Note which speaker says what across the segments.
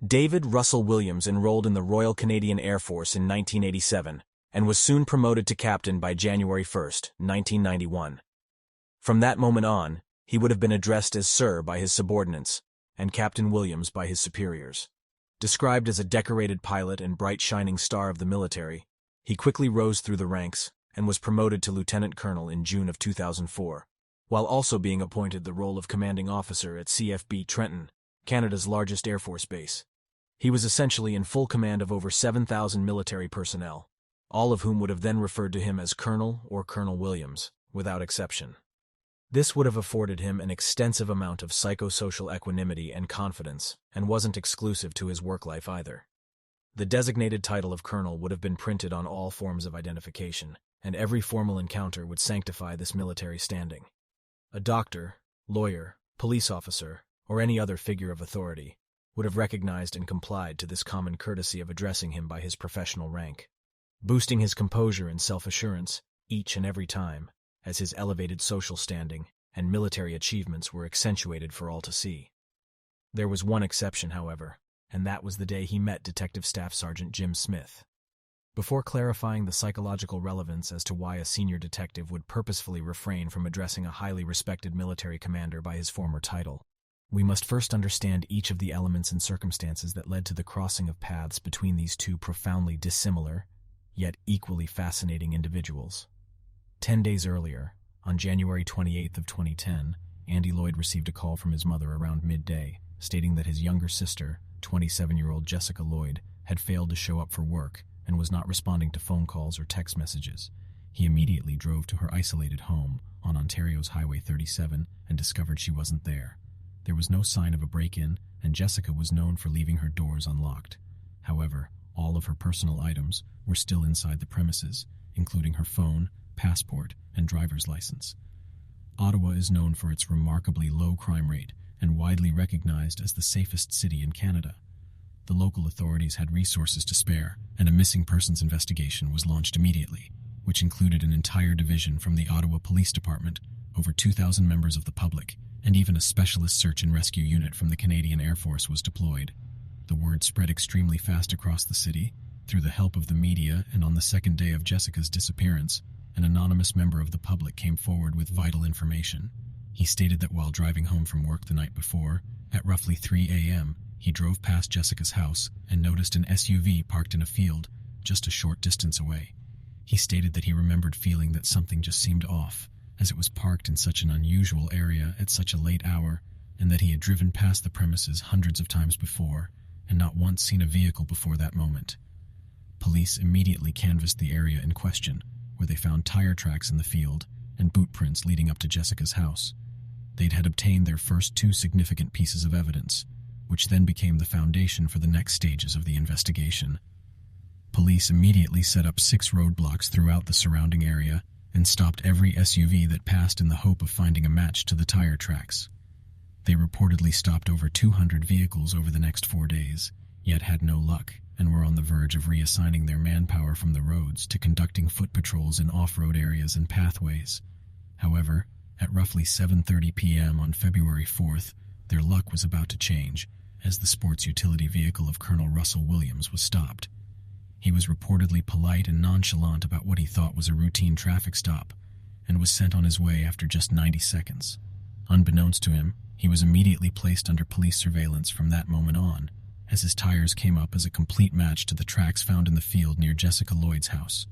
Speaker 1: David Russell Williams enrolled in the Royal Canadian Air Force in 1987 and was soon promoted to captain by January 1, 1991. From that moment on, he would have been addressed as Sir by his subordinates and Captain Williams by his superiors. Described as a decorated pilot and bright shining star of the military, he quickly rose through the ranks and was promoted to lieutenant colonel in June of 2004, while also being appointed the role of commanding officer at CFB Trenton, Canada's largest Air Force base. He was essentially in full command of over 7,000 military personnel, all of whom would have then referred to him as Colonel or Colonel Williams, without exception. This would have afforded him an extensive amount of psychosocial equanimity and confidence, and wasn't exclusive to his work life either. The designated title of colonel would have been printed on all forms of identification, and every formal encounter would sanctify this military standing. A doctor, lawyer, police officer, or any other figure of authority would have recognized and complied to this common courtesy of addressing him by his professional rank, boosting his composure and self-assurance each and every time, as his elevated social standing and military achievements were accentuated for all to see. There was one exception, however, and that was the day he met Detective Staff Sergeant Jim Smith. Before clarifying the psychological relevance as to why a senior detective would purposefully refrain from addressing a highly respected military commander by his former title, we must first understand each of the elements and circumstances that led to the crossing of paths between these two profoundly dissimilar, yet equally fascinating individuals. 10 days earlier, on January 28th of 2010, Andy Lloyd received a call from his mother around midday, stating that his younger sister, 27-year-old Jessica Lloyd, had failed to show up for work and was not responding to phone calls or text messages. He immediately drove to her isolated home on Ontario's Highway 37 and discovered she wasn't there. There was no sign of a break-in, and Jessica was known for leaving her doors unlocked. However, all of her personal items were still inside the premises, including her phone, passport, and driver's license. Ottawa is known for its remarkably low crime rate and widely recognized as the safest city in Canada. The local authorities had resources to spare, and a missing persons investigation was launched immediately, which included an entire division from the Ottawa Police Department, over 2,000 members of the public, and even a specialist search and rescue unit from the Canadian Air Force was deployed. The word spread extremely fast across the city, through the help of the media, and on the second day of Jessica's disappearance, an anonymous member of the public came forward with vital information. He stated that while driving home from work the night before, at roughly 3 a.m., he drove past Jessica's house and noticed an SUV parked in a field just a short distance away. He stated that he remembered feeling that something just seemed off, as it was parked in such an unusual area at such a late hour, and that he had driven past the premises hundreds of times before, and not once seen a vehicle before that moment. Police immediately canvassed the area in question, where they found tire tracks in the field and boot prints leading up to Jessica's house. They'd had obtained their first two significant pieces of evidence, which then became the foundation for the next stages of the investigation. Police immediately set up 6 roadblocks throughout the surrounding area and stopped every SUV that passed in the hope of finding a match to the tire tracks. They reportedly stopped over 200 vehicles over the next 4 days, yet had no luck and were on the verge of reassigning their manpower from the roads to conducting foot patrols in off-road areas and pathways. However, at roughly 7:30 p.m. on February 4th, their luck was about to change, as the sports utility vehicle of Colonel Russell Williams was stopped. He was reportedly polite and nonchalant about what he thought was a routine traffic stop, and was sent on his way after just 90 seconds. Unbeknownst to him, he was immediately placed under police surveillance from that moment on, as his tires came up as a complete match to the tracks found in the field near Jessica Lloyd's house.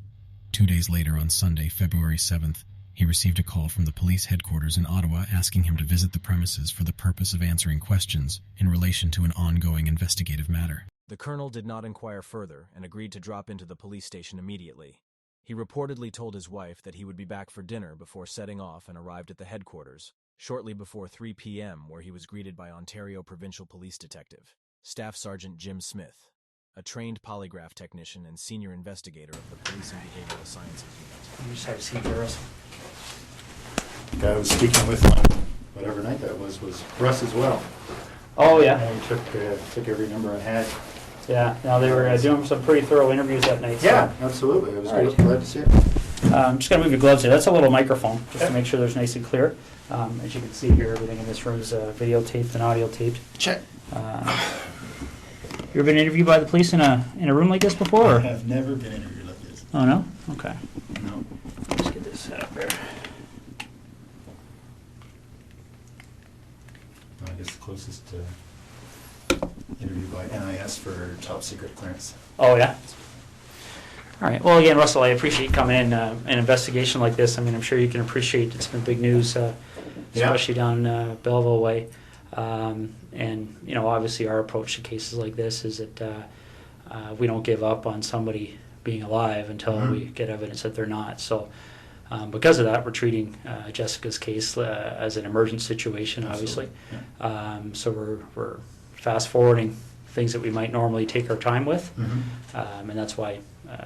Speaker 1: 2 days later, on Sunday, February 7th, he received a call from the police headquarters in Ottawa asking him to visit the premises for the purpose of answering questions in relation to an ongoing investigative matter. The colonel did not inquire further and agreed to drop into the police station immediately. He reportedly told his wife that he would be back for dinner before setting off and arrived at the headquarters shortly before 3 p.m., where he was greeted by Ontario Provincial Police Detective Staff Sergeant Jim Smith, a trained polygraph technician and senior investigator of the Police and Behavioral Sciences Unit.
Speaker 2: You just have a seat there, Russ.
Speaker 3: The guy I was speaking with on whatever night that was Russ as well.
Speaker 2: Oh, yeah.
Speaker 3: And he took every number I had.
Speaker 2: Yeah, now they were doing some pretty thorough interviews that night. So.
Speaker 3: Yeah, absolutely. I was
Speaker 2: Right.
Speaker 3: glad to see it.
Speaker 2: I'm just going to move your gloves here. That's a little microphone, just to make sure there's nice and clear. As you can see here, everything in this room is videotaped and audio taped.
Speaker 3: Check.
Speaker 2: You ever been interviewed by the police in a room like this before?
Speaker 3: I
Speaker 2: Or?
Speaker 3: have never been interviewed like this.
Speaker 2: Oh no? Okay.
Speaker 3: No.
Speaker 2: Let's get this set up there.
Speaker 3: I guess the closest interview by NIS for top secret clearance.
Speaker 2: Oh yeah. All right. Well, again, Russell, I appreciate you coming in. An investigation like this, I mean, I'm sure you can appreciate it's been big news, especially down Belleville way. And you know, obviously, our approach to cases like this is that we don't give up on somebody being alive until we get evidence that they're not. So, because of that, we're treating Jessica's case as an emergent situation, obviously.
Speaker 3: Yeah.
Speaker 2: So we're fast forwarding things that we might normally take our time with, and that's why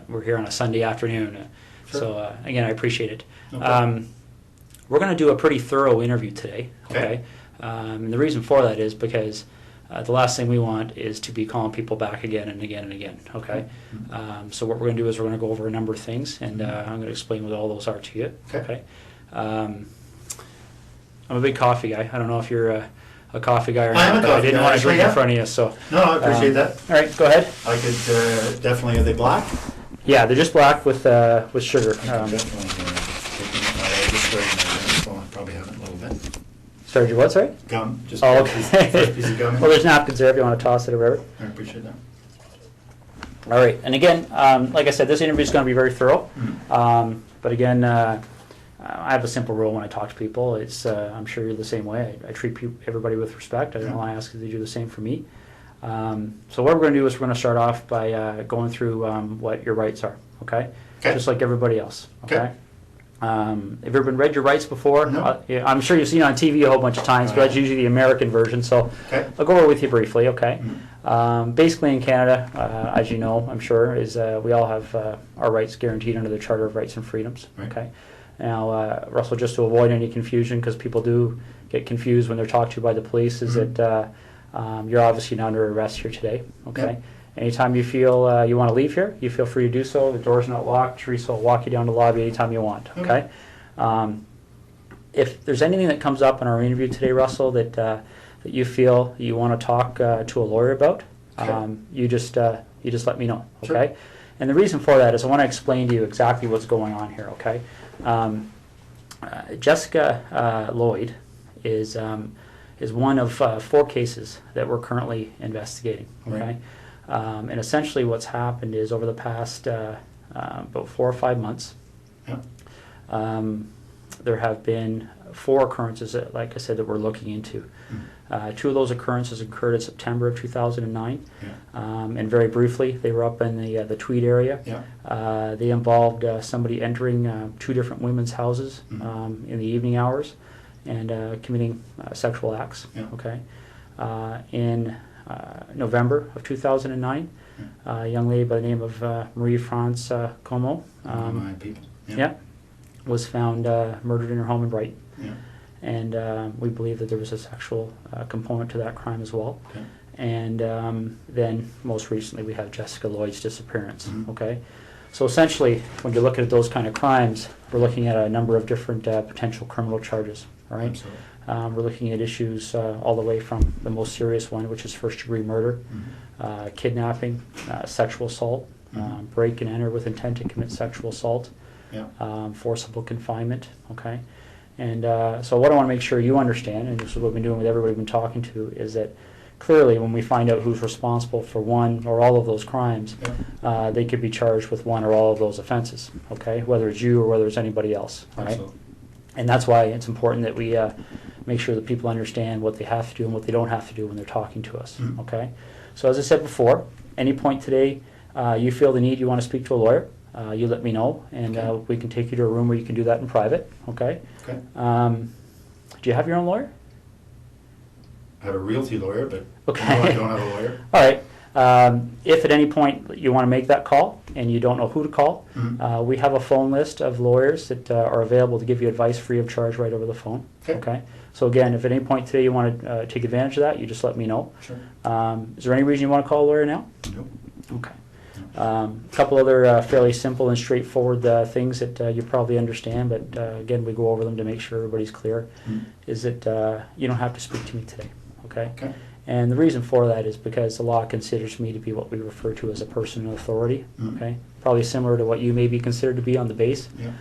Speaker 2: we're here on a Sunday afternoon.
Speaker 3: Sure.
Speaker 2: So again, I appreciate it.
Speaker 3: No problem.
Speaker 2: We're going to do a pretty thorough interview today.
Speaker 3: Okay.
Speaker 2: And the reason for that is because the last thing we want is to be calling people back again and again and again. Okay. So what we're going to do is we're going to go over a number of things, and I'm going to explain what all those are to you.
Speaker 3: Okay.
Speaker 2: I'm a big coffee guy. I don't know if you're a coffee guy or
Speaker 3: I am
Speaker 2: not,
Speaker 3: a
Speaker 2: but I
Speaker 3: coffee
Speaker 2: didn't
Speaker 3: guy,
Speaker 2: want to
Speaker 3: actually,
Speaker 2: drink in
Speaker 3: yeah.
Speaker 2: front of you. So
Speaker 3: No, I appreciate that.
Speaker 2: all right, go ahead.
Speaker 3: I could definitely, are they black?
Speaker 2: Yeah, they're just black with sugar.
Speaker 3: I could definitely take them. I just started my gum, so I probably have it a little bit.
Speaker 2: Started your what, sorry?
Speaker 3: Gum, just
Speaker 2: Oh,
Speaker 3: first piece of gum.
Speaker 2: Well, there's napkins there if you want to toss it or whatever.
Speaker 3: I appreciate that.
Speaker 2: All right, and again, like I said, this interview is going to be very thorough. But again, I have a simple rule when I talk to people. It's I'm sure you're the same way. I treat everybody with respect. I don't want to ask you to do the same for me. So what we're going to do is we're going to start off by going through what your rights are. Okay?
Speaker 3: Okay.
Speaker 2: Just like everybody else. Okay.
Speaker 3: Okay.
Speaker 2: Have you ever been read your rights before?
Speaker 3: No.
Speaker 2: Yeah, I'm sure you've seen it on TV a whole bunch of times, but that's usually the American version. So
Speaker 3: Okay.
Speaker 2: I'll go over it with you briefly. Okay. Basically, in Canada, as you know, I'm sure, is we all have our rights guaranteed under the Charter of Rights and Freedoms.
Speaker 3: Right.
Speaker 2: Okay. Now, Russell, just to avoid any confusion, because people do get confused when they're talked to by the police, is that you're obviously not under arrest here today. Okay.
Speaker 3: Yep.
Speaker 2: Anytime you feel you want to leave here, you feel free to do so. The door's not locked. Teresa will walk you down the lobby anytime you want. Okay. If there's anything that comes up in our interview today, Russell, that you feel you want to talk to a lawyer about,
Speaker 3: Okay.
Speaker 2: you just let me know.
Speaker 3: Sure.
Speaker 2: Okay. And the reason for that is I want to explain to you exactly what's going on here. Okay. Jessica Lloyd is one of 4 cases that we're currently investigating. Okay.
Speaker 3: Right.
Speaker 2: And essentially what's happened is over the past about 4 or 5 months,
Speaker 3: Yeah.
Speaker 2: there have been 4 occurrences that, like I said, that we're looking into. 2 of those occurrences occurred in September of 2009.
Speaker 3: Yeah.
Speaker 2: And very briefly, they were up in the Tweed area.
Speaker 3: Yeah.
Speaker 2: They involved somebody entering 2 different women's houses in the evening hours and committing sexual acts.
Speaker 3: Yeah.
Speaker 2: Okay. In November of 2009, a young lady by the name of Marie-France Como
Speaker 3: My people.
Speaker 2: yeah, was found murdered in her home in Brighton.
Speaker 3: Yeah.
Speaker 2: And we believe that there was a sexual component to that crime as well.
Speaker 3: Okay.
Speaker 2: And then most recently we have Jessica Lloyd's disappearance.
Speaker 3: Mhm.
Speaker 2: Okay, so essentially when you look at those kind of crimes, we're looking at a number of different potential criminal charges. All right,
Speaker 3: Absolutely.
Speaker 2: we're looking at issues all the way from the most serious one, which is first-degree murder, kidnapping, sexual assault, break and enter with intent to commit sexual assault,
Speaker 3: Yeah.
Speaker 2: forcible confinement. Okay. And so what I want to make sure you understand, and this is what we've been doing with everybody we've been talking to, is that clearly when we find out who's responsible for one or all of those crimes,
Speaker 3: Yeah.
Speaker 2: they could be charged with one or all of those offenses, okay, whether it's you or whether it's anybody else. All right?
Speaker 3: Absolutely.
Speaker 2: And that's why it's important that we make sure that people understand what they have to do and what they don't have to do when they're talking to us, okay? So as I said before, any point today you feel the need, you want to speak to a lawyer, you let me know, and
Speaker 3: Okay.
Speaker 2: we can take you to a room where you can do that in private, okay?
Speaker 3: Okay.
Speaker 2: Do you have your own lawyer?
Speaker 3: I have a realty lawyer, but
Speaker 2: Okay.
Speaker 3: no, I don't have a lawyer.
Speaker 2: All right. If at any point you want to make that call and you don't know who to call, we have a phone list of lawyers that are available to give you advice free of charge right over the phone.
Speaker 3: Okay.
Speaker 2: So again, if at any point today you want to take advantage of that, you just let me know.
Speaker 3: Sure.
Speaker 2: Is there any reason you want to call a lawyer now?
Speaker 3: Nope.
Speaker 2: Okay. A couple other fairly simple and straightforward things that you probably understand, but again, we go over them to make sure everybody's clear, is that you don't have to speak to me today, okay?
Speaker 3: Okay.
Speaker 2: And the reason for that is because the law considers me to be what we refer to as a person of authority, okay? Probably similar to what you may be considered to be on the base.
Speaker 3: Yeah.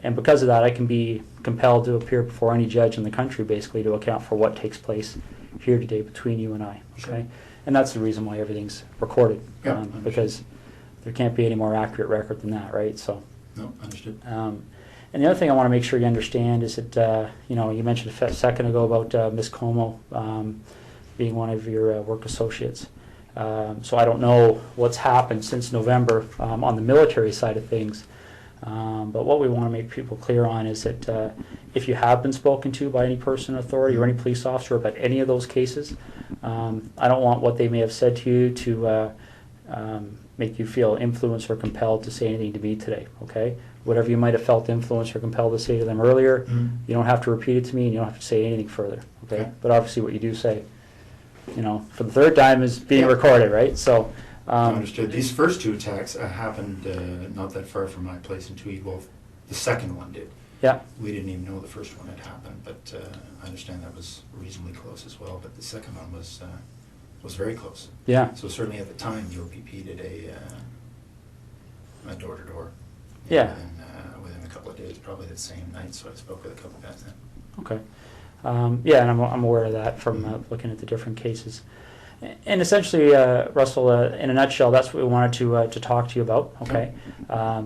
Speaker 2: And because of that, I can be compelled to appear before any judge in the country, basically, to account for what takes place here today between you and I, okay?
Speaker 3: Sure.
Speaker 2: And that's the reason why everything's recorded,
Speaker 3: Yeah,
Speaker 2: because there can't be any more accurate record than that, right? So.
Speaker 3: No, understood.
Speaker 2: And the other thing I want to make sure you understand is that, you know, you mentioned a second ago about Ms. Como being one of your work associates. So I don't know what's happened since November on the military side of things. But what we want to make people clear on is that if you have been spoken to by any person in authority or any police officer about any of those cases, I don't want what they may have said to you to make you feel influenced or compelled to say anything to me today, okay? Whatever you might have felt influenced or compelled to say to them earlier, you don't have to repeat it to me and you don't have to say anything further, okay?
Speaker 3: Okay.
Speaker 2: But obviously what you do say, you know, for the third time is being recorded, right? So,
Speaker 3: Understood. These first two attacks happened not that far from my place in Tweed. Well, the second one did.
Speaker 2: yeah,
Speaker 3: We didn't even know the first one had happened, but I understand that was reasonably close as well. But the second one was very close.
Speaker 2: yeah,
Speaker 3: So certainly at the time, the OPP did a door-to-door.
Speaker 2: Yeah.
Speaker 3: Within a couple of days, probably the same night. So I spoke with a couple of guys then.
Speaker 2: okay. Yeah, and I'm aware of that from looking at the different cases. And essentially, Russell, in a nutshell, that's what we wanted to talk to you about. Okay,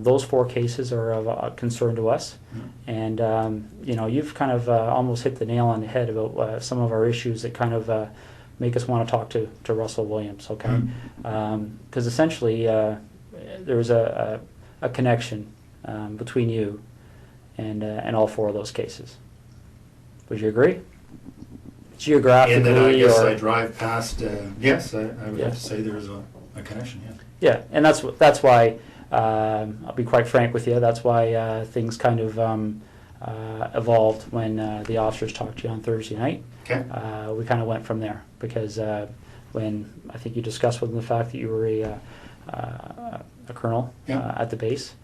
Speaker 2: those 4 cases are of concern to us, and you know, you've kind of almost hit the nail on the head about some of our issues that kind of make us want to talk to Russell Williams. Okay, because essentially there's a connection between you and all 4 of those cases. Would you agree? Geographically,
Speaker 3: And then I guess
Speaker 2: or
Speaker 3: I drive past. Yes, I would
Speaker 2: Yeah.
Speaker 3: have to say there is a connection. Yeah.
Speaker 2: yeah, and that's why I'll be quite frank with you. That's why things kind of evolved when the officers talked to you on Thursday night.
Speaker 3: Okay.
Speaker 2: We kind of went from there because when I think you discussed with them the fact that you were a colonel
Speaker 3: Yeah.
Speaker 2: at the base.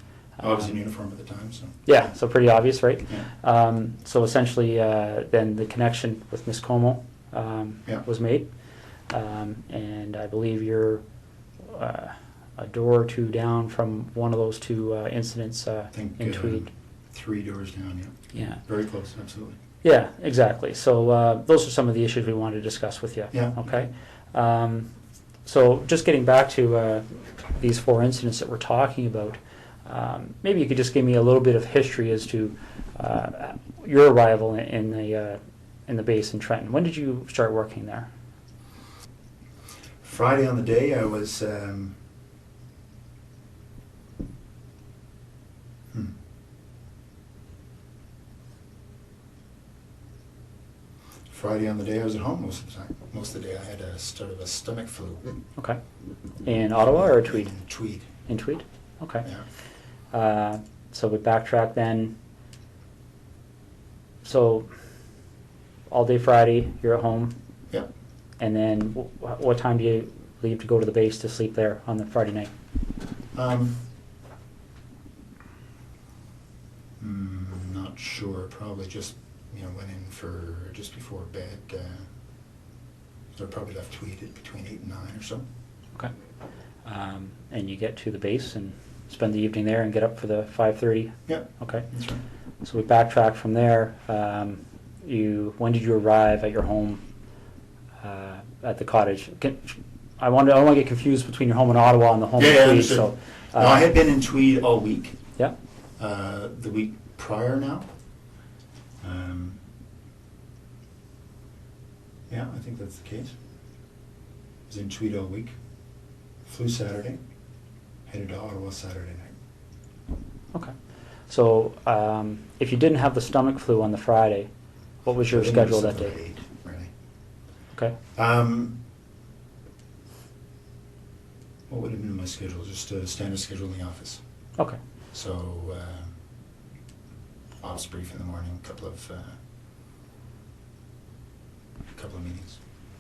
Speaker 3: I was in uniform at the time, so.
Speaker 2: Yeah, so pretty obvious, right?
Speaker 3: Yeah.
Speaker 2: So essentially, then the connection with Miss Como
Speaker 3: Yeah.
Speaker 2: was made, and I believe you're a door or 2 down from one of those 2 incidents
Speaker 3: I think
Speaker 2: in Tweed.
Speaker 3: 3 doors down. Yeah.
Speaker 2: Yeah,
Speaker 3: Very close. Absolutely.
Speaker 2: yeah, exactly. So those are some of the issues we wanted to discuss with you.
Speaker 3: Yeah.
Speaker 2: Okay. So just getting back to these 4 incidents that we're talking about. Maybe you could just give me a little bit of history as to your arrival in the base in Trenton. When did you start working there?
Speaker 3: Friday on the day I was. Friday on the day I was at home most of the time. Most of the day I had a sort of a stomach flu.
Speaker 2: Okay. In Ottawa or Tweed?
Speaker 3: In Tweed.
Speaker 2: In Tweed? Okay.
Speaker 3: Yeah.
Speaker 2: So we backtrack then. So all day Friday, you're at home,
Speaker 3: Yeah.
Speaker 2: and then what time do you leave to go to the base to sleep there on the Friday night?
Speaker 3: Not sure. Probably just went in for just before bed. So I probably left Tweed at between 8 and 9 or so.
Speaker 2: Okay. And you get to the base and spend the evening there and get up for the 5:30?
Speaker 3: Yeah.
Speaker 2: Okay.
Speaker 3: That's right.
Speaker 2: So we backtrack from there. When did you arrive at your home at the cottage? I don't want to get confused between your home in Ottawa and the home in Tweed.
Speaker 3: Understood.
Speaker 2: So,
Speaker 3: No, I had been in Tweed all week.
Speaker 2: yeah.
Speaker 3: The week prior now. Yeah, I think that's the case. Was in Tweed all week. Flew Saturday. Headed to Ottawa Saturday night.
Speaker 2: Okay. So if you didn't have the stomach flu on the Friday, what was your
Speaker 3: I think
Speaker 2: schedule
Speaker 3: it was
Speaker 2: that
Speaker 3: something
Speaker 2: day?
Speaker 3: like 8, really.
Speaker 2: Okay.
Speaker 3: What would have been my schedule? Just a standard schedule in the office.
Speaker 2: Okay.
Speaker 3: So, office brief in the morning, a couple of meetings.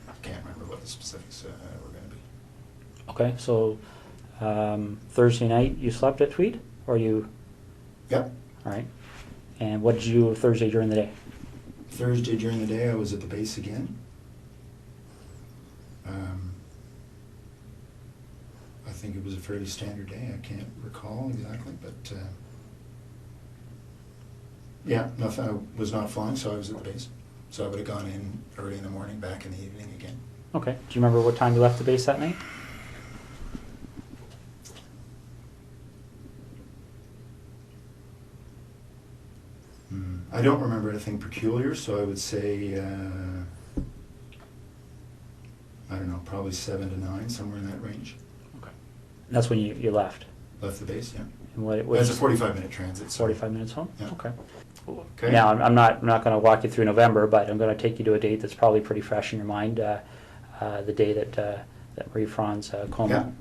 Speaker 3: I can't remember what the specifics were going to be.
Speaker 2: Okay. So Thursday night you slept at Tweed, or you?
Speaker 3: Yep.
Speaker 2: All right. And what did you do Thursday during the day?
Speaker 3: Thursday during the day, I was at the base again. I think it was a fairly standard day. I can't recall exactly, but yeah, nothing. I was not flying, so I was at the base. So I would have gone in early in the morning, back in the evening again.
Speaker 2: Okay. Do you remember what time you left the base that night?
Speaker 3: I don't remember anything peculiar, so I would say, I don't know, probably 7 to 9, somewhere in that range.
Speaker 2: Okay. And that's when you left?
Speaker 3: Left the base, yeah.
Speaker 2: And what
Speaker 3: It's a 45-minute transit. So
Speaker 2: 45 minutes home?
Speaker 3: Yeah.
Speaker 2: Okay.
Speaker 3: Okay.
Speaker 2: Now, I'm not going to walk you through November, but I'm going to take you to a date that's probably pretty fresh in your mind, the day that Marie-France coma.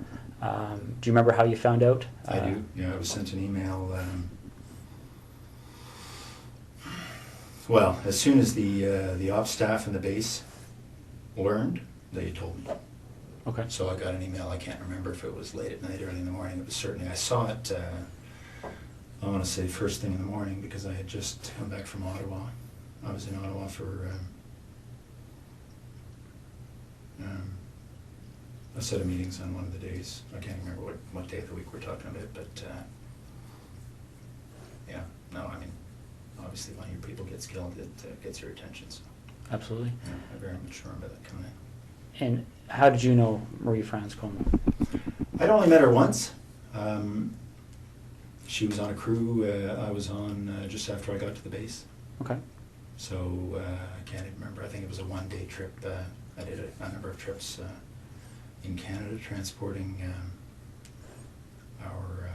Speaker 3: Yeah.
Speaker 2: Do you remember how you found out?
Speaker 3: I do. Yeah, I was sent an email. Well, as soon as the ops staff and the base learned, they told me.
Speaker 2: Okay.
Speaker 3: So I got an email. I can't remember if it was late at night, early in the morning. It was certainly, I saw it, I want to say first thing in the morning, because I had just come back from Ottawa. I was in Ottawa for a set of meetings on one of the days. I can't remember what day of the week we're talking about, but yeah, no, I mean, obviously when your people gets killed, it gets your attention. So
Speaker 2: Absolutely.
Speaker 3: yeah, I very much remember that coming in.
Speaker 2: And how did you know Marie-France coma?
Speaker 3: I'd only met her once. She was on a crew I was on just after I got to the base.
Speaker 2: Okay.
Speaker 3: So I can't even remember. I think it was a one-day trip. I did a number of trips in Canada, transporting our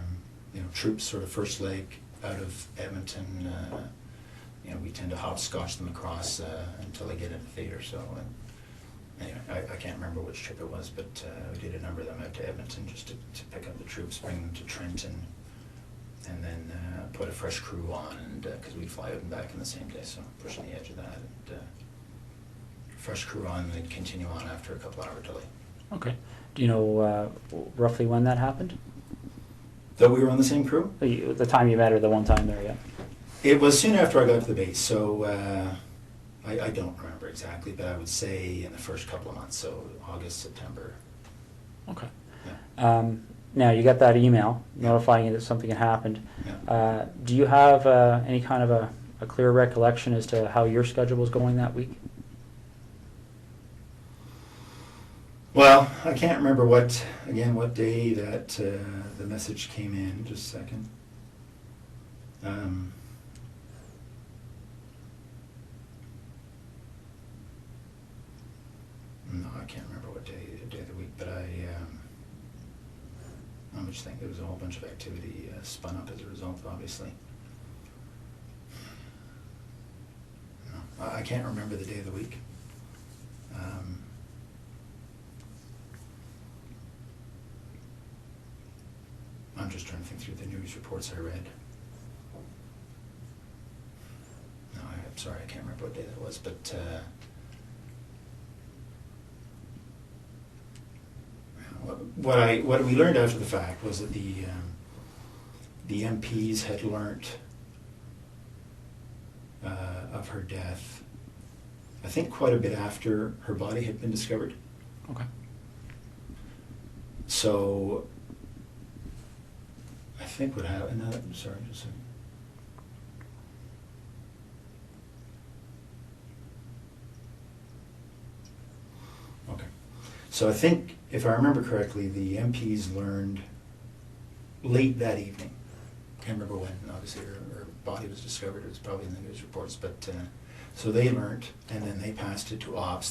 Speaker 3: troops, sort of first leg out of Edmonton. We tend to hopscotch them across until they get into theatre. So anyway, I can't remember which trip it was, but we did a number of them out to Edmonton just to pick up the troops, bring them to Trenton, and then put a fresh crew on, and because we'd fly out and back in the same day, so pushing the edge of that, and fresh crew on, and they'd continue on after a couple-hour delay.
Speaker 2: Okay. Do you know roughly when that happened?
Speaker 3: Though we were on the same crew?
Speaker 2: The time you met her, the one time there, yeah.
Speaker 3: It was soon after I got to the base, so I don't remember exactly, but I would say in the first couple of months, so August, September.
Speaker 2: Okay.
Speaker 3: Yeah.
Speaker 2: Now, you got that email notifying you that something had happened.
Speaker 3: Yeah.
Speaker 2: Do you have any kind of a clear recollection as to how your schedule was going that week?
Speaker 3: Well, I can't remember what day that the message came in. Just a second. No, I can't remember what day of the week, but I just think there was a whole bunch of activity spun up as a result, obviously. No, I can't remember the day of the week. I'm just trying to think through the news reports I read. No, I'm sorry, I can't remember what day that was, but what we learned after the fact was that the MPs had learnt of her death, I think quite a bit after her body had been discovered.
Speaker 2: Okay.
Speaker 3: So I think what happened, sorry, just a second. Okay. So I think, if I remember correctly, the MPs learned late that evening. Can't remember when, obviously, her body was discovered. It was probably in the news reports. But so they learned, and then they passed it to ops,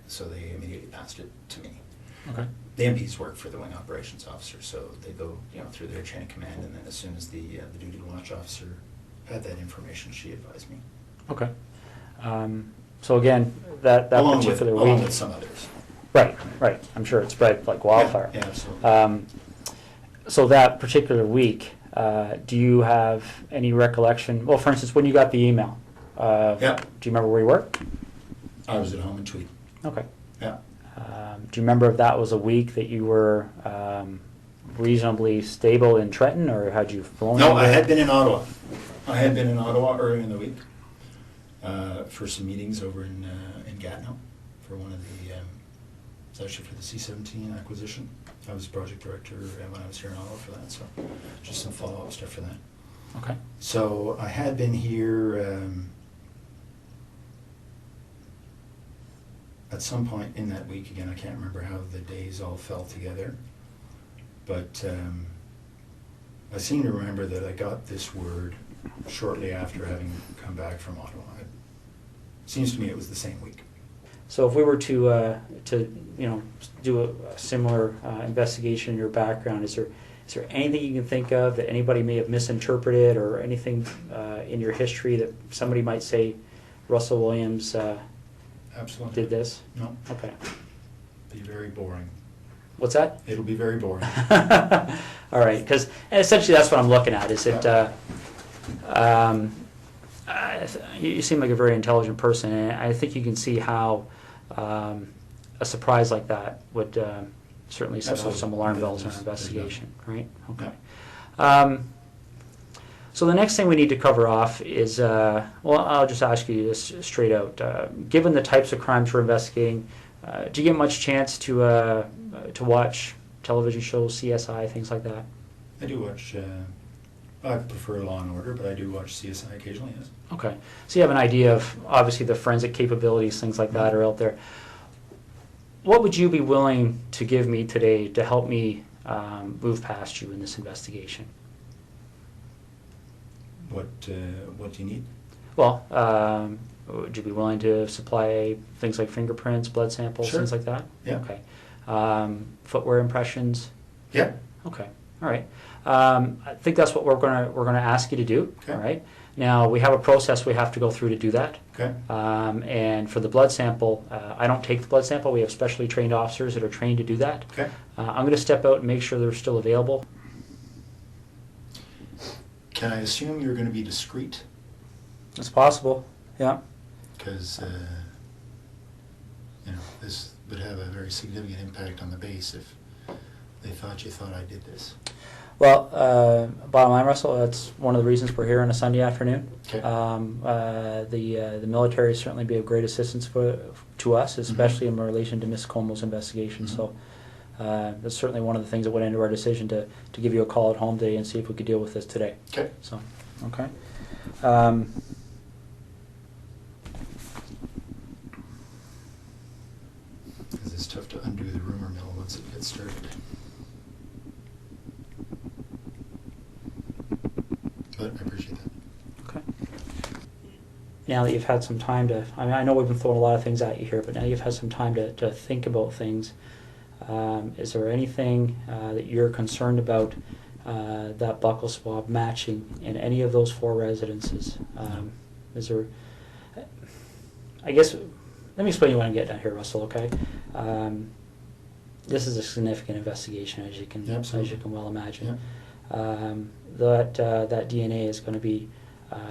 Speaker 3: so they immediately passed it to me.
Speaker 2: Okay.
Speaker 3: The MPs work for the wing operations officer, so they go through their chain of command, and then as soon as the duty watch officer had that information, she advised me.
Speaker 2: Okay. So again, that particular week,
Speaker 3: along with some others.
Speaker 2: Right. I'm sure it spread like wildfire.
Speaker 3: Yeah, absolutely.
Speaker 2: So that particular week, do you have any recollection? Well, for instance, when you got the email,
Speaker 3: Yeah.
Speaker 2: do you remember where you were?
Speaker 3: I was at home in Tweed.
Speaker 2: Okay.
Speaker 3: Yeah.
Speaker 2: Do you remember if that was a week that you were reasonably stable in Trenton, or had you flown?
Speaker 3: No, I had been in Ottawa. I had been in Ottawa earlier in the week for some meetings over in Gatineau for one of the It's actually for the C-17 acquisition. I was project director when I was here in Ottawa for that, so just some follow-up stuff for that.
Speaker 2: Okay.
Speaker 3: So I had been here at some point in that week. Again, I can't remember how the days all fell together, but I seem to remember that I got this word shortly after having come back from Ottawa. It seems to me it was the same week.
Speaker 2: So if we were to do a similar investigation in your background, is there anything you can think of that anybody may have misinterpreted, or anything in your history that somebody might say Russell Williams
Speaker 3: Absolutely.
Speaker 2: did this?
Speaker 3: No.
Speaker 2: Okay.
Speaker 3: Be very boring.
Speaker 2: What's that?
Speaker 3: It'll be very boring.
Speaker 2: All right, because essentially that's what I'm looking at. Is it? You seem like a very intelligent person, and I think you can see how a surprise like that would certainly set off
Speaker 3: Absolutely.
Speaker 2: some alarm bells in
Speaker 3: There's
Speaker 2: our investigation, right? Okay.
Speaker 3: Yeah.
Speaker 2: So the next thing we need to cover off is, well, I'll just ask you this straight out. Given the types of crimes we're investigating, do you get much chance to watch television shows, CSI, things like that?
Speaker 3: I do watch, I prefer Law and Order, but I do watch CSI occasionally, yes.
Speaker 2: Okay. So you have an idea of, obviously, the forensic capabilities, things like that are out there. What would you be willing to give me today to help me move past you in this investigation?
Speaker 3: What do you need?
Speaker 2: Well, would you be willing to supply things like fingerprints, blood samples,
Speaker 3: Sure.
Speaker 2: things like that?
Speaker 3: Yeah.
Speaker 2: Okay. Footwear impressions?
Speaker 3: Yeah.
Speaker 2: Okay. All right. I think that's what we're gonna ask you to do.
Speaker 3: Okay.
Speaker 2: All right. Now we have a process we have to go through to do that.
Speaker 3: Okay.
Speaker 2: And for the blood sample, I don't take the blood sample. We have specially trained officers that are trained to do that.
Speaker 3: Okay.
Speaker 2: I'm going to step out and make sure they're still available.
Speaker 3: Can I assume you're going to be discreet?
Speaker 2: It's possible. Yeah.
Speaker 3: Because, this would have a very significant impact on the base if they thought you thought I did this.
Speaker 2: Well, bottom line, Russell, that's one of the reasons we're here on a Sunday afternoon.
Speaker 3: Okay.
Speaker 2: The military certainly be of great assistance to us, especially in relation to Ms. Como's investigation.
Speaker 3: Mhm.
Speaker 2: So that's certainly one of the things that went into our decision to give you a call at home today and see if we could deal with this today.
Speaker 3: Okay.
Speaker 2: So, okay.
Speaker 3: Because it's tough to undo the rumor mill once it gets started. But I appreciate that.
Speaker 2: Okay. Now that you've had some time to, I know we've been throwing a lot of things at you here, but now you've had some time to think about things. Is there anything that you're concerned about that buccal swab matching in any of those 4 residences? Is there, I guess, let me explain what I'm getting at here, Russell, okay? This is a significant investigation, as you can well imagine.
Speaker 3: Yeah.
Speaker 2: That DNA is going to be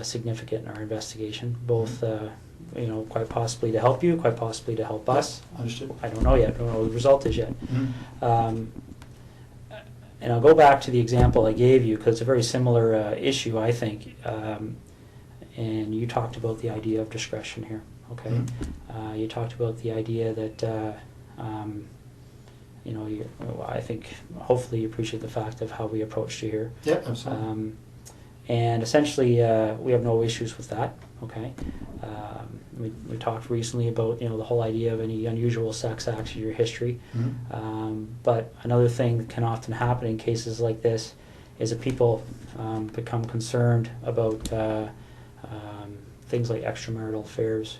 Speaker 2: significant in our investigation, both quite possibly to help you, quite possibly to help us.
Speaker 3: Understood.
Speaker 2: I don't know yet. I don't know what the result is yet.
Speaker 3: Mm-hmm.
Speaker 2: And I'll go back to the example I gave you because it's a very similar issue, I think. And you talked about the idea of discretion here. Okay.
Speaker 3: Mm-hmm.
Speaker 2: You talked about the idea that I think hopefully you appreciate the fact of how we approached you here.
Speaker 3: Yeah, absolutely.
Speaker 2: And essentially, we have no issues with that. Okay. We talked recently about the whole idea of any unusual sex acts in your history.
Speaker 3: Mm-hmm.
Speaker 2: But another thing that can often happen in cases like this is that people become concerned about things like extramarital affairs,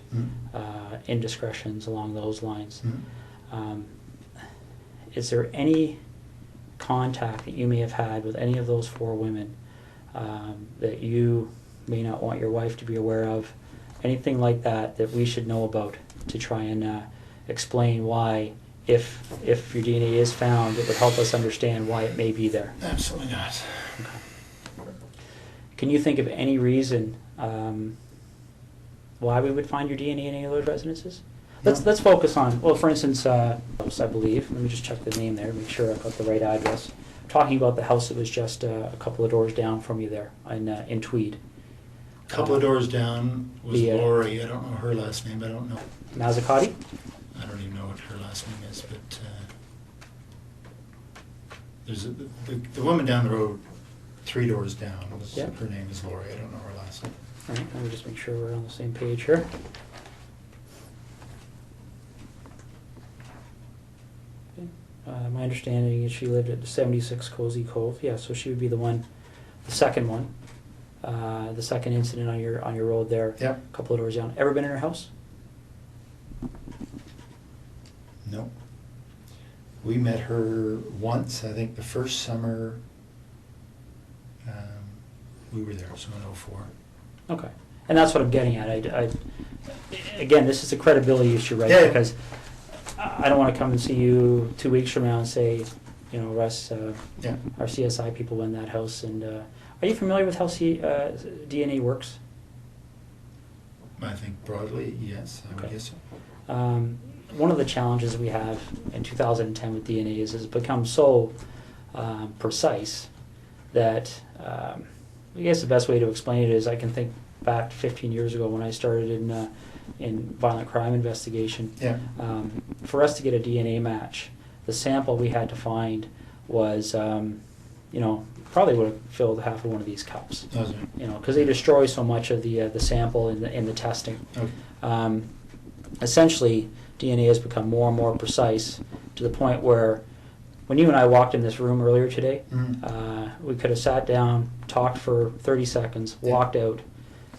Speaker 2: indiscretions along those lines.
Speaker 3: Mm-hmm.
Speaker 2: Is there any contact that you may have had with any of those 4 women that you may not want your wife to be aware of? Anything like that that we should know about to try and explain why, if your DNA is found, it would help us understand why it may be there?
Speaker 3: Absolutely not.
Speaker 2: Okay. Can you think of any reason why we would find your DNA in any of those residences? Let's focus on, well, for instance, I believe, let me just check the name there, make sure I've got the right address. Talking about the house that was just a couple of doors down from you there in Tweed.
Speaker 3: A couple of doors down was
Speaker 2: the,
Speaker 3: Lori. I don't know her last name. I don't know.
Speaker 2: Mazzacati?
Speaker 3: I don't even know what her last name is, but there's the woman down the road, 3 doors down.
Speaker 2: Yeah.
Speaker 3: Her name is Lori. I don't know her last name.
Speaker 2: All right, let me just make sure we're on the same page here. Okay. My understanding is she lived at 76 Cozy Cove. Yeah, so she would be the one, the second one, the second incident on your road there.
Speaker 3: Yeah.
Speaker 2: A couple of doors down. Ever been in her house?
Speaker 3: No. We met her once, I think the first summer we were there, so in '04.
Speaker 2: Okay, and that's what I'm getting at. Again, this is a credibility issue, right?
Speaker 3: Yeah.
Speaker 2: Because I don't want to come and see you 2 weeks from now and say, you know, Russ,
Speaker 3: Yeah.
Speaker 2: our CSI people went in that house. And are you familiar with how DNA works?
Speaker 3: I think broadly, yes, I would
Speaker 2: Okay.
Speaker 3: guess so.
Speaker 2: One of the challenges we have in 2010 with DNA is it's become so precise that I guess the best way to explain it is I can think back 15 years ago when I started in violent crime investigation.
Speaker 3: Yeah.
Speaker 2: For us to get a DNA match, the sample we had to find was, you know, probably would have filled half of one of these cups.
Speaker 3: Does it?
Speaker 2: You know, because they destroy so much of the sample in the testing.
Speaker 3: Okay.
Speaker 2: Essentially, DNA has become more and more precise to the point where when you and I walked in this room earlier today, we could have sat down, talked for 30 seconds,
Speaker 3: Yeah.
Speaker 2: walked out.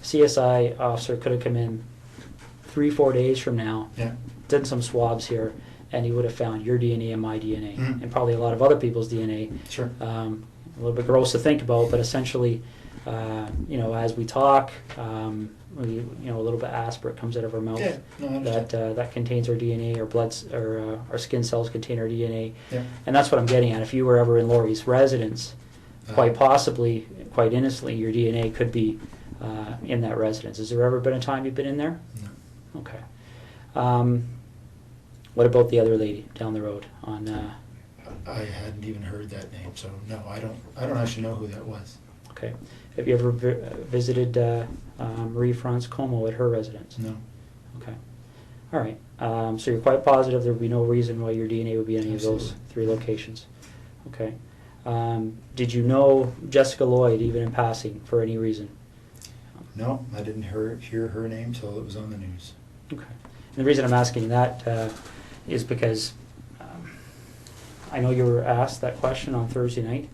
Speaker 2: CSI officer could have come in 3-4 days from now,
Speaker 3: Yeah.
Speaker 2: did some swabs here, and he would have found your DNA and my DNA,
Speaker 3: Mhm.
Speaker 2: and probably a lot of other people's DNA.
Speaker 3: Sure.
Speaker 2: A little bit gross to think about, but essentially, you know, as we talk, you know, a little bit aspirate comes out of our mouth.
Speaker 3: Yeah. No, I understand.
Speaker 2: That contains our DNA, our bloods, or our skin cells contain our DNA,
Speaker 3: Yeah.
Speaker 2: and that's what I'm getting at. If you were ever in Lori's residence, quite possibly, quite innocently, your DNA could be in that residence. Has there ever been a time you've been in there?
Speaker 3: No.
Speaker 2: Okay. What about the other lady down the road on?
Speaker 3: I hadn't even heard that name, so no, I don't actually know who that was.
Speaker 2: Okay. Have you ever visited Marie France Como at her residence?
Speaker 3: No.
Speaker 2: Okay. All right. So you're quite positive there would be no reason why your DNA would be in any of those
Speaker 3: Absolutely.
Speaker 2: 3 locations. Okay. Did you know Jessica Lloyd even in passing for any reason?
Speaker 3: No, I didn't hear her name till it was on the news.
Speaker 2: Okay. And the reason I'm asking that is because I know you were asked that question on Thursday night,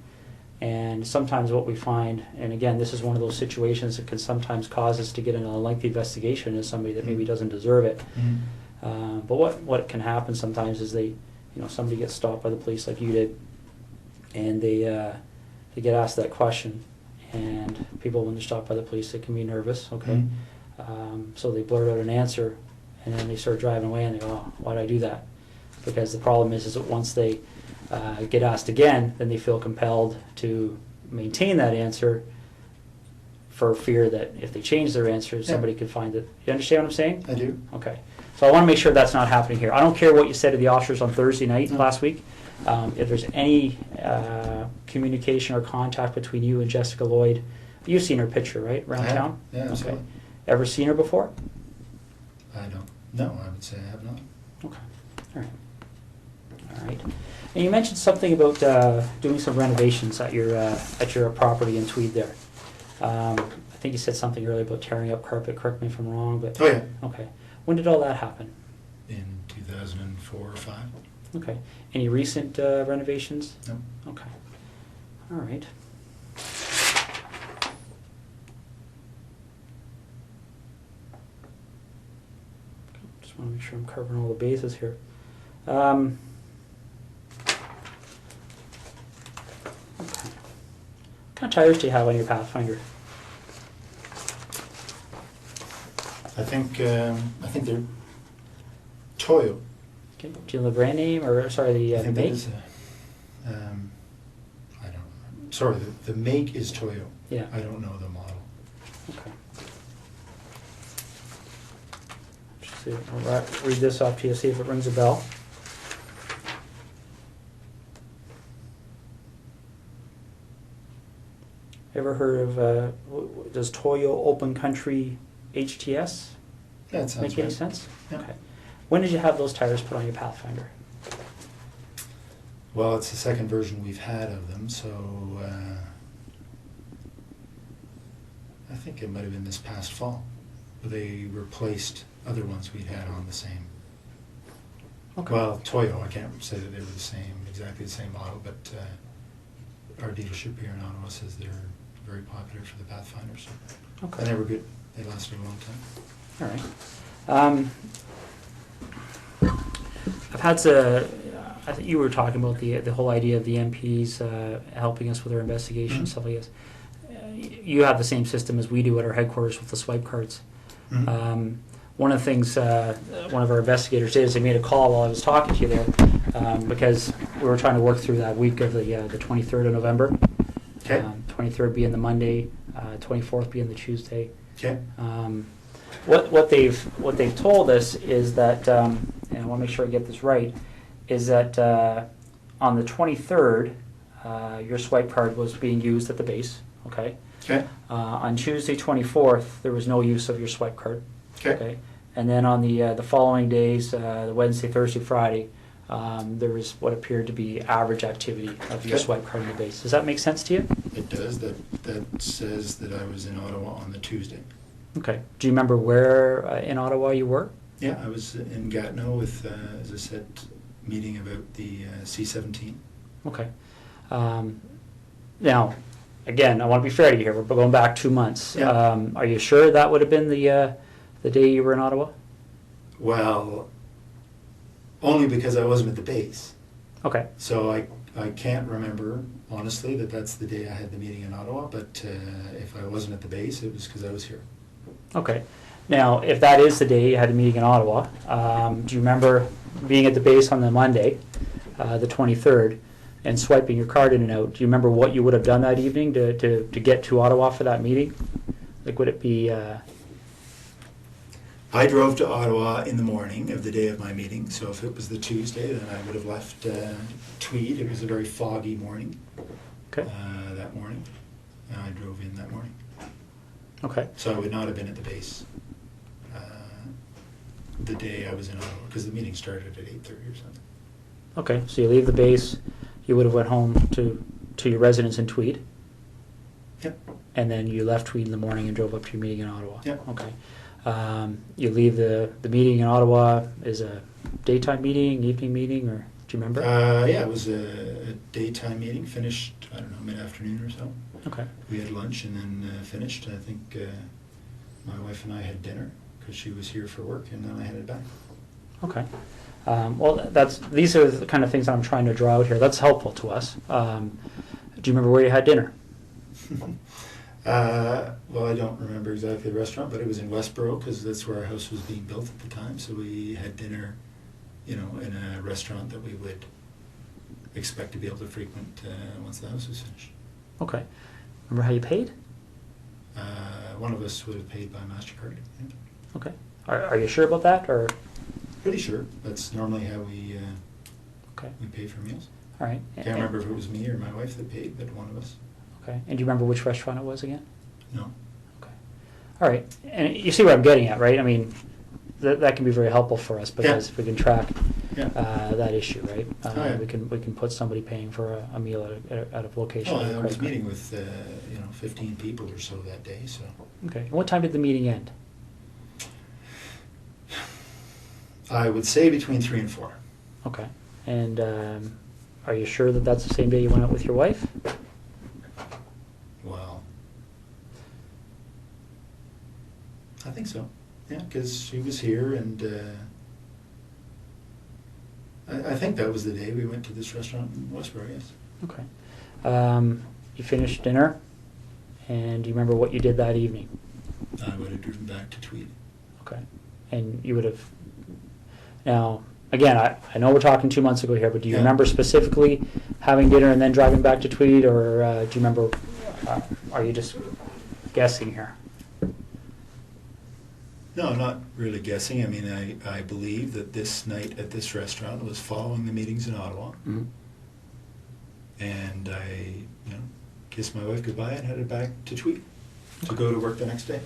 Speaker 2: and sometimes what we find, and again, this is one of those situations that can sometimes cause us to get in a lengthy investigation as somebody that maybe doesn't deserve it. But what can happen sometimes is somebody gets stopped by the police like you did, and they get asked that question, and people, when they're stopped by the police, they can be nervous, okay? So they blurt out an answer, and then they start driving away, and they go, oh, why'd I do that? Because the problem is that once they get asked again, then they feel compelled to maintain that answer for fear that if they change their answer, somebody could find it. You understand what I'm saying?
Speaker 3: I do.
Speaker 2: Okay. So I want to make sure that's not happening here. I don't care what you said to the officers on Thursday night last week. If there's any communication or contact between you and Jessica Lloyd, you've seen her picture, right, around
Speaker 3: I have.
Speaker 2: town?
Speaker 3: Yeah, absolutely.
Speaker 2: Okay. Ever seen her before?
Speaker 3: I don't. No, I would say I have not.
Speaker 2: Okay. All right. All right. And you mentioned something about doing some renovations at your property in Tweed there. I think you said something earlier about tearing up carpet. Correct me if I'm wrong, but
Speaker 3: Oh yeah.
Speaker 2: okay. When did all that happen?
Speaker 3: In 2004 or 5.
Speaker 2: Okay. Any recent renovations?
Speaker 3: No.
Speaker 2: Okay. All right. Just want to make sure I'm covering all the bases here. Okay. What kind of tires do you have on your Pathfinder?
Speaker 3: I think they're Toyo.
Speaker 2: Okay. Do you know the brand name, or sorry, the
Speaker 3: I think that
Speaker 2: make?
Speaker 3: is I don't remember. Sorry, the make is Toyo.
Speaker 2: Yeah.
Speaker 3: I don't know the model.
Speaker 2: Okay. Just see, I'll read this off to you, see if it rings a bell. Ever heard of, does Toyo Open Country HTS
Speaker 3: That sounds
Speaker 2: make any
Speaker 3: right.
Speaker 2: sense?
Speaker 3: Yeah.
Speaker 2: Okay. When did you have those tires put on your Pathfinder?
Speaker 3: Well, it's the second version we've had of them, so I think it might have been this past fall. They replaced other ones we'd had on the same.
Speaker 2: Okay.
Speaker 3: Well, Toyo, I can't say that they were the same, exactly the same model, but our dealership here in Ottawa says they're very popular for the Pathfinders.
Speaker 2: Okay.
Speaker 3: And they were good. They lasted a long time.
Speaker 2: All right. I've had to. I think you were talking about the whole idea of the MPs helping us with our investigation, stuff like this. You have the same system as we do at our headquarters with the swipe cards.
Speaker 3: Mm-hmm.
Speaker 2: One of the things one of our investigators did is they made a call while I was talking to you there because we were trying to work through that week of the 23rd of November.
Speaker 3: Okay.
Speaker 2: 23rd being the Monday, 24th being the Tuesday.
Speaker 3: Okay.
Speaker 2: What they've told us is that, and I want to make sure I get this right, is that on the 23rd, your swipe card was being used at the base. Okay.
Speaker 3: Okay.
Speaker 2: On Tuesday 24th, there was no use of your swipe card.
Speaker 3: Okay.
Speaker 2: And then on the following days, the Wednesday, Thursday, Friday, there was what appeared to be average activity of your
Speaker 3: Okay.
Speaker 2: swipe card in the base. Does that make sense to you?
Speaker 3: It does. That says that I was in Ottawa on the Tuesday.
Speaker 2: Okay. Do you remember where in Ottawa you were?
Speaker 3: Yeah, I was in Gatineau with, as I said, meeting about the C-17.
Speaker 2: Okay. Now, again, I want to be fair to you here. We're going back 2 months.
Speaker 3: Yeah.
Speaker 2: Are you sure that would have been the day you were in Ottawa?
Speaker 3: Well, only because I wasn't at the base.
Speaker 2: Okay.
Speaker 3: So I can't remember, honestly, that that's the day I had the meeting in Ottawa, but if I wasn't at the base, it was because I was here.
Speaker 2: Okay. Now, if that is the day you had a meeting in Ottawa, do you remember being at the base on the Monday, the 23rd, and swiping your card in and out? Do you remember what you would have done that evening to get to Ottawa for that meeting? Like, would it be...
Speaker 3: I drove to Ottawa in the morning of the day of my meeting, so if it was the Tuesday, then I would have left Tweed. It was a very foggy morning
Speaker 2: Okay.
Speaker 3: that morning. And I drove in that morning.
Speaker 2: Okay.
Speaker 3: So I would not have been at the base the day I was in Ottawa, because the meeting started at 8:30 or something.
Speaker 2: Okay. So you leave the base, you would have went home to your residence in Tweed,
Speaker 3: Yep.
Speaker 2: and then you left Tweed in the morning and drove up to your meeting in Ottawa.
Speaker 3: Yep.
Speaker 2: Okay. You leave the meeting in Ottawa is a daytime meeting, evening meeting, or do you remember?
Speaker 3: Yeah, it was a daytime meeting, finished, I don't know, mid-afternoon or so.
Speaker 2: Okay.
Speaker 3: We had lunch and then finished. I think my wife and I had dinner because she was here for work, and then I headed back.
Speaker 2: Okay. Well, these are the kind of things that I'm trying to draw out here. That's helpful to us. Do you remember where you had dinner?
Speaker 3: Well, I don't remember exactly the restaurant, but it was in Westboro because that's where our house was being built at the time. So we had dinner, in a restaurant that we would expect to be able to frequent once the house was finished.
Speaker 2: Okay. Remember how you paid?
Speaker 3: One of us would have paid by MasterCard. Yeah.
Speaker 2: Okay. Are you sure about that, or?
Speaker 3: Pretty sure. That's normally how we
Speaker 2: Okay.
Speaker 3: pay for meals.
Speaker 2: All right.
Speaker 3: Can't remember if it was me or my wife that paid, but one of us.
Speaker 2: Okay. And do you remember which restaurant it was again?
Speaker 3: No.
Speaker 2: Okay. All right. And you see where I'm getting at, right? I mean, that can be very helpful for us because if we can track that issue, right? We can put somebody paying for a meal at a location.
Speaker 3: Well,
Speaker 2: with a
Speaker 3: I was
Speaker 2: credit card.
Speaker 3: meeting with 15 people or so that day. So
Speaker 2: Okay. And what time did the meeting end?
Speaker 3: I would say between 3 and 4.
Speaker 2: Okay. And are you sure that that's the same day you went out with your wife?
Speaker 3: Well, I think so. Yeah, because she was here, and I think that was the day we went to this restaurant in Westboro. Yes.
Speaker 2: Okay. You finished dinner, and do you remember what you did that evening?
Speaker 3: I would have driven back to Tweed.
Speaker 2: Okay. And you would have... Now, again, I know we're talking 2 months ago here, but do you remember specifically having dinner and then driving back to Tweed, or do you remember... are you just guessing here?
Speaker 3: No, I'm not really guessing. I mean, I believe that this night at this restaurant was following the meetings in Ottawa.
Speaker 2: Mm-hmm.
Speaker 3: And I, kissed my wife goodbye and headed back to Tweed to go to work the next day.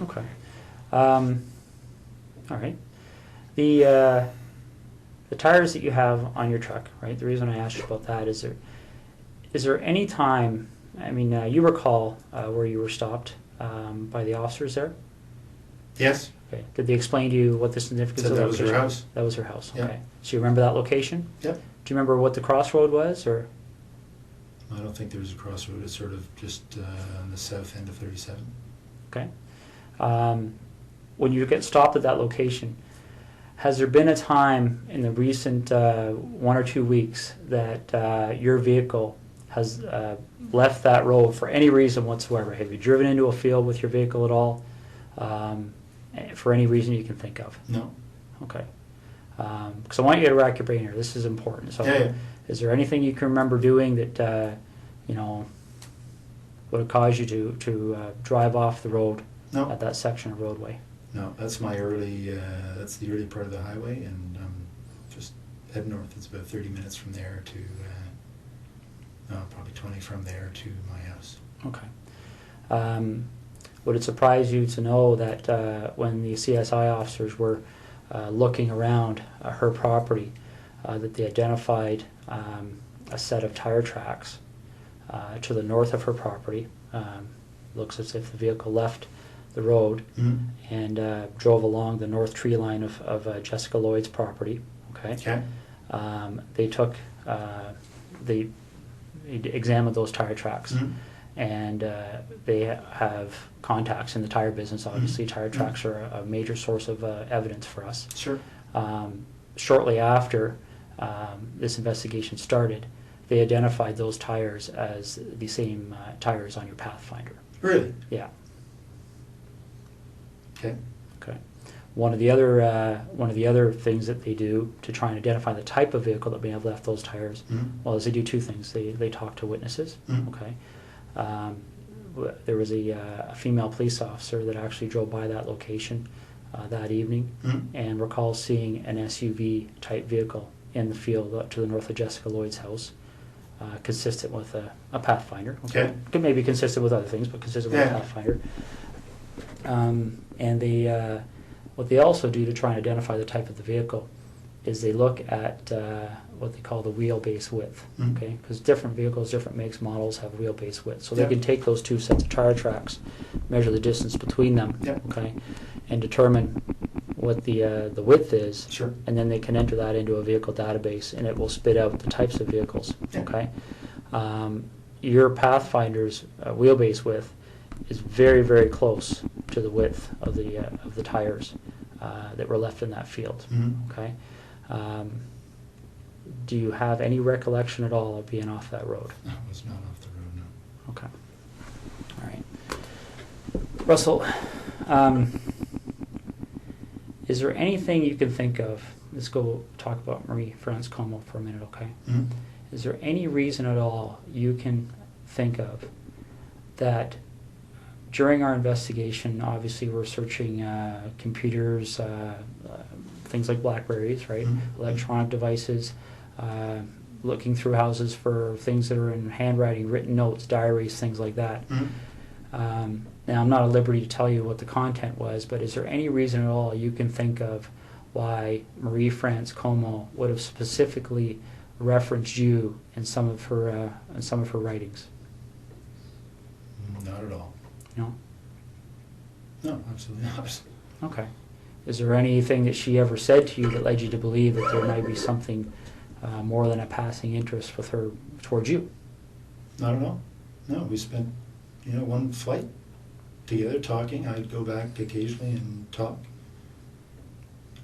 Speaker 2: Okay. All right. The tires that you have on your truck, right? The reason I asked you about that is there any time? I mean, you recall where you were stopped by the officers there?
Speaker 3: Yes.
Speaker 2: Okay. Did they explain to you what the significance of
Speaker 3: Said
Speaker 2: the
Speaker 3: that was
Speaker 2: location?
Speaker 3: her house.
Speaker 2: That was her house.
Speaker 3: Yeah.
Speaker 2: Okay. So you remember that location?
Speaker 3: Yep.
Speaker 2: Do you remember what the crossroad was, or?
Speaker 3: I don't think there was a crossroad. It's sort of just on the south end of 37.
Speaker 2: Okay. When you get stopped at that location, has there been a time in the recent 1 or 2 weeks that your vehicle has left that road for any reason whatsoever? Have you driven into a field with your vehicle at all? For any reason you can think of?
Speaker 3: No.
Speaker 2: Okay. Because I want you to rack your brain here. This is important. So,
Speaker 3: Yeah.
Speaker 2: is there anything you can remember doing that would have caused you to drive off the road
Speaker 3: No.
Speaker 2: at that section of roadway?
Speaker 3: No. That's my early. That's the early part of the highway, and just head north. It's about 30 minutes from there to. Probably 20 from there to my house.
Speaker 2: Okay. Would it surprise you to know that when the CSI officers were looking around her property, that they identified a set of tire tracks to the north of her property? Looks as if the vehicle left the road and drove along the north tree line of Jessica Lloyd's property. Okay.
Speaker 3: Okay.
Speaker 2: They took they examined those tire tracks. And they have contacts in the tire business. Obviously, tire tracks are a major source of evidence for us.
Speaker 3: Sure.
Speaker 2: Shortly after this investigation started, they identified those tires as the same tires on your Pathfinder.
Speaker 3: Really?
Speaker 2: Yeah.
Speaker 3: Okay.
Speaker 2: Okay. One of the other things that they do to try and identify the type of vehicle that may have left those tires, well, is they do two things. They talk to witnesses. Okay. There was a female police officer that actually drove by that location that evening and recalls seeing an SUV type vehicle in the field to the north of Jessica Lloyd's house, consistent with a Pathfinder. Okay. Could maybe consistent with other things, but consistent with a Pathfinder. And they, what they also do to try and identify the type of the vehicle is they look at what they call the wheelbase width, okay? Because different vehicles, different makes, models have wheelbase width. So they can take those two sets of tire tracks, measure the distance between them, okay, and determine what the width is.
Speaker 3: Sure.
Speaker 2: And then they can enter that into a vehicle database, and it will spit out the types of vehicles, okay? Your Pathfinder's wheelbase width is very, very close to the width of the tires that were left in that field, okay? Do you have any recollection at all of being off that road?
Speaker 3: I was not off the road, no.
Speaker 2: Okay. All right. Russell, is there anything you can think of? Let's go talk about Marie-France Como for a minute, okay? Is there any reason at all you can think of that during our investigation, obviously we're searching computers, things like Blackberries, right? Electronic devices, looking through houses for things that are in handwriting, written notes, diaries, things like that. Now, I'm not at liberty to tell you what the content was, but is there any reason at all you can think of why Marie-France Como would have specifically referenced you in some of her writings?
Speaker 3: Not at all.
Speaker 2: No?
Speaker 3: No, absolutely not.
Speaker 2: Okay. Is there anything that she ever said to you that led you to believe that there might be something more than a passing interest with her towards you?
Speaker 3: Not at all. No, we spent, one flight together talking. I'd go back occasionally and talk.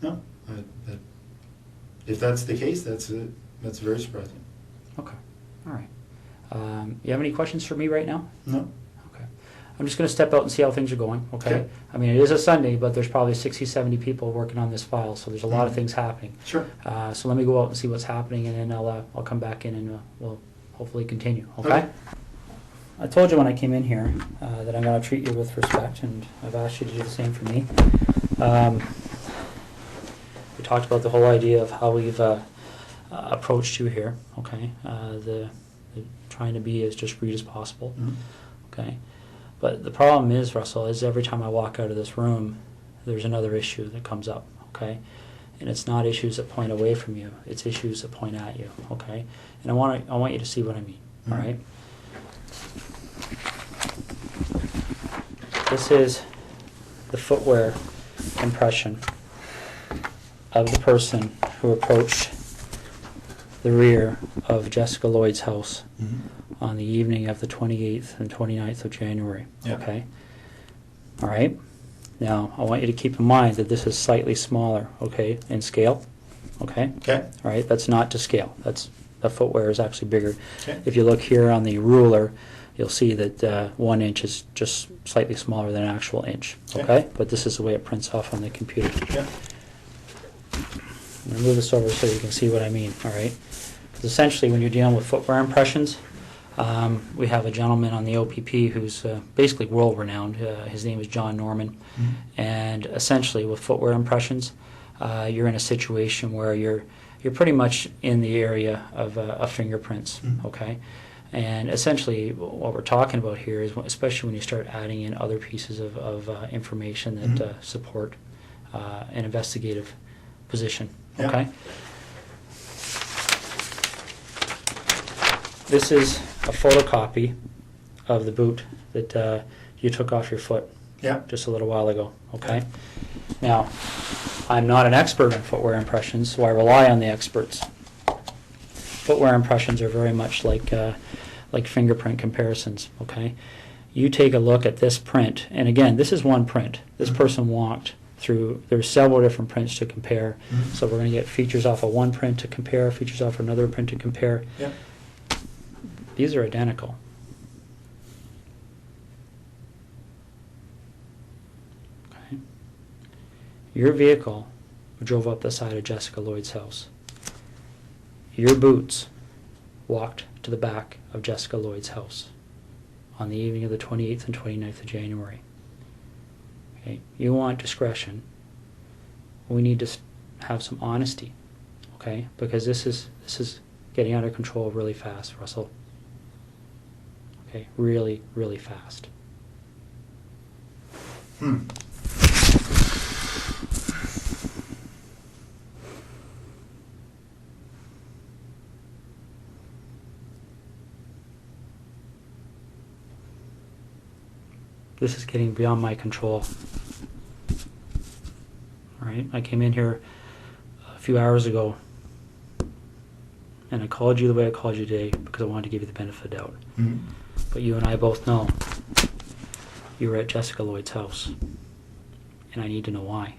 Speaker 3: No, if that's the case, that's very surprising.
Speaker 2: Okay. All right. You have any questions for me right now?
Speaker 3: No.
Speaker 2: Okay. I'm just going to step out and see how things are going, okay?
Speaker 3: Okay.
Speaker 2: I mean, it is a Sunday, but there's probably 60, 70 people working on this file, so there's a lot of things happening.
Speaker 3: Sure.
Speaker 2: So let me go out and see what's happening, and then I'll come back in and we'll hopefully continue, okay? I told you when I came in here that I'm going to treat you with respect, and I've asked you to do the same for me. We talked about the whole idea of how we've approached you here, okay? The trying to be as discreet as possible, okay? But the problem is, Russell, is every time I walk out of this room, there's another issue that comes up, okay? and it's not issues that point away from you, it's issues that point at you, okay? And I want you to see what I mean, all right? This is the footwear impression of the person who approached the rear of Jessica Lloyd's house on the evening of the 28th and 29th of January, okay? All right? Now, I want you to keep in mind that this is slightly smaller, okay, in scale, okay?
Speaker 3: Okay.
Speaker 2: All right, that's not to scale. The footwear is actually bigger.
Speaker 3: Okay.
Speaker 2: If you look here on the ruler, you'll see that 1 inch is just slightly smaller than an actual inch, okay? But this is the way it prints off on the computer.
Speaker 3: Yeah.
Speaker 2: I'm going to move this over so you can see what I mean, all right? Because essentially when you're dealing with footwear impressions, we have a gentleman on the OPP who's basically world-renowned. His name is John Norman. And essentially with footwear impressions, you're in a situation where you're pretty much in the area of fingerprints, okay? And essentially what we're talking about here is, especially when you start adding in other pieces of information that support an investigative position, okay? This is a photocopy of the boot that you took off your foot just a little while ago, okay? Now, I'm not an expert in footwear impressions, so I rely on the experts. Footwear impressions are very much like fingerprint comparisons, okay? You take a look at this print, and again, this is one print. This person walked through, there's several different prints to compare, so we're going to get features off of one print to compare, features off another print to compare. These are identical. Okay. Your vehicle drove up the side of Jessica Lloyd's house. Your boots walked to the back of Jessica Lloyd's house on the evening of the 28th and 29th of January. Okay. You want discretion. We need to have some honesty, okay? Because this is getting out of control really fast, Russell. Okay, really, really fast. This is getting beyond my control. All right, I came in here a few hours ago and I called you the way I called you today because I wanted to give you the benefit of the doubt. But you and I both know you were at Jessica Lloyd's house, and I need to know why.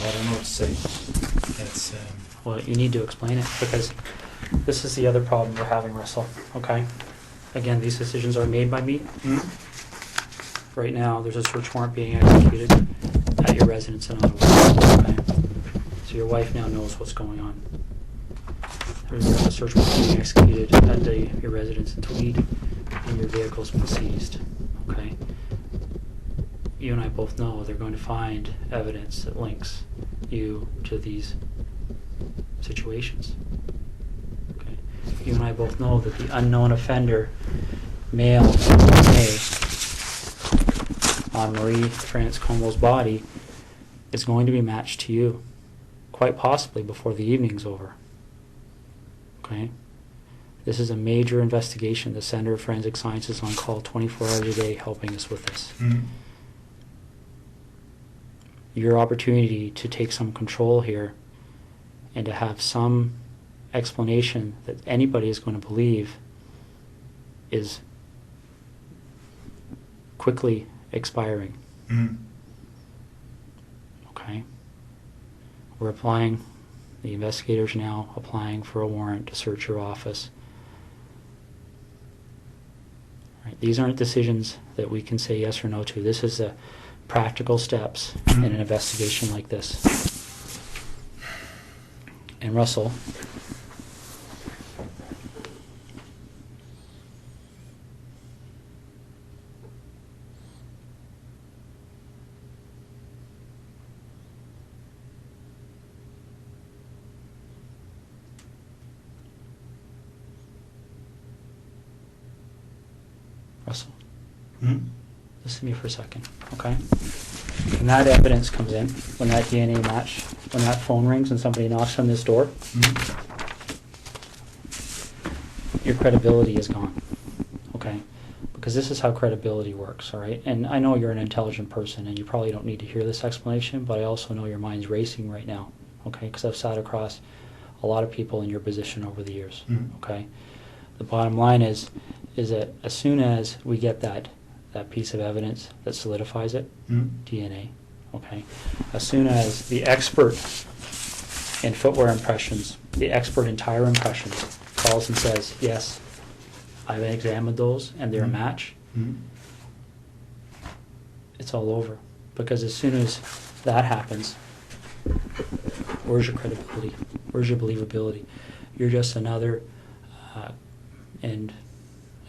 Speaker 3: I don't know what to say. It's,
Speaker 2: Well, you need to explain it because this is the other problem we're having, Russell, okay? Again, these decisions are made by me. Right now, there's a search warrant being executed at your residence in Ottawa, okay? So your wife now knows what's going on. There's a search warrant being executed at your residence in Lloyd, and your vehicle's been seized, okay? You and I both know they're going to find evidence that links you to these situations. Okay. You and I both know that the unknown offender mailed DNA on Marie France Comeau's body is going to be matched to you, quite possibly before the evening's over. Okay? This is a major investigation. The Center of Forensic Science is on call 24 hours a day helping us with this. Your opportunity to take some control here and to have some explanation that anybody is going to believe is quickly expiring. Okay? We're applying, the investigators now applying for a warrant to search your office. Right, these aren't decisions that we can say yes or no to. This is a practical steps in an investigation like this. And Russell. Russell, listen to me for a second, okay? When that evidence comes in, when that DNA match, when that phone rings and somebody knocks on this door, your credibility is gone, okay? Because this is how credibility works, all right? And I know you're an intelligent person and you probably don't need to hear this explanation, but I also know your mind's racing right now, okay? Because I've sat across a lot of people in your position over the years, okay? The bottom line is that as soon as we get that piece of evidence that solidifies it, DNA, okay, as soon as the expert in footwear impressions, the expert in tire impressions calls and says, yes, I've examined those and they're a match, it's all over. Because as soon as that happens, where's your credibility? Where's your believability? You're just another, and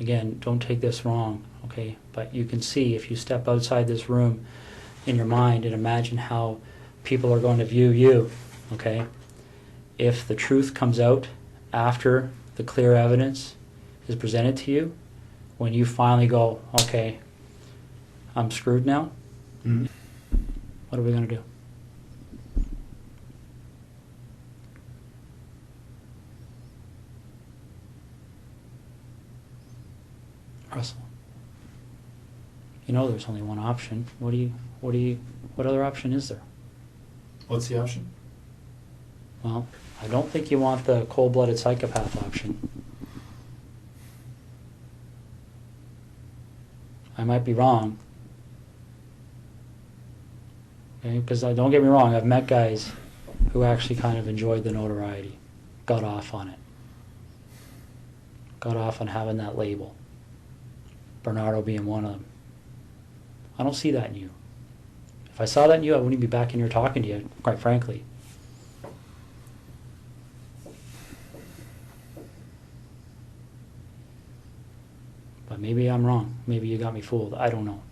Speaker 2: again, don't take this wrong, okay? But you can see if you step outside this room in your mind and imagine how people are going to view you, okay? If the truth comes out after the clear evidence is presented to you, when you finally go, okay, I'm screwed now, what are we going to do? Russell, you know there's only one option. What other option is there?
Speaker 3: What's the option?
Speaker 2: Well, I don't think you want the cold-blooded psychopath option. I might be wrong. Okay, because don't get me wrong, I've met guys who actually kind of enjoyed the notoriety, got off on it, got off on having that label. Bernardo being one of them. I don't see that in you. If I saw that in you, I wouldn't be back in here talking to you, quite frankly. But maybe I'm wrong. Maybe you got me fooled. I don't know.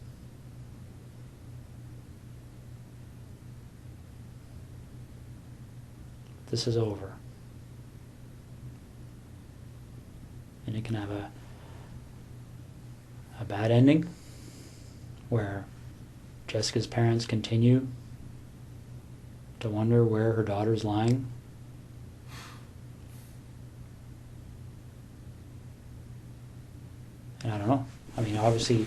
Speaker 2: This is over. And it can have a bad ending where Jessica's parents continue to wonder where her daughter's lying. And I don't know. I mean, obviously,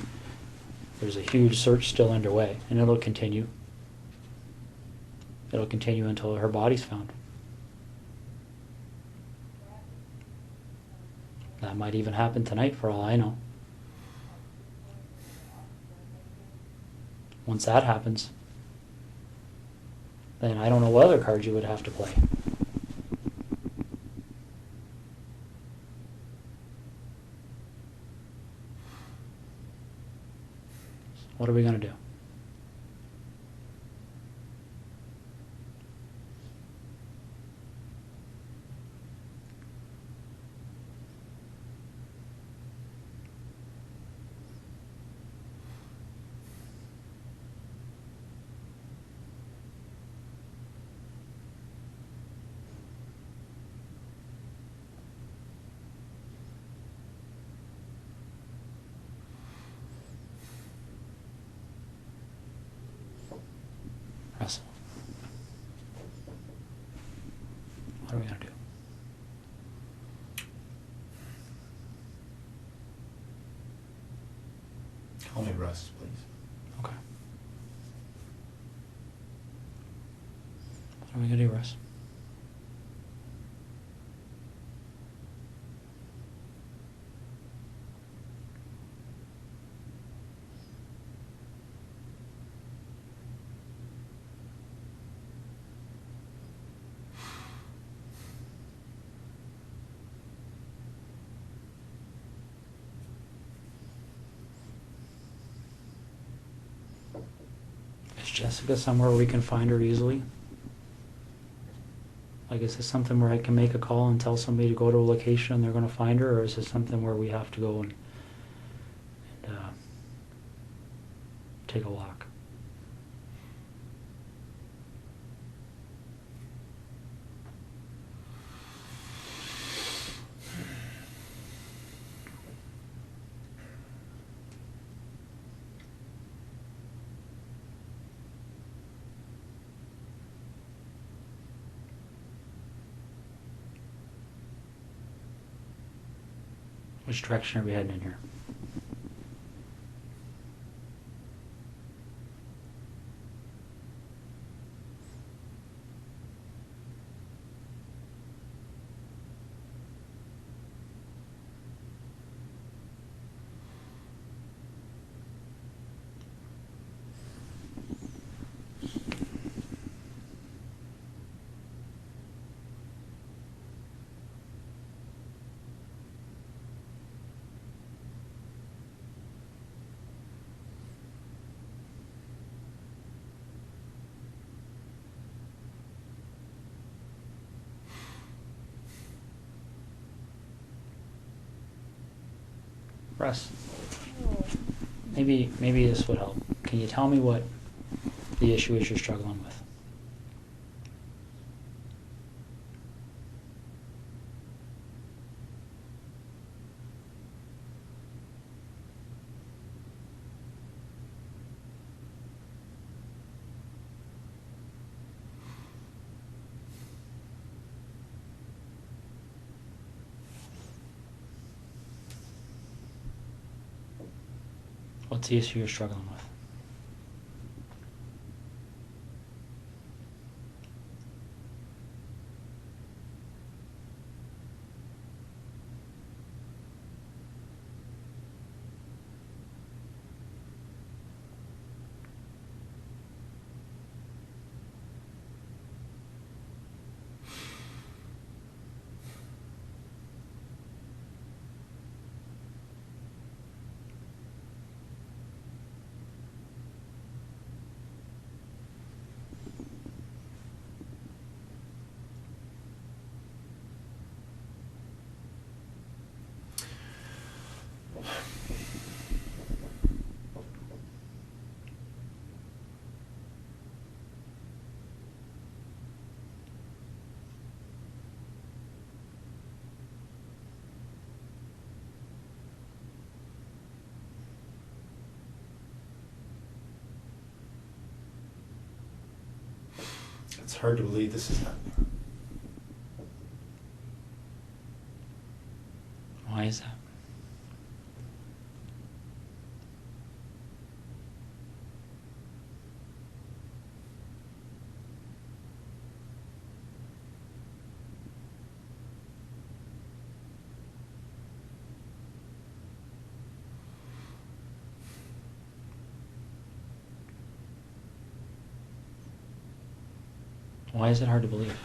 Speaker 2: there's a huge search still underway, and it'll continue. It'll continue until her body's found. That might even happen tonight, for all I know. Once that happens, then I don't know what other cards you would have to play. What are we going to do? Russell, what are we going to do?
Speaker 3: Call me Russ, please.
Speaker 2: Okay. What are we going to do, Russ? Is Jessica somewhere we can find her easily? Like, is this something where I can make a call and tell somebody to go to a location and they're going to find her, or is this something where we have to go and take a walk? Which direction are we heading in here? Russ, maybe this would help. Can you tell me what the issue is you're struggling with? What's the issue you're struggling with?
Speaker 3: It's hard to believe this is happening.
Speaker 2: Why is that? Why is it hard to believe?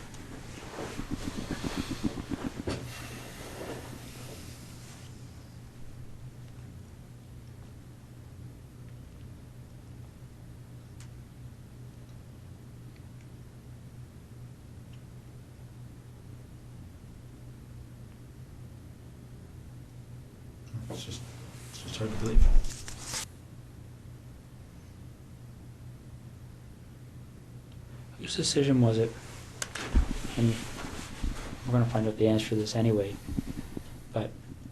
Speaker 3: It's just hard to believe.
Speaker 2: Whose decision was it? And we're going to find out the answer to this anyway. But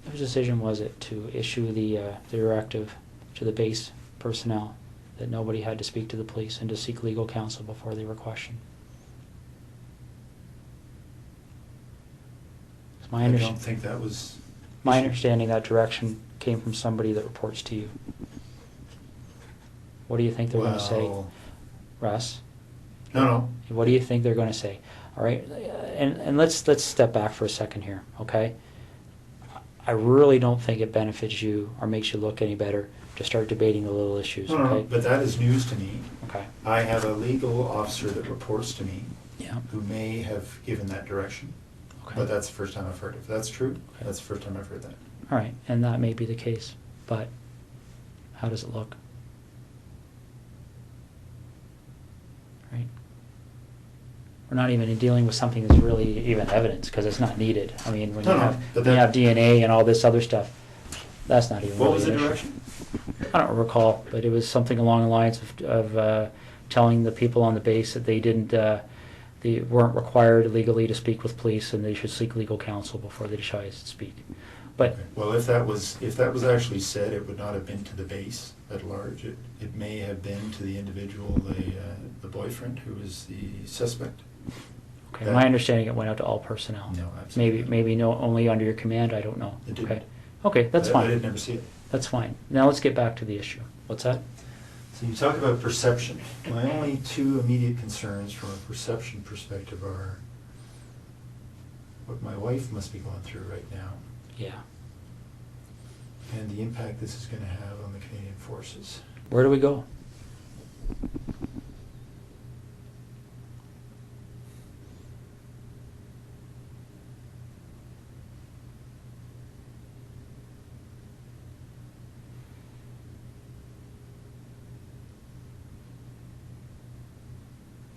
Speaker 2: whose decision was it to issue the directive to the base personnel that nobody had to speak to the police and to seek legal counsel before they were questioned? It's
Speaker 3: I don't think that was...
Speaker 2: my understanding that direction came from somebody that reports to you. What do you think they're going to say, Russ?
Speaker 3: No.
Speaker 2: What do you think they're going to say? All right, and let's step back for a second here, okay? I really don't think it benefits you or makes you look any better to start debating the little issues, okay?
Speaker 3: No, but that is news to me.
Speaker 2: Okay.
Speaker 3: I have a legal officer that reports to me
Speaker 2: Yeah.
Speaker 3: who may have given that direction.
Speaker 2: Okay.
Speaker 3: But that's the first time I've heard it. If that's true,
Speaker 2: Okay.
Speaker 3: that's the first time I've heard that.
Speaker 2: All right, and that may be the case, but how does it look? Right? we're not even dealing with something that's really even evidence, because it's not needed. I mean, when
Speaker 3: No,
Speaker 2: you
Speaker 3: no,
Speaker 2: have,
Speaker 3: but
Speaker 2: when you
Speaker 3: that-
Speaker 2: have DNA and all this other stuff, that's not even
Speaker 3: What
Speaker 2: really
Speaker 3: was the
Speaker 2: an issue.
Speaker 3: direction?
Speaker 2: I don't recall, but it was something along the lines of telling the people on the base that they weren't required legally to speak with police, and they should seek legal counsel before they decide to speak. But
Speaker 3: Okay. Well, if that was actually said, it would not have been to the base at large. It may have been to the individual, the boyfriend who was the suspect.
Speaker 2: okay,
Speaker 3: That-
Speaker 2: my understanding, it went out to all personnel.
Speaker 3: No, absolutely.
Speaker 2: Maybe no, only under your command. I don't know.
Speaker 3: It didn't.
Speaker 2: Okay, okay, that's
Speaker 3: I
Speaker 2: fine.
Speaker 3: did never see it.
Speaker 2: That's fine. Now let's get back to the issue. What's that?
Speaker 3: So you talk about perception. My only two immediate concerns from a perception perspective are what my wife must be going through right now
Speaker 2: Yeah.
Speaker 3: and the impact this is going to have on the Canadian Forces.
Speaker 2: Where do we go?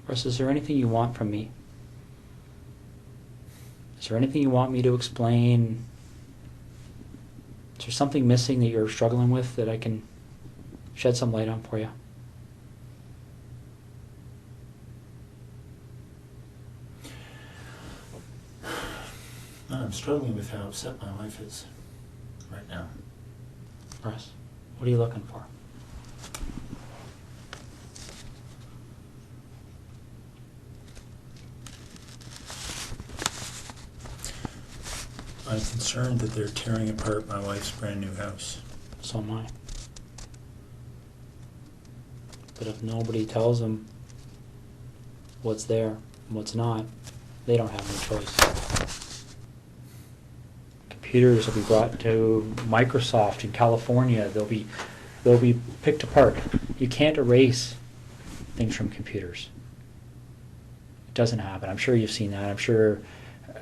Speaker 2: Russ, is there anything you want from me? Is there anything you want me to explain? Is there something missing that you're struggling with that I can shed some light on for you?
Speaker 3: I'm struggling with how upset my wife is right now.
Speaker 2: Russ, what are you looking for?
Speaker 3: I'm concerned that they're tearing apart my wife's brand new house.
Speaker 2: So am I. But if nobody tells them what's there and what's not, they don't have any choice. Computers will be brought to Microsoft in California. They'll be picked apart. You can't erase things from computers. It doesn't happen. I'm sure you've seen that. I'm sure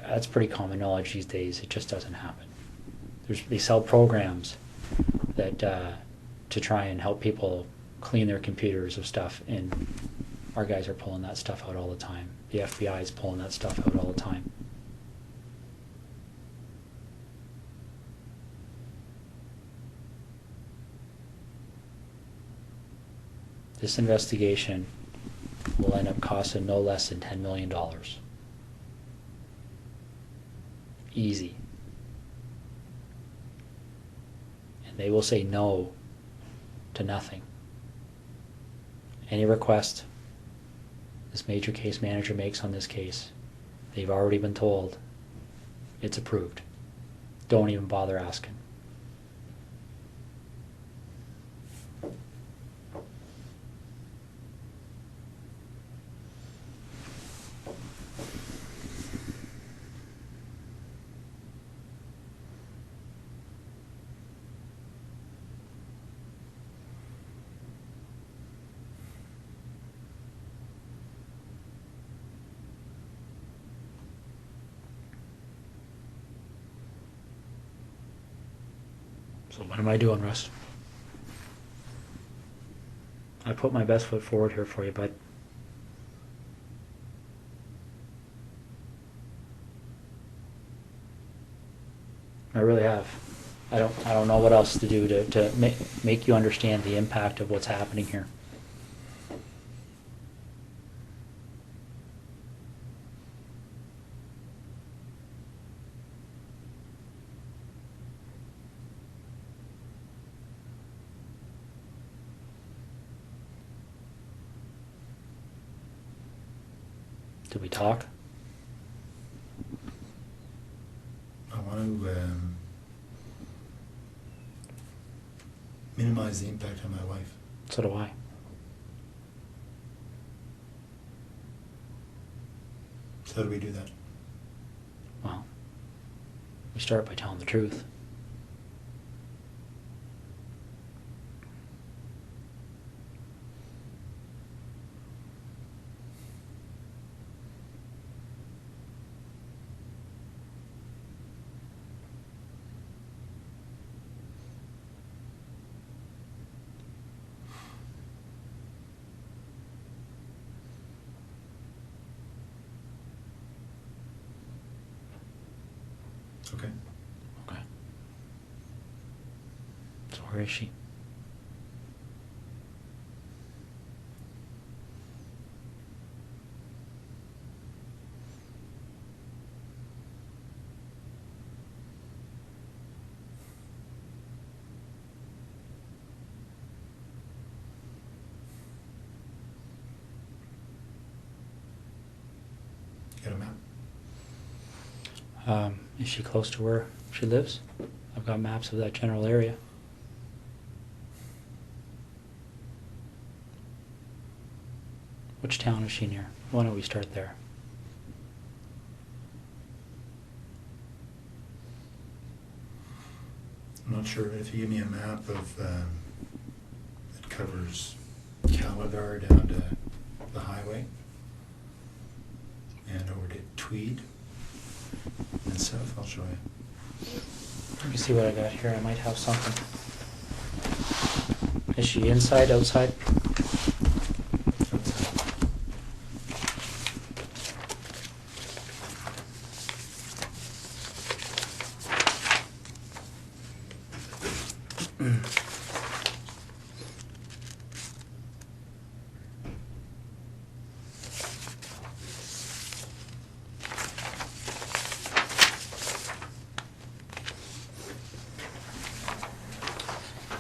Speaker 2: that's pretty common knowledge these days. It just doesn't happen. They sell programs that to try and help people clean their computers of stuff, and our guys are pulling that stuff out all the time. The FBI is pulling that stuff out all the time. This investigation will end up costing no less than $10 million. Easy. And they will say no to nothing. Any request this major case manager makes on this case, they've already been told it's approved. Don't even bother asking. So what am I doing, Russ? I put my best foot forward here for you, bud. I really have. I don't know what else to do to make you understand the impact of what's happening here. Do we talk?
Speaker 3: I want to minimize the impact on my wife.
Speaker 2: So do I.
Speaker 3: So how do we do that?
Speaker 2: Well, we start by telling the truth.
Speaker 3: Okay.
Speaker 2: Okay. So where is she?
Speaker 3: Get a map.
Speaker 2: Is she close to where she lives? I've got maps of that general area. Which town is she near? Why don't we start there?
Speaker 3: I'm not sure if you give me a map of that covers Calabar down to the highway and over to Tweed and south, I'll show you.
Speaker 2: Let me see what I got here. I might have something. Is she inside, outside?
Speaker 3: Outside.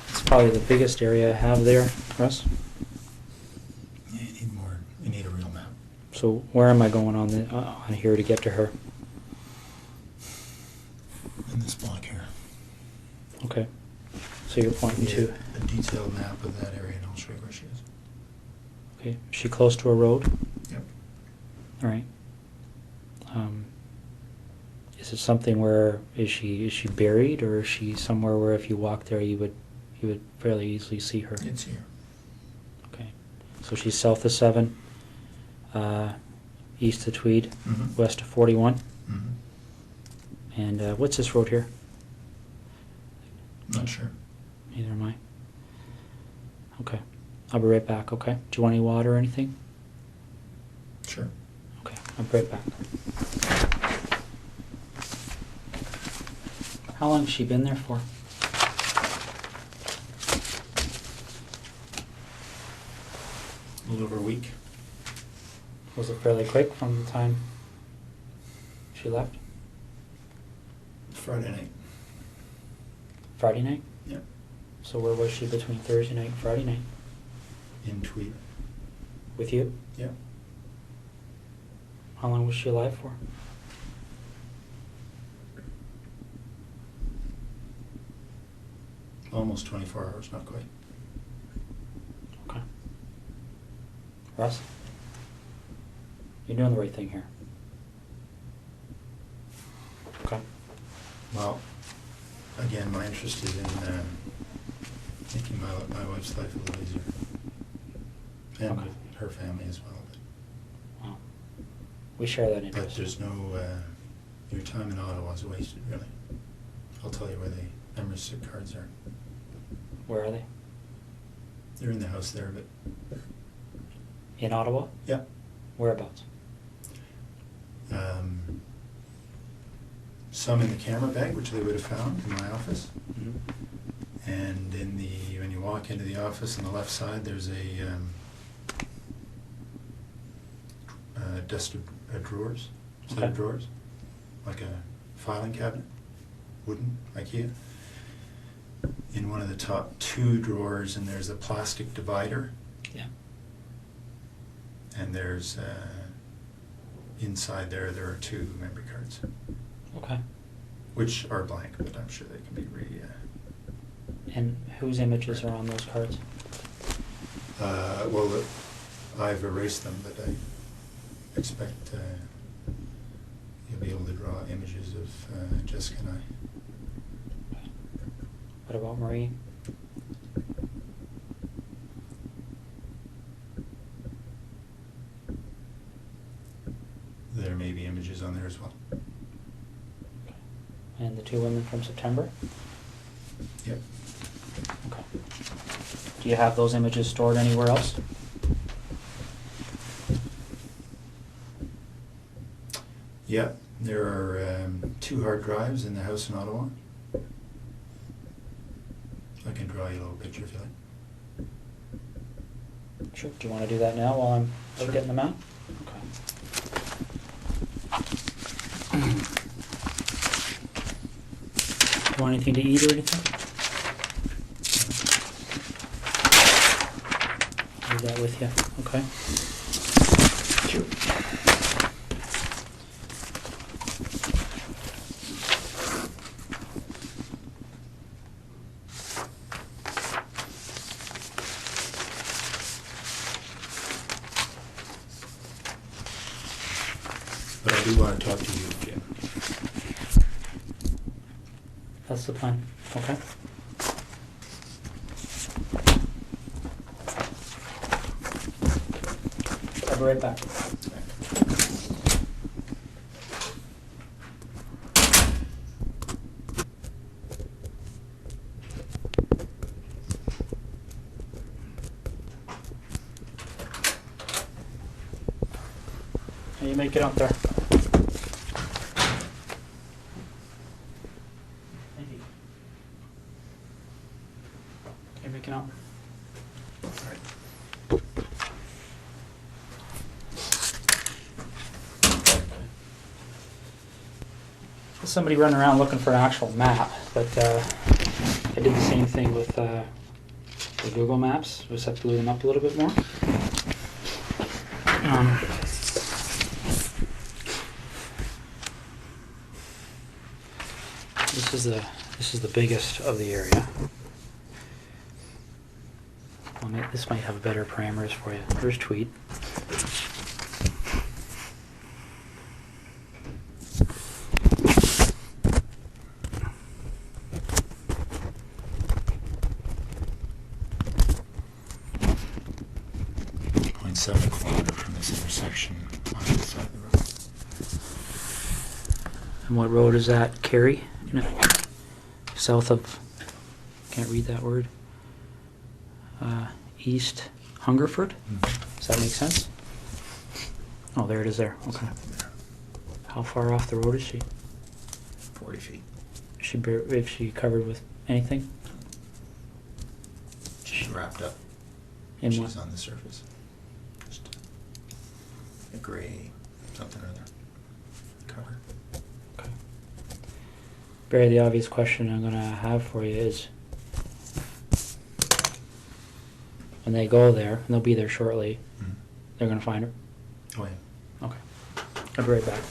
Speaker 2: It's probably the biggest area I have there, Russ.
Speaker 3: Yeah, you need more. You need a real map.
Speaker 2: So where am I going on on here to get to her?
Speaker 3: In this block here.
Speaker 2: Okay. So you're pointing to.
Speaker 3: A detailed map of that area, and I'll show you where she is.
Speaker 2: Okay. Is she close to a road?
Speaker 3: Yep.
Speaker 2: All right. Is it something where is she buried, or is she somewhere where if you walk there you would fairly easily see her?
Speaker 3: It's here.
Speaker 2: Okay. So she's south of 7, east of Tweed,
Speaker 3: Mhm.
Speaker 2: west of 41.
Speaker 3: Mm-hmm.
Speaker 2: And what's this road here?
Speaker 3: Not sure.
Speaker 2: Neither am I. Okay. I'll be right back, okay? Do you want any water or anything?
Speaker 3: Sure.
Speaker 2: Okay, I'll be right back. How long has she been there for?
Speaker 3: A little over a week.
Speaker 2: Was it fairly quick from the time she left?
Speaker 3: Friday night.
Speaker 2: Friday night?
Speaker 3: Yep.
Speaker 2: So where was she between Thursday night and Friday night?
Speaker 3: In Tweed.
Speaker 2: With you?
Speaker 3: Yep.
Speaker 2: How long was she alive for?
Speaker 3: Almost 24 hours, not quite.
Speaker 2: Okay. Russ? You're doing the right thing here. Okay.
Speaker 3: Well, again, my interest is in making my wife's life a little easier. And
Speaker 2: Okay.
Speaker 3: with her family as well.
Speaker 2: Well, we share that
Speaker 3: But
Speaker 2: interest.
Speaker 3: there's no, your time in Ottawa is wasted, really. I'll tell you where the membership cards are.
Speaker 2: Where are they?
Speaker 3: They're in the house there, but
Speaker 2: In Ottawa?
Speaker 3: yeah.
Speaker 2: Whereabouts?
Speaker 3: Some in the camera bag, which they would have found in my office.
Speaker 2: Mm-hmm.
Speaker 3: And when you walk into the office on the left side, there's a desk of drawers, set
Speaker 2: Okay.
Speaker 3: of drawers, like a filing cabinet, wooden, IKEA. In one of the top 2 drawers, and there's a plastic divider,
Speaker 2: Yeah.
Speaker 3: and there's inside there are 2 memory cards,
Speaker 2: Okay.
Speaker 3: which are blank, but I'm sure they can be
Speaker 2: And whose images are on those cards?
Speaker 3: well, I've erased them, but I expect you'll be able to draw images of Jessica and I.
Speaker 2: What about Marie?
Speaker 3: There may be images on there as well.
Speaker 2: And the 2 women from September?
Speaker 3: Yep.
Speaker 2: Okay. Do you have those images stored anywhere else?
Speaker 3: Yeah, there are 2 hard drives in the house in Ottawa. I can draw you a little picture if you like.
Speaker 2: Sure. Do you want to do that now while I'm
Speaker 3: Sure.
Speaker 2: getting them out? Okay. You want anything to eat or anything? Leave that with you. Okay.
Speaker 3: Sure. But I do want to talk to you again.
Speaker 2: That's the plan. Okay. I'll be right back. How you make it up there? Thank you. Can you make it up? Somebody running around looking for an actual map, but I did the same thing with the Google Maps. Just have to load them up a little bit more. This is the biggest of the area. Well, this might have better parameters for you. There's Tweed.
Speaker 3: .7 kilometer from this intersection on the side of the road.
Speaker 2: And what road is that? Carey? South of, can't read that word. East Hungerford? Does that make sense? Oh, there it is there. Okay. How far off the road is she?
Speaker 3: 40 feet.
Speaker 2: Is she covered with anything?
Speaker 3: She's wrapped up.
Speaker 2: In
Speaker 3: She's
Speaker 2: what?
Speaker 3: on the surface. Just a gray something or other cover.
Speaker 2: Okay. Barry, the obvious question I'm going to have for you is, when they go there, and they'll be there shortly, they're going to find her?
Speaker 3: Oh yeah.
Speaker 2: Okay. I'll be right back.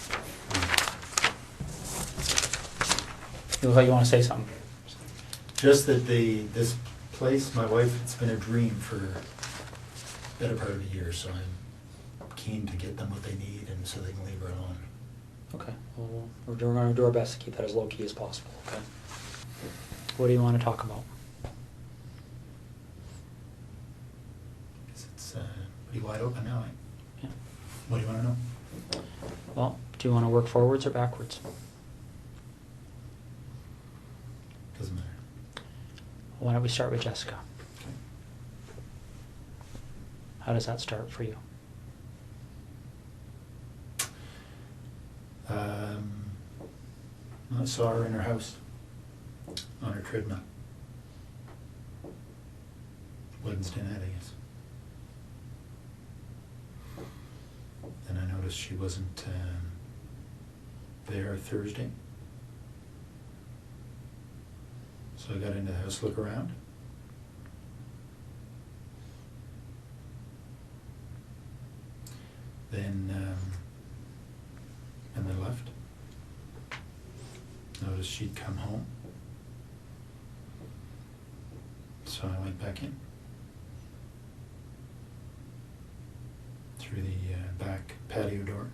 Speaker 2: You look like you want to say something.
Speaker 3: Just that this place, my wife, it's been a dream for the better part of a year, so I'm keen to get them what they need and so they can leave her alone.
Speaker 2: Okay. Well, we're going to do our best to keep that as low-key as possible, okay? What do you want to talk about?
Speaker 3: 'Cause it's pretty wide open now, eh?
Speaker 2: Yeah.
Speaker 3: What do you want to know?
Speaker 2: Well, do you want to work forwards or backwards?
Speaker 3: Doesn't matter.
Speaker 2: Why don't we start with Jessica?
Speaker 3: Okay.
Speaker 2: How does that start for you?
Speaker 3: I saw her in her house on her treadmill. Wednesday night, I guess. Then I noticed she wasn't there Thursday. So I got into the house to look around. Then and they left. Noticed she'd come home. So I went back in. Through the back patio door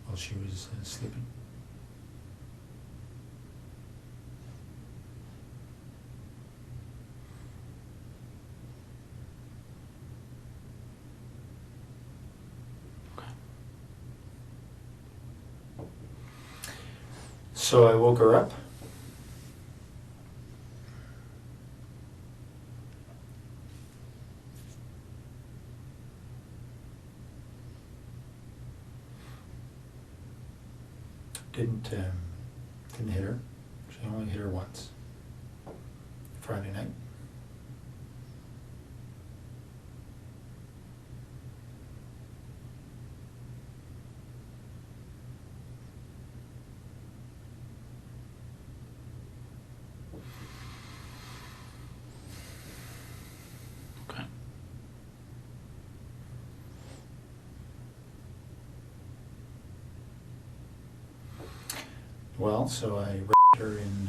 Speaker 3: while she was sleeping.
Speaker 2: Okay.
Speaker 3: So I woke her up. didn't hit her. She only hit her once. Friday night.
Speaker 2: Okay.
Speaker 3: Well, so I wrapped her in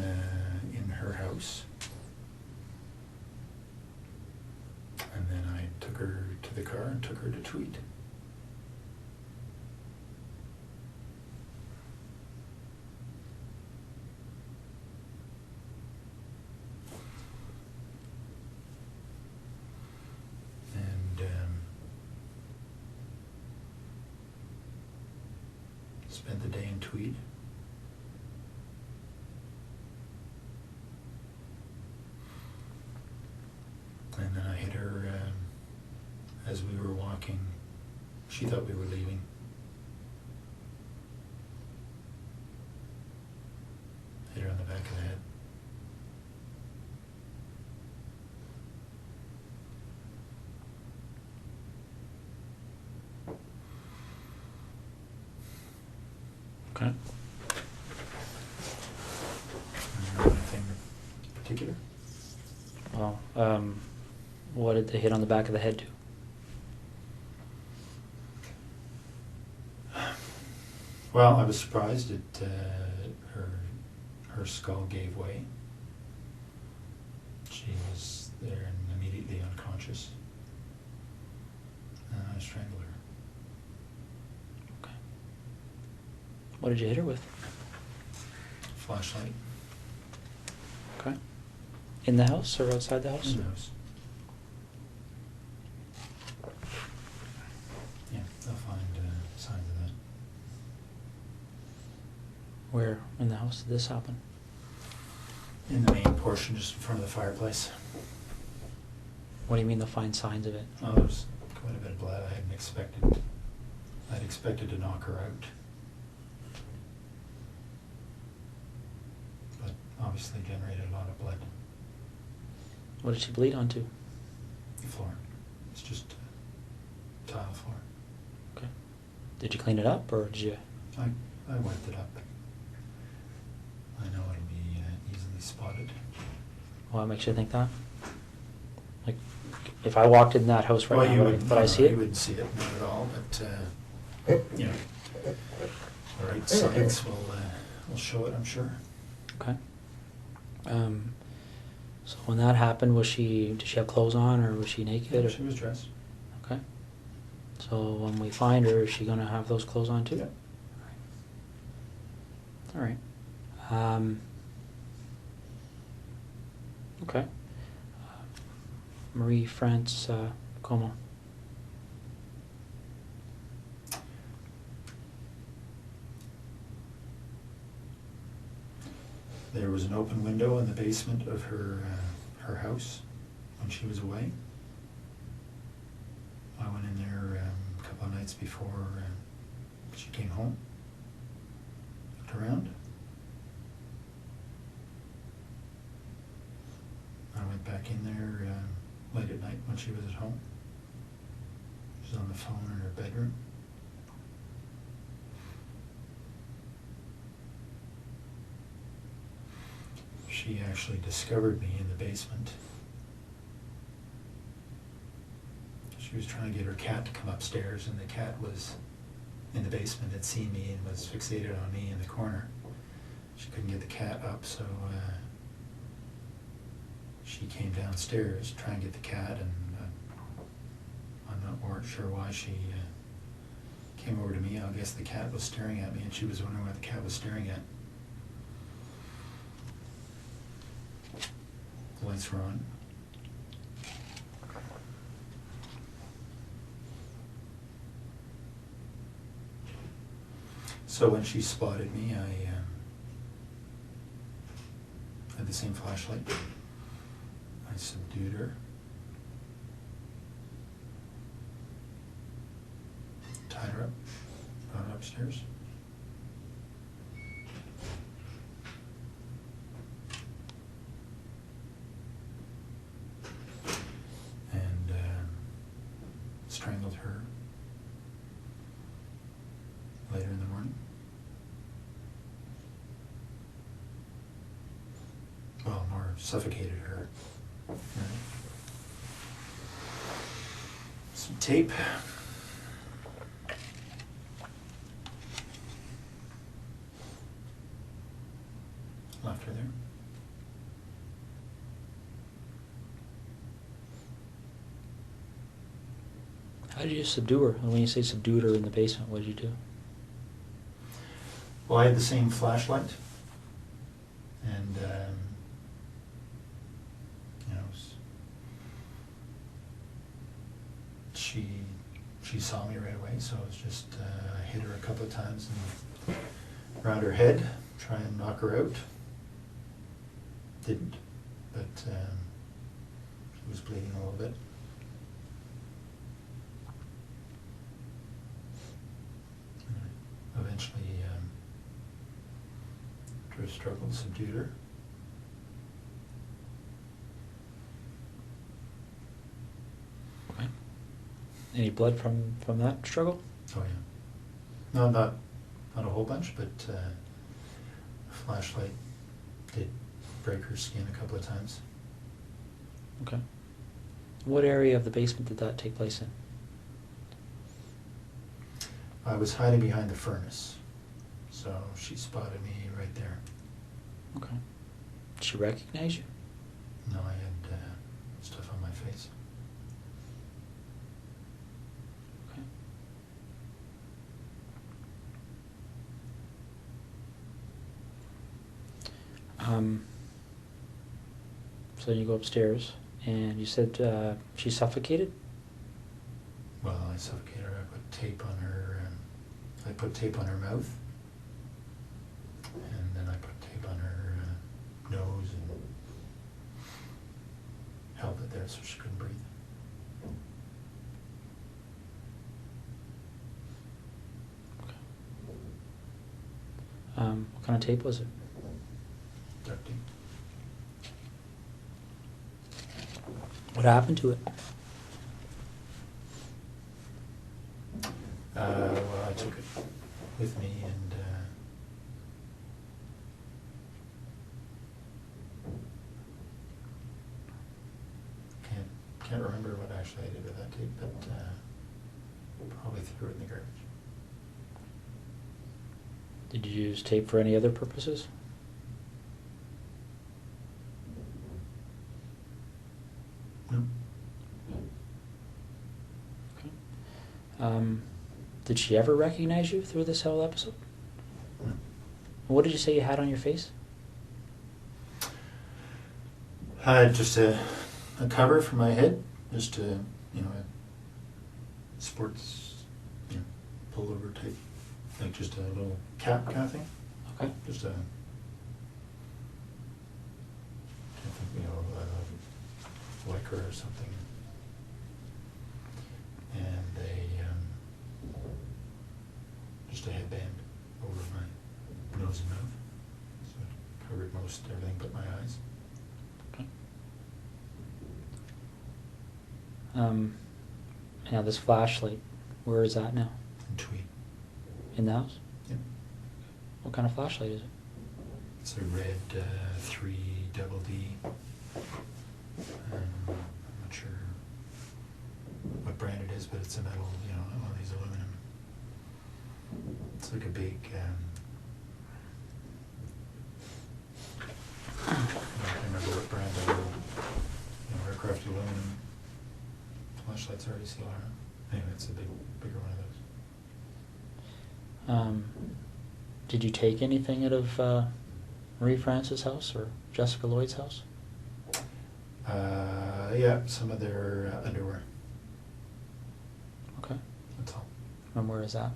Speaker 3: her house, and then I took her to the car and took her to Tweed. And spent the day in Tweed. And then I hit her as we were walking. She thought we were leaving. Hit her on the back of the head.
Speaker 2: Okay.
Speaker 3: Anything particular?
Speaker 2: Well, what did the hit on the back of the head do?
Speaker 3: Well, I was surprised that her skull gave way. She was there and immediately unconscious. And I strangled her.
Speaker 2: Okay. What did you hit her with?
Speaker 3: Flashlight
Speaker 2: Okay. In the house or outside the house?
Speaker 3: in the house. Yeah, they'll find signs of that.
Speaker 2: Where in the house did this happen?
Speaker 3: In the main portion, just in front of the fireplace.
Speaker 2: What do you mean they'll find signs of it?
Speaker 3: Oh, there's quite a bit of blood. I hadn't expected. I'd expected to knock her out. But obviously generated a lot of blood.
Speaker 2: What did she bleed onto?
Speaker 3: The floor. It's just tile floor.
Speaker 2: Okay. Did you clean it up or did you?
Speaker 3: I wiped it up. I know it'll be easily spotted.
Speaker 2: What makes you think that? Like, if I walked in that house right now, would I see
Speaker 3: You
Speaker 2: it?
Speaker 3: wouldn't see it, not at all, but, you know, the right science will show it, I'm sure.
Speaker 2: Okay. So when that happened, did she have clothes on or was she naked? Or?
Speaker 3: She was dressed.
Speaker 2: Okay. So when we find her, is she gonna have those clothes on too?
Speaker 3: Yeah.
Speaker 2: All right. Okay. Marie France Como.
Speaker 3: There was an open window in the basement of her house when she was away. I went in there a couple of nights before she came home. Looked around. I went back in there late at night when she was at home. She was on the phone in her bedroom. She actually discovered me in the basement. She was trying to get her cat to come upstairs, and the cat was in the basement, had seen me and was fixated on me in the corner. She couldn't get the cat up, so she came downstairs to try and get the cat, and I'm not sure why she came over to me. I guess the cat was staring at me, and she was wondering what the cat was staring at. The lights were on. So when she spotted me, I had the same flashlight. I subdued her. Tied her up, brought her upstairs. strangled her later in the morning. Well, more suffocated her. Some tape. Left her there.
Speaker 2: How did you subdue her? And when you say subdued her in the basement, what did you do?
Speaker 3: Well, I had the same flashlight, and you know, she saw me right away, so it was just I hit her a couple of times and around her head, try and knock her out. Didn't, but she was bleeding a little bit. Eventually, through a struggle, subdued her.
Speaker 2: Okay. Any blood from that struggle?
Speaker 3: Oh yeah. No, not a whole bunch, but a flashlight did break her skin a couple of times.
Speaker 2: Okay. What area of the basement did that take place in?
Speaker 3: I was hiding behind the furnace, so she spotted me right there.
Speaker 2: Okay. Did she recognize you?
Speaker 3: No, I had stuff on my face.
Speaker 2: Okay. So then you go upstairs, and you said she suffocated?
Speaker 3: Well, I suffocated her. I put tape on her. I put tape on her mouth, and then I put tape on her nose and held it there so she couldn't breathe.
Speaker 2: Okay. What kind of tape was it?
Speaker 3: Duct tape.
Speaker 2: What happened to it?
Speaker 3: Well, I took it with me and can't remember what actually I did with that tape, but probably threw it in the garbage.
Speaker 2: Did you use tape for any other purposes?
Speaker 3: No.
Speaker 2: Okay. Did she ever recognize you through this whole episode?
Speaker 3: No.
Speaker 2: What did you say you had on your face?
Speaker 3: I had just a cover for my head, just a, you know, a sports, you know, pullover type, like just a little cap kind of thing.
Speaker 2: Okay.
Speaker 3: Just a, I think, you know, lycra or something. And just a headband over my nose and mouth. So it covered most everything but my eyes.
Speaker 2: Okay. Now this flashlight, where is that now?
Speaker 3: And tweed.
Speaker 2: In the house?
Speaker 3: Yep.
Speaker 2: What kind of flashlight is it?
Speaker 3: It's a red 3 double D. I'm not sure what brand it is, but it's a metal, you know, one of these aluminum. It's like a big, I can't remember what brand it is. You know, aircraft aluminum flashlights already see around. Anyway, it's a bigger one of those.
Speaker 2: Did you take anything out of Marie France's house or Jessica Lloyd's house?
Speaker 3: Yeah, some of their underwear.
Speaker 2: Okay.
Speaker 3: That's all.
Speaker 2: And where is that?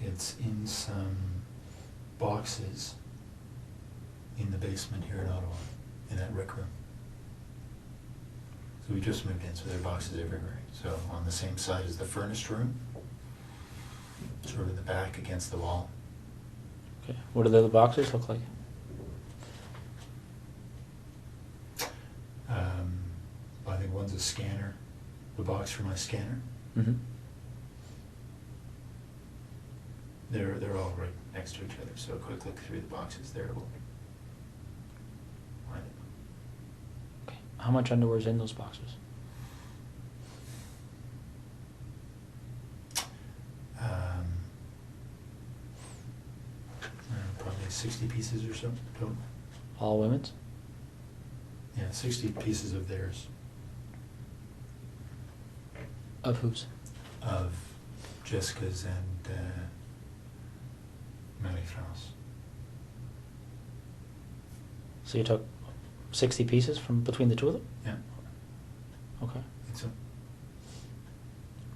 Speaker 3: It's in some boxes in the basement here in Ottawa, in that rec room. So we just moved in, so there are boxes everywhere. So on the same side as the furnace room, sort of in the back against the wall.
Speaker 2: Okay. What do the other boxes look like?
Speaker 3: I think one's a scanner, the box for my scanner.
Speaker 2: Mm-hmm.
Speaker 3: They're all right next to each other, so a quick look through the boxes there will find it.
Speaker 2: Okay. How much underwear is in those boxes?
Speaker 3: Probably 60 pieces or so total.
Speaker 2: All women's?
Speaker 3: Yeah, 60 pieces of theirs.
Speaker 2: Of whose?
Speaker 3: Of Jessica's and Marie-France.
Speaker 2: So you took 60 pieces from between the two of them?
Speaker 3: Yeah,
Speaker 2: Okay.
Speaker 3: I think so.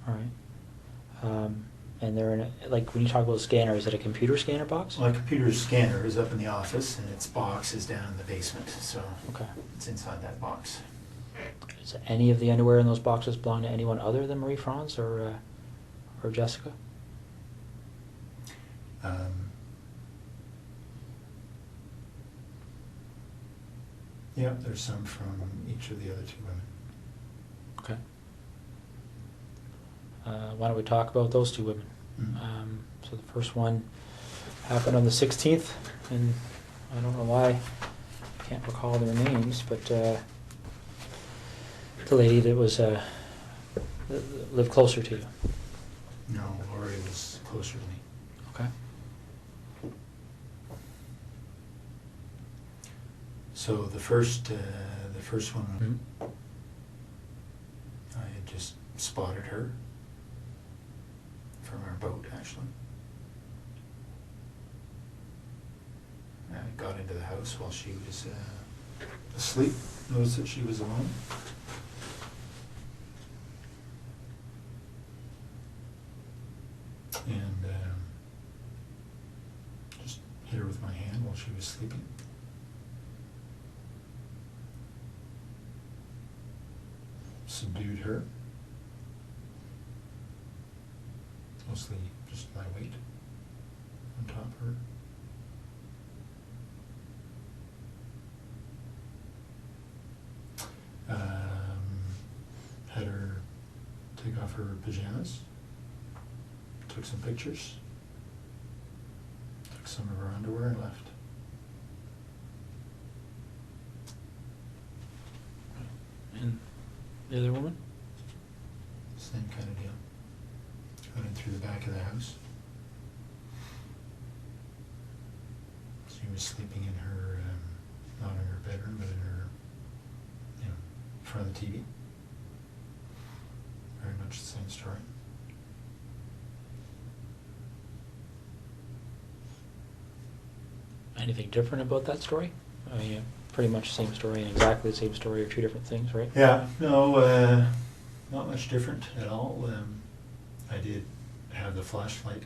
Speaker 2: All right. And they're in a, like when you talk about a scanner, is it a computer scanner box?
Speaker 3: My computer scanner is up in the office, and its box is down in the basement, so
Speaker 2: Okay.
Speaker 3: it's inside that box.
Speaker 2: Does any of the underwear in those boxes belong to anyone other than Marie-France or Jessica?
Speaker 3: Yeah, there's some from each of the other two women.
Speaker 2: Okay. Why don't we talk about those two women?
Speaker 3: Mhm.
Speaker 2: So the first one happened on the 16th, and I don't know why I can't recall their names, but the lady that was lived closer to you.
Speaker 3: No, Lori was closer to me.
Speaker 2: Okay.
Speaker 3: So the first one,
Speaker 2: Mhm.
Speaker 3: I had just spotted her from our boat, actually. I got into the house while she was asleep, noticed that she was alone. And just hit her with my hand while she was sleeping. Subdued her. Mostly just my weight on top of her. Had her take off her pajamas. Took some pictures. Took some of her underwear and left.
Speaker 2: And the other woman?
Speaker 3: Same kind of deal. Got in through the back of the house. She was sleeping in her, not in her bedroom, but in her, in front of the TV. Very much the same story.
Speaker 2: Anything different about that story? I mean, pretty much the same story and exactly the same story are two different things, right?
Speaker 3: Yeah, no, not much different at all. I did have the flashlight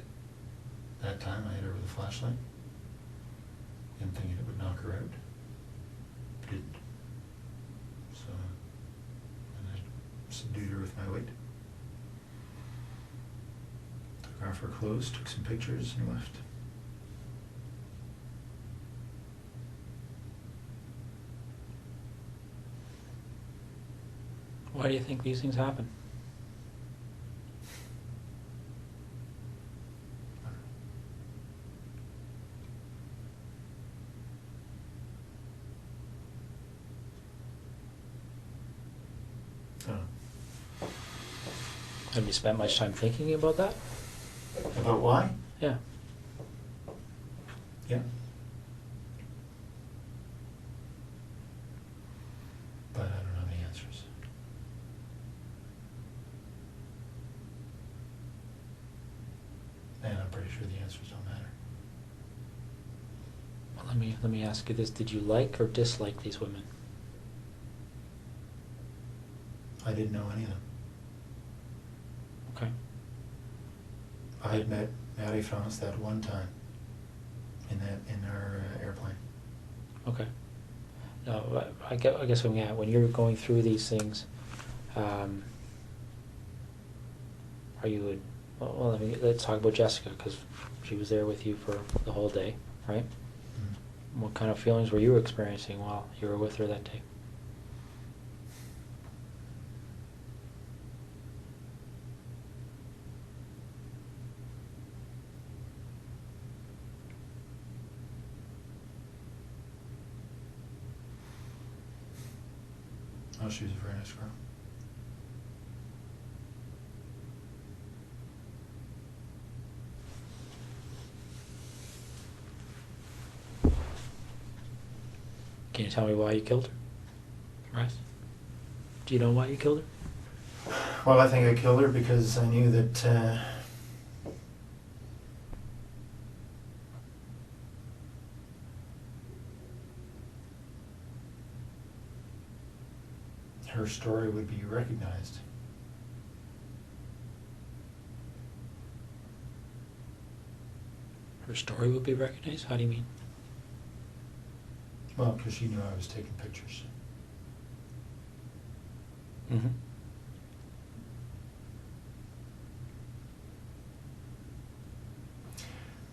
Speaker 3: that time. I hit her with a flashlight. And thinking it would knock her out. Didn't. So, and I subdued her with my weight. Took off her clothes, took some pictures, and left.
Speaker 2: Why do you think these things happen? Have you spent much time thinking about that?
Speaker 3: About why?
Speaker 2: Yeah.
Speaker 3: Yeah. But I don't know the answers. And I'm pretty sure the answers don't matter.
Speaker 2: Well, let me ask you this: did you like or dislike these women?
Speaker 3: I didn't know any of them.
Speaker 2: Okay.
Speaker 3: I had met Marie-France that one time in our airplane.
Speaker 2: Okay. No, I guess when you're going through these things, are you? Well, let's talk about Jessica because she was there with you for the whole day. right?
Speaker 3: Mm.
Speaker 2: What kind of feelings were you experiencing while you were with her that day?
Speaker 3: Oh, she was a very nice girl.
Speaker 2: Can you tell me why you killed her? Russ? Do you know why you killed her?
Speaker 3: Well, I think I killed her because I knew that her story would be recognized.
Speaker 2: Her story would be recognized? How do you mean?
Speaker 3: Well, because she knew I was taking pictures.
Speaker 2: Mm-hmm.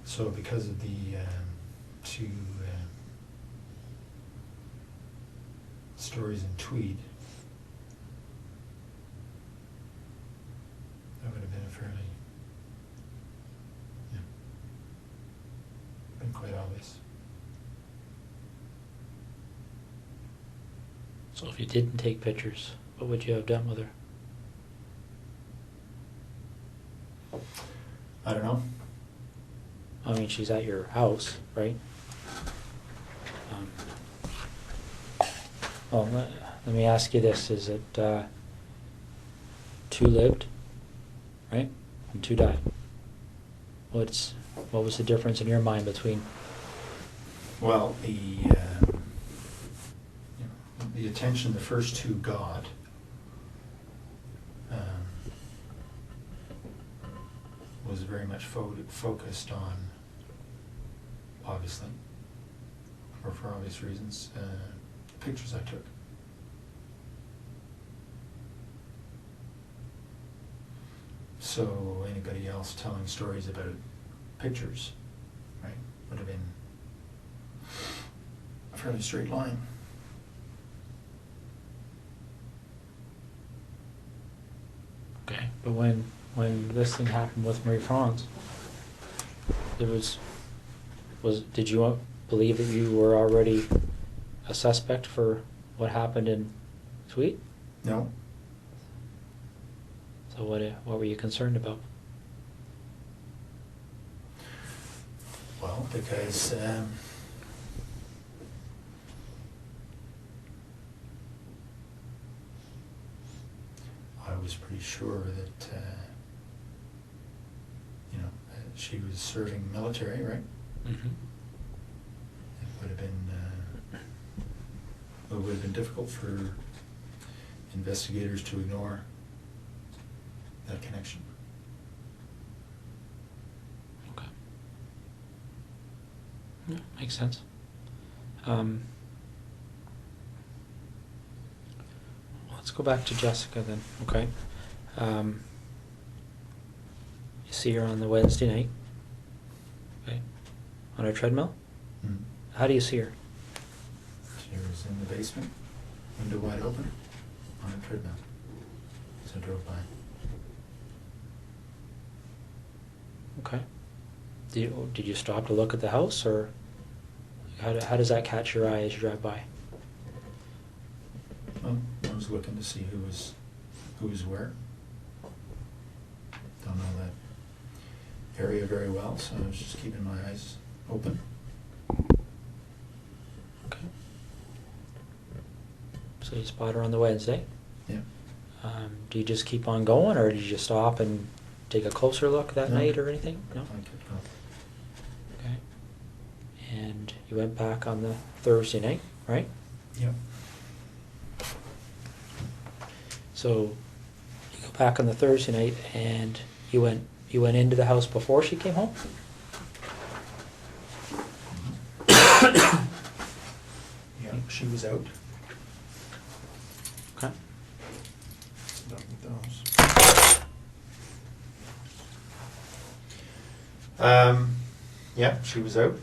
Speaker 3: So because of the two stories in Tweed, that would have been a fairly, yeah, been quite obvious.
Speaker 2: So if you didn't take pictures, what would you have done with her?
Speaker 3: I don't know.
Speaker 2: I mean, she's at your house, right? Well, let me ask you this. Is it 2 lived, right? And 2 died. What was the difference in your mind between?
Speaker 3: Well, the attention the first 2 got was very much focused on, obviously, or for obvious reasons, the pictures I took. So anybody else telling stories about pictures, right, would have been a fairly straight line.
Speaker 2: Okay, but when this thing happened with Marie France, did you believe that you were already a suspect for what happened in Tweed?
Speaker 3: No.
Speaker 2: So what were you concerned about?
Speaker 3: Well, because I was pretty sure that she was serving military, right?
Speaker 2: Mm-hmm.
Speaker 3: It would have been difficult for investigators to ignore that connection.
Speaker 2: Okay. Yeah, makes sense. Let's go back to Jessica then, okay? You see her on the Wednesday night, okay? On her treadmill?
Speaker 3: Mm.
Speaker 2: How do you see her?
Speaker 3: She was in the basement, window wide open, on a treadmill. So I drove by.
Speaker 2: Okay. Did you stop to look at the house, or how does that catch your eye as you drive by?
Speaker 3: Well, I was looking to see who was where. Don't know that area very well, so I was just keeping my eyes open.
Speaker 2: Okay. So you spot her on the Wednesday.
Speaker 3: Yeah.
Speaker 2: Do you just keep on going, or did you stop and take a closer look that
Speaker 3: No.
Speaker 2: night or anything? No?
Speaker 3: I kept going.
Speaker 2: Okay. And you went back on the Thursday night, right?
Speaker 3: Yep.
Speaker 2: So you go back on the Thursday night, and you went into the house before she came home?
Speaker 3: Yeah, she was out.
Speaker 2: Okay.
Speaker 3: Done with those. Yeah, she was out.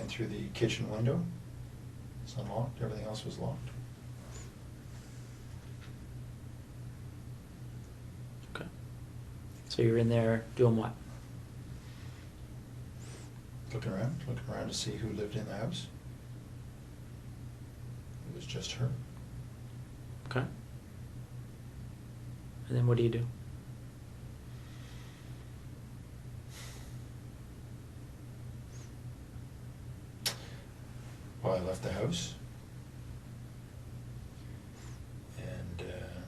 Speaker 3: in through the kitchen window. It's unlocked, everything else was locked.
Speaker 2: Okay. So you're in there doing what?
Speaker 3: Looking around to see who lived in the house. It was just her.
Speaker 2: Okay. And then what do you do?
Speaker 3: Well, I left the house. And then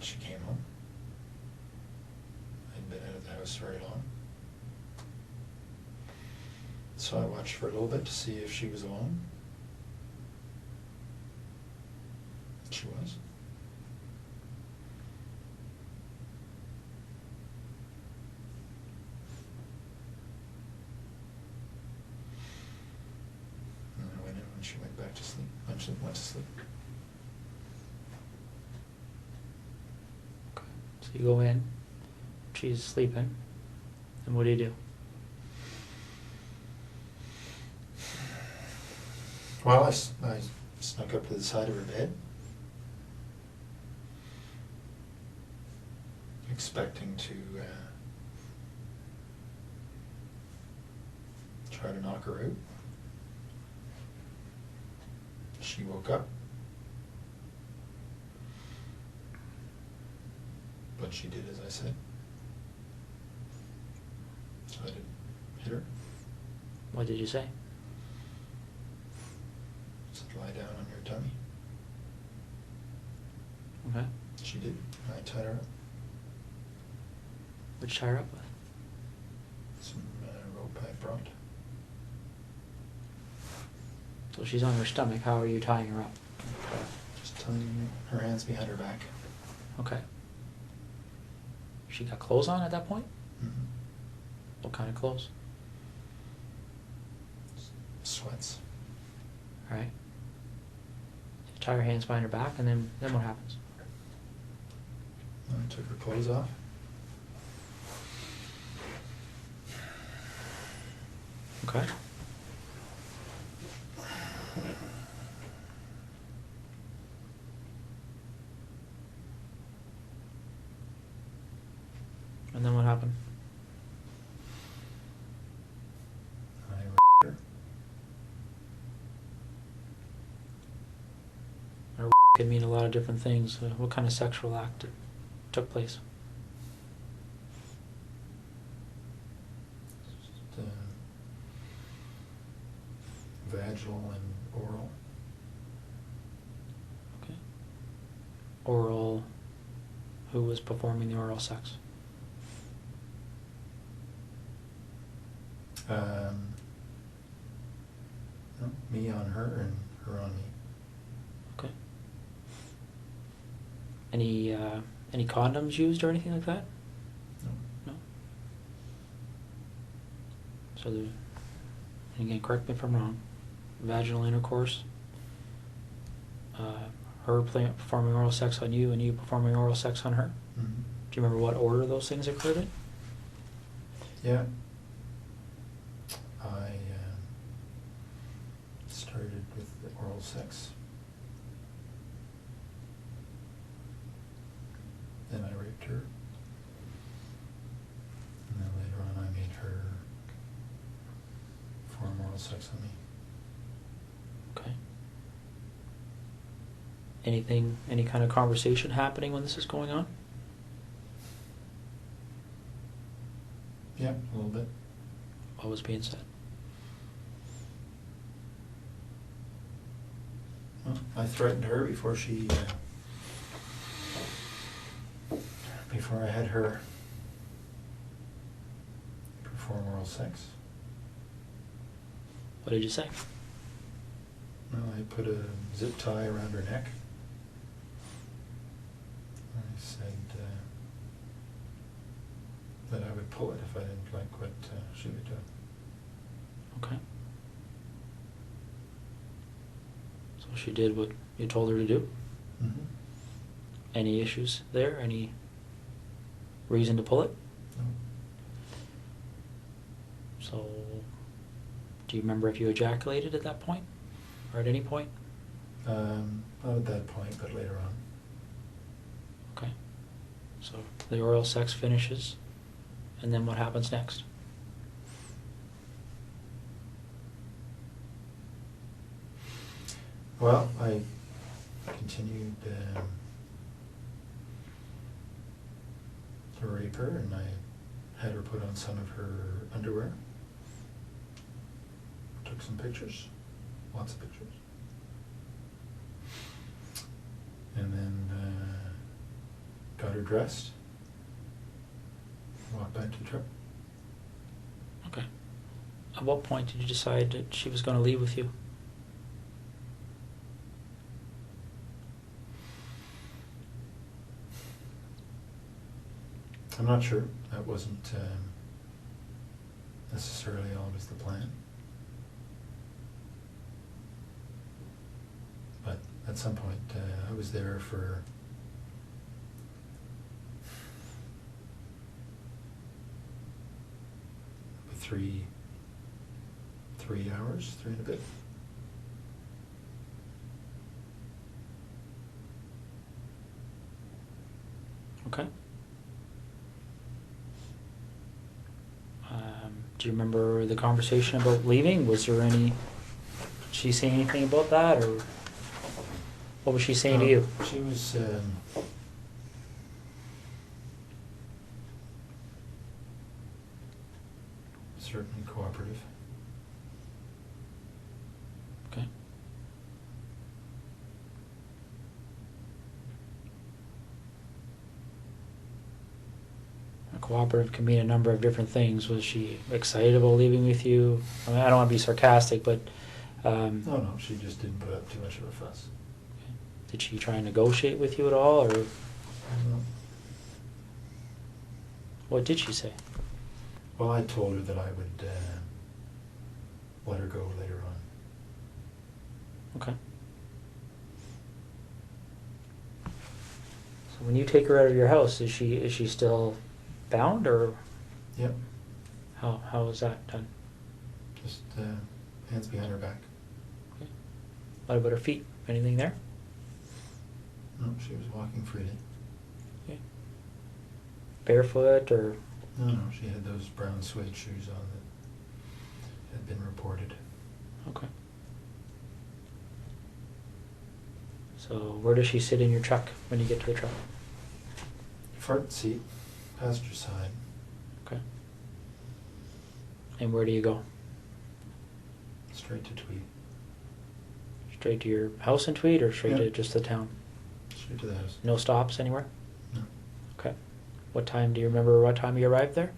Speaker 3: she came home. I'd been out of the house very long. So I watched for a little bit to see if she was alone. She was. And I went in when she went back to sleep. When she went to sleep.
Speaker 2: Okay. So you go in, she's sleeping, and what do you do?
Speaker 3: Well, I snuck up to the side of her bed, expecting to try to knock her out. She woke up, but she did as I said. So I didn't hit her.
Speaker 2: What did you say?
Speaker 3: Lie down on your tummy.
Speaker 2: Okay.
Speaker 3: She did. I tied her up.
Speaker 2: What'd you tie her up with?
Speaker 3: Some rope I brought.
Speaker 2: So she's on her stomach. How are you tying her up?
Speaker 3: Just tying her hands behind her back.
Speaker 2: Okay. She got clothes on at that point?
Speaker 3: Mm-hmm.
Speaker 2: What kind of clothes?
Speaker 3: Sweats.
Speaker 2: All right. Tie her hands behind her back, and then what happens?
Speaker 3: I took her clothes off.
Speaker 2: Okay. And then what happened?
Speaker 3: I her.
Speaker 2: Or could mean a lot of different things. What kind of sexual act took place?
Speaker 3: Just, vaginal and oral.
Speaker 2: Okay. Oral. Who was performing the oral sex?
Speaker 3: No, me on her and her on me.
Speaker 2: Okay. Any condoms used or anything like that?
Speaker 3: No.
Speaker 2: No. So and again, correct me if I'm wrong. Vaginal intercourse. Her performing oral sex on you, and you performing oral sex on her.
Speaker 3: Mm-hmm.
Speaker 2: Do you remember what order those things occurred in?
Speaker 3: Yeah. I started with the oral sex. Then I raped her. And then later on I made her perform oral sex on me.
Speaker 2: Okay. Any kind of conversation happening when this is going on?
Speaker 3: Yeah, a little bit.
Speaker 2: What was being said?
Speaker 3: Well, I threatened her before I had her perform oral sex.
Speaker 2: What did you say?
Speaker 3: Well, I put a zip tie around her neck. I said that I would pull it if I didn't like what she would do.
Speaker 2: Okay. So she did what you told her to do?
Speaker 3: Mm-hmm.
Speaker 2: Any issues there? Any reason to pull it?
Speaker 3: No.
Speaker 2: So, do you remember if you ejaculated at that point? Or at any point?
Speaker 3: Not at that point, but later on.
Speaker 2: Okay. So, the oral sex finishes, and then what happens next?
Speaker 3: Well, I continued to rape her, and I had her put on some of her underwear. Took some pictures, lots of pictures. And then got her dressed, walked back to the truck.
Speaker 2: Okay. At what point did you decide that she was going to leave with you?
Speaker 3: I'm not sure. That wasn't necessarily always the plan. But at some point, I was there for three hours, 3 and a bit.
Speaker 2: Okay. Do you remember the conversation about leaving? Was there any... Did she say anything about that, or what was she saying to you?
Speaker 3: She was certainly cooperative.
Speaker 2: Okay. Cooperative can mean a number of different things. Was she excited about leaving with you? I mean, I don't want to be sarcastic, but
Speaker 3: No, she just didn't put up too much of a fuss.
Speaker 2: did she try and negotiate with you at all, or
Speaker 3: No.
Speaker 2: what did she say?
Speaker 3: Well, I told her that I would let her go later on.
Speaker 2: Okay. So when you take her out of your house, is she still bound, or
Speaker 3: Yep,
Speaker 2: how is that done?
Speaker 3: just hands behind her back.
Speaker 2: Okay. What about her feet? Anything there?
Speaker 3: No, she was walking freely.
Speaker 2: Okay. Barefoot, or
Speaker 3: No, she had those brown suede shoes on that had been reported.
Speaker 2: okay. So where does she sit in your truck when you get to the truck?
Speaker 3: Front seat, passenger side.
Speaker 2: Okay. And where do you go?
Speaker 3: Straight to Tweed.
Speaker 2: Straight to your house in Tweed, or straight
Speaker 3: Yeah.
Speaker 2: to just the town?
Speaker 3: Straight to the house.
Speaker 2: No stops anywhere?
Speaker 3: No.
Speaker 2: Okay. What time, do you remember what time you arrived there?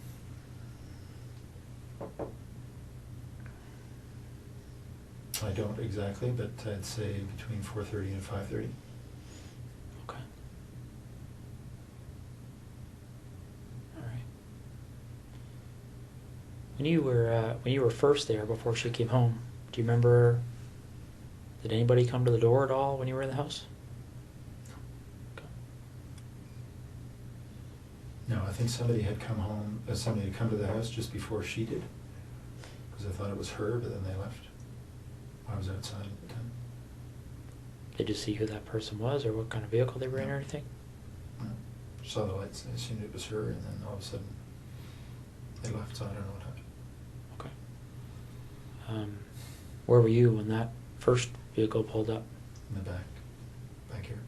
Speaker 3: I don't exactly, but I'd say between 4:30 and 5:30.
Speaker 2: Okay. All right. When you were first there before she came home, do you remember, did anybody come to the door at all when you were in the house? Okay.
Speaker 3: No, I think somebody had come home, somebody had come to the house just before she did, because I thought it was her, but then they left. I was outside at the time.
Speaker 2: Did you see who that person was, or what kind of vehicle they were in, or anything?
Speaker 3: No. Saw the lights, I assumed it was her, and then all of a sudden they left, so I don't know what happened.
Speaker 2: Okay. Where were you when that first vehicle pulled up?
Speaker 3: In the back here.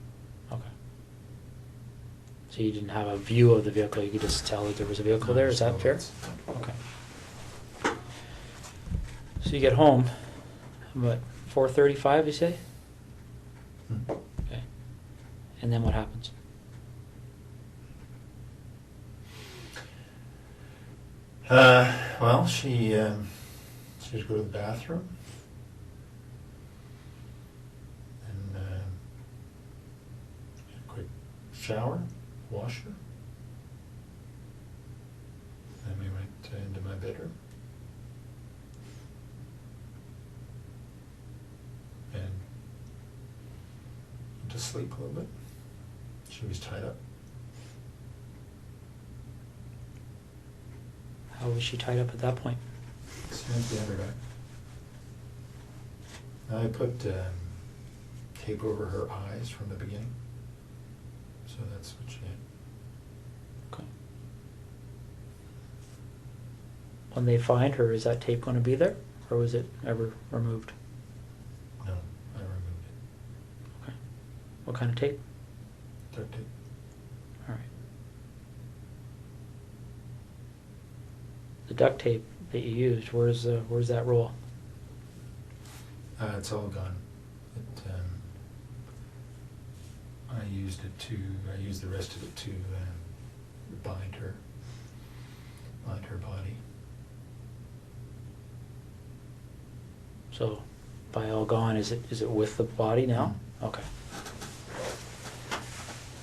Speaker 2: Okay. So you didn't have a view of the vehicle, you could just tell that there was a vehicle there, is that fair? Okay. So you get home, what, 4:35 you say?
Speaker 3: Hmm.
Speaker 2: Okay. And then what happens?
Speaker 3: Well, she would go to the bathroom, and get a quick shower, wash her. Then we went into my bedroom. And to sleep a little bit. She was tied up.
Speaker 2: How was she tied up at that point?
Speaker 3: Hands behind her back. I put tape over her eyes from the beginning. So that's what she had.
Speaker 2: Okay. When they find her, is that tape going to be there, or was it ever removed?
Speaker 3: No, I removed it.
Speaker 2: Okay. What kind of tape?
Speaker 3: Duct tape.
Speaker 2: All right. The duct tape that you used, where's that roll?
Speaker 3: It's all gone. I used the rest of it to bind her body.
Speaker 2: So, by all gone, is it with the body now? Okay.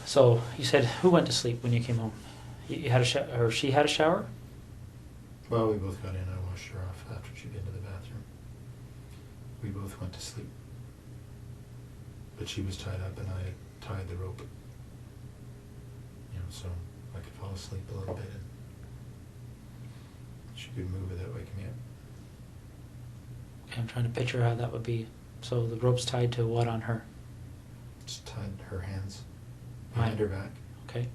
Speaker 2: So you said, who went to sleep when you came home? You had a shower, or she had a shower?
Speaker 3: Well, we both got in. I washed her off after she'd been to the bathroom. We both went to sleep. But she was tied up and I tied the rope. So I could fall asleep a little bit and she could move without waking me up.
Speaker 2: Okay, I'm trying to picture how that would be. So the rope's tied to what on her?
Speaker 3: Just tied her hands behind her back.
Speaker 2: Okay.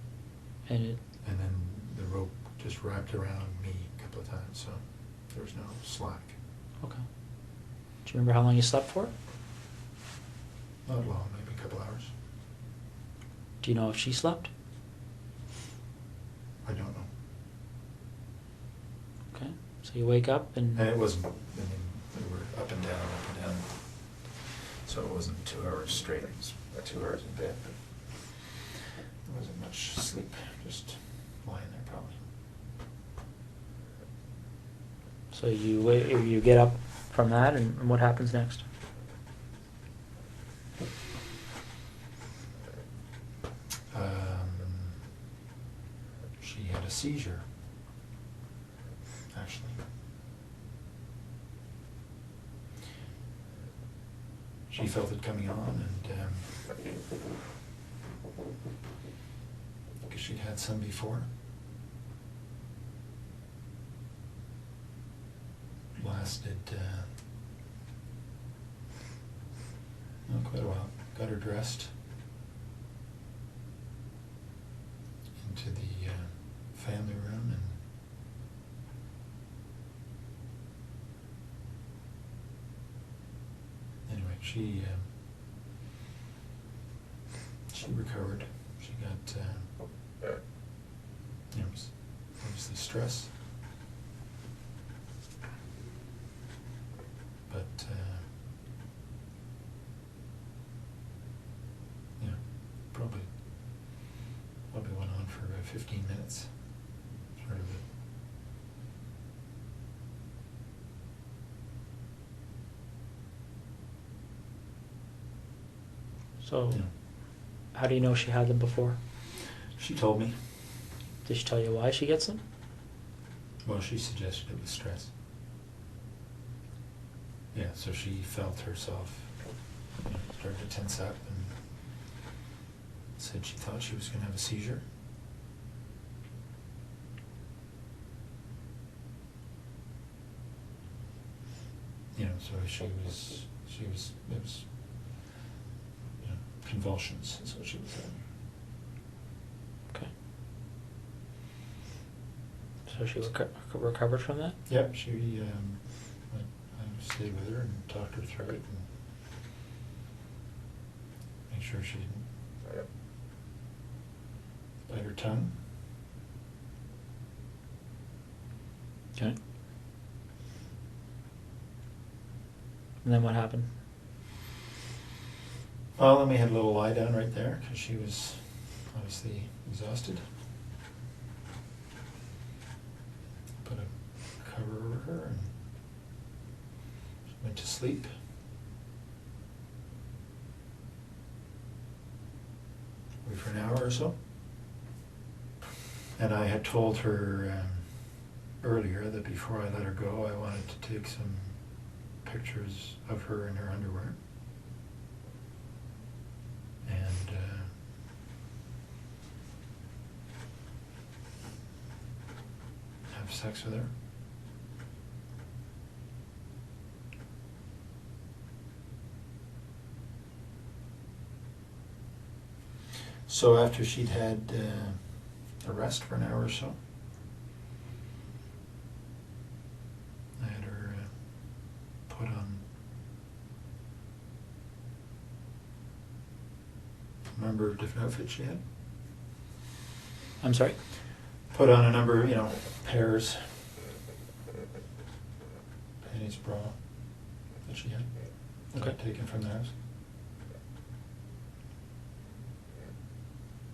Speaker 2: And
Speaker 3: then the rope just wrapped around me a couple of times, so there was no slack.
Speaker 2: okay. Do you remember how long you slept for?
Speaker 3: Not long, maybe a couple hours.
Speaker 2: Do you know if she slept?
Speaker 3: I don't know.
Speaker 2: Okay. So you wake up and
Speaker 3: And it wasn't, we were up and down. So it wasn't 2 hours straight, it was 2 hours in bed, but there wasn't much sleep, just lying there probably.
Speaker 2: so you get up from that, and what happens next?
Speaker 3: She had a seizure, actually. She felt it coming on, and because she'd had some before. Lasted quite a while. Got her dressed into the family room, and anyway, she recovered. She got obviously stress, but probably went on for about 15 minutes. Sort of it.
Speaker 2: So,
Speaker 3: Yeah.
Speaker 2: how do you know she had them before?
Speaker 3: She told me.
Speaker 2: Did she tell you why she gets them?
Speaker 3: Well, she suggested it was stress. Yeah, so she felt herself start to tense up and said she thought she was going to have a seizure. So it was convulsions is what she was having.
Speaker 2: Okay. So she recovered from that?
Speaker 3: Yep, I stayed with her and talked her through it and make sure she didn't bite her tongue.
Speaker 2: Okay. And then what happened?
Speaker 3: Well, then we had a little lie down right there because she was obviously exhausted. Put a cover over her and she went to sleep. Wait for an hour or so. And I had told her earlier that before I let her go, I wanted to take some pictures of her in her underwear. And sex with her. So after she'd had a rest for an hour or so, I had her put on a number of different outfits she had.
Speaker 2: I'm sorry?
Speaker 3: Put on a number, pairs, panties, bra that she had. That
Speaker 2: Okay.
Speaker 3: I'd taken from the house.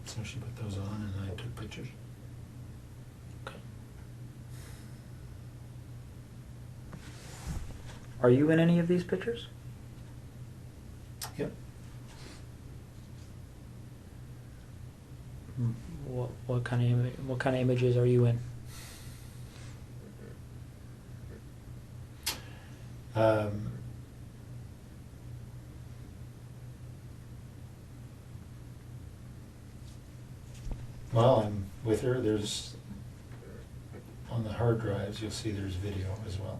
Speaker 3: So she put those on and I took pictures.
Speaker 2: Okay. Are you in any of these pictures?
Speaker 3: Yep.
Speaker 2: What kind of images are you in?
Speaker 3: Well, I'm with her. There's on the hard drives. You'll see there's video as well.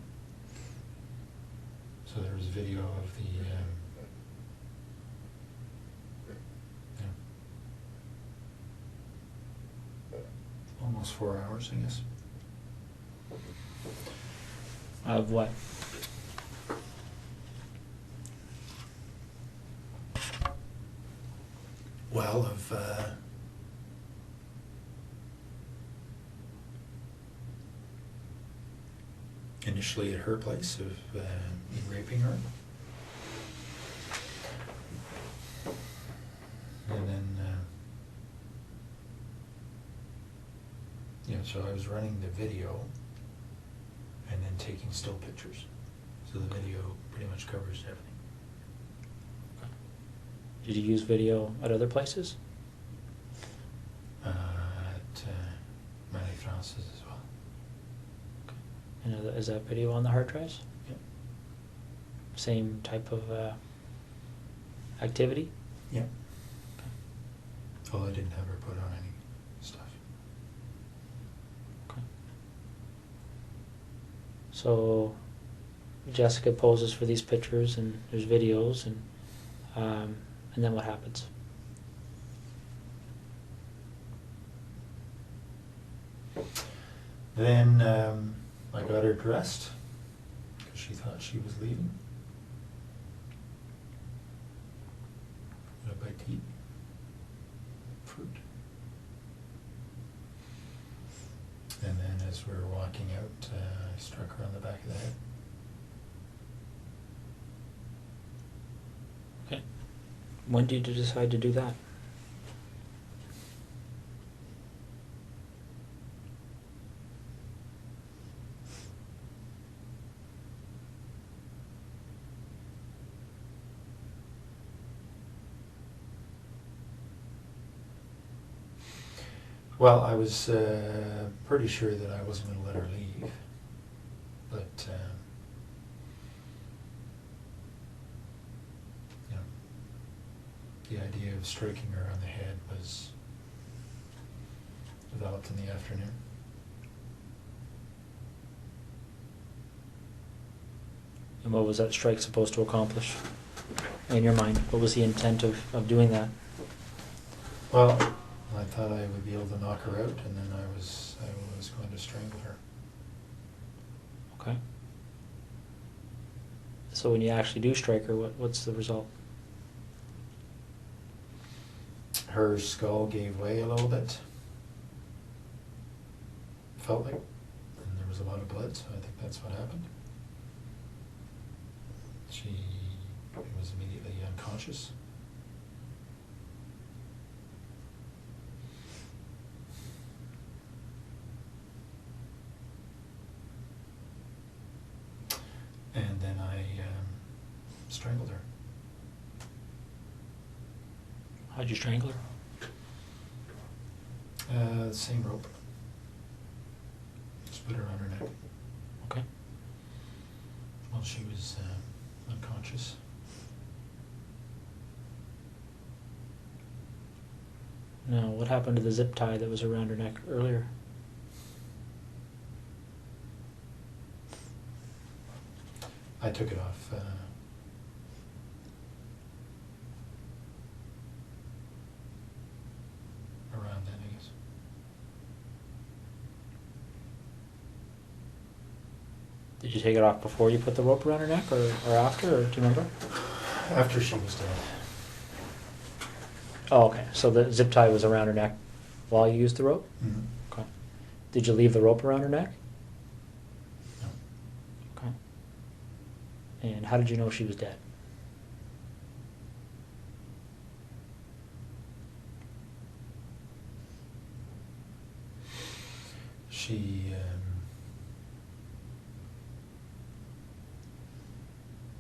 Speaker 3: So there's video of the. Almost 4 hours, I guess.
Speaker 2: Of what?
Speaker 3: Well, of initially at her place of raping her, and then so I was running the video and then taking still pictures. So the video pretty much covers everything.
Speaker 2: Did you use video at other places?
Speaker 3: At many Frances as well.
Speaker 2: And is that video on the hard drives?
Speaker 3: Yep.
Speaker 2: Same type of activity?
Speaker 3: Yep. Well, I didn't have her put on any stuff.
Speaker 2: Okay. So Jessica poses for these pictures and there's videos and then what happens?
Speaker 3: Then I got her dressed because she thought she was leaving. Got a bite to eat. Fruit. And then as we were walking out, I struck her on the back of the head.
Speaker 2: Okay. When did you decide to do that?
Speaker 3: Well, I was pretty sure that I wasn't going to let her leave, but the idea of striking her on the head was developed in the afternoon.
Speaker 2: And what was that strike supposed to accomplish in your mind? What was the intent of doing that?
Speaker 3: Well, I thought I would be able to knock her out, and then I was going to strangle her.
Speaker 2: Okay. So when you actually do strike her, what's the result?
Speaker 3: Her skull gave way a little bit. Felt like, and there was a lot of blood, so I think that's what happened. She was immediately unconscious. And then I strangled her.
Speaker 2: How'd you strangle her?
Speaker 3: The same rope. Just put her on her neck
Speaker 2: Okay.
Speaker 3: while she was unconscious.
Speaker 2: Now, what happened to the zip tie that was around her neck earlier?
Speaker 3: I took it off. Around then, I guess.
Speaker 2: Did you take it off before you put the rope around her neck, or after, or do you remember?
Speaker 3: After she was dead.
Speaker 2: Oh, okay. So the zip tie was around her neck while you used the rope?
Speaker 3: Mm-hmm.
Speaker 2: Okay. Did you leave the rope around her neck?
Speaker 3: No.
Speaker 2: Okay. And how did you know she was dead?
Speaker 3: She,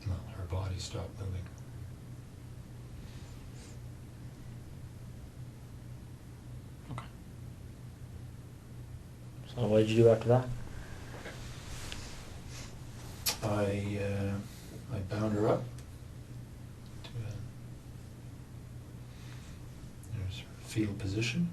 Speaker 3: well, her body stopped moving.
Speaker 2: Okay. So what did you do after that?
Speaker 3: I bound her up to there's her fetal position.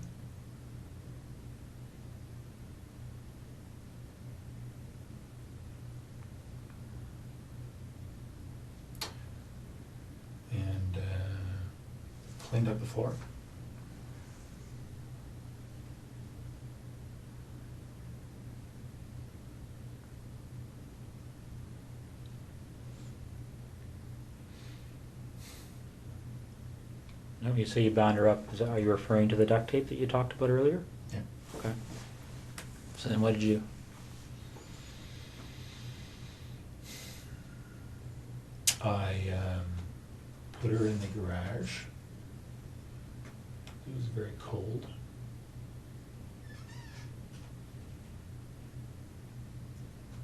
Speaker 3: And cleaned up the floor.
Speaker 2: No, you say you bound her up. Are you referring to the duct tape that you talked about earlier?
Speaker 3: Yeah.
Speaker 2: Okay. So then what did you do?
Speaker 3: I put her in the garage. It was very cold.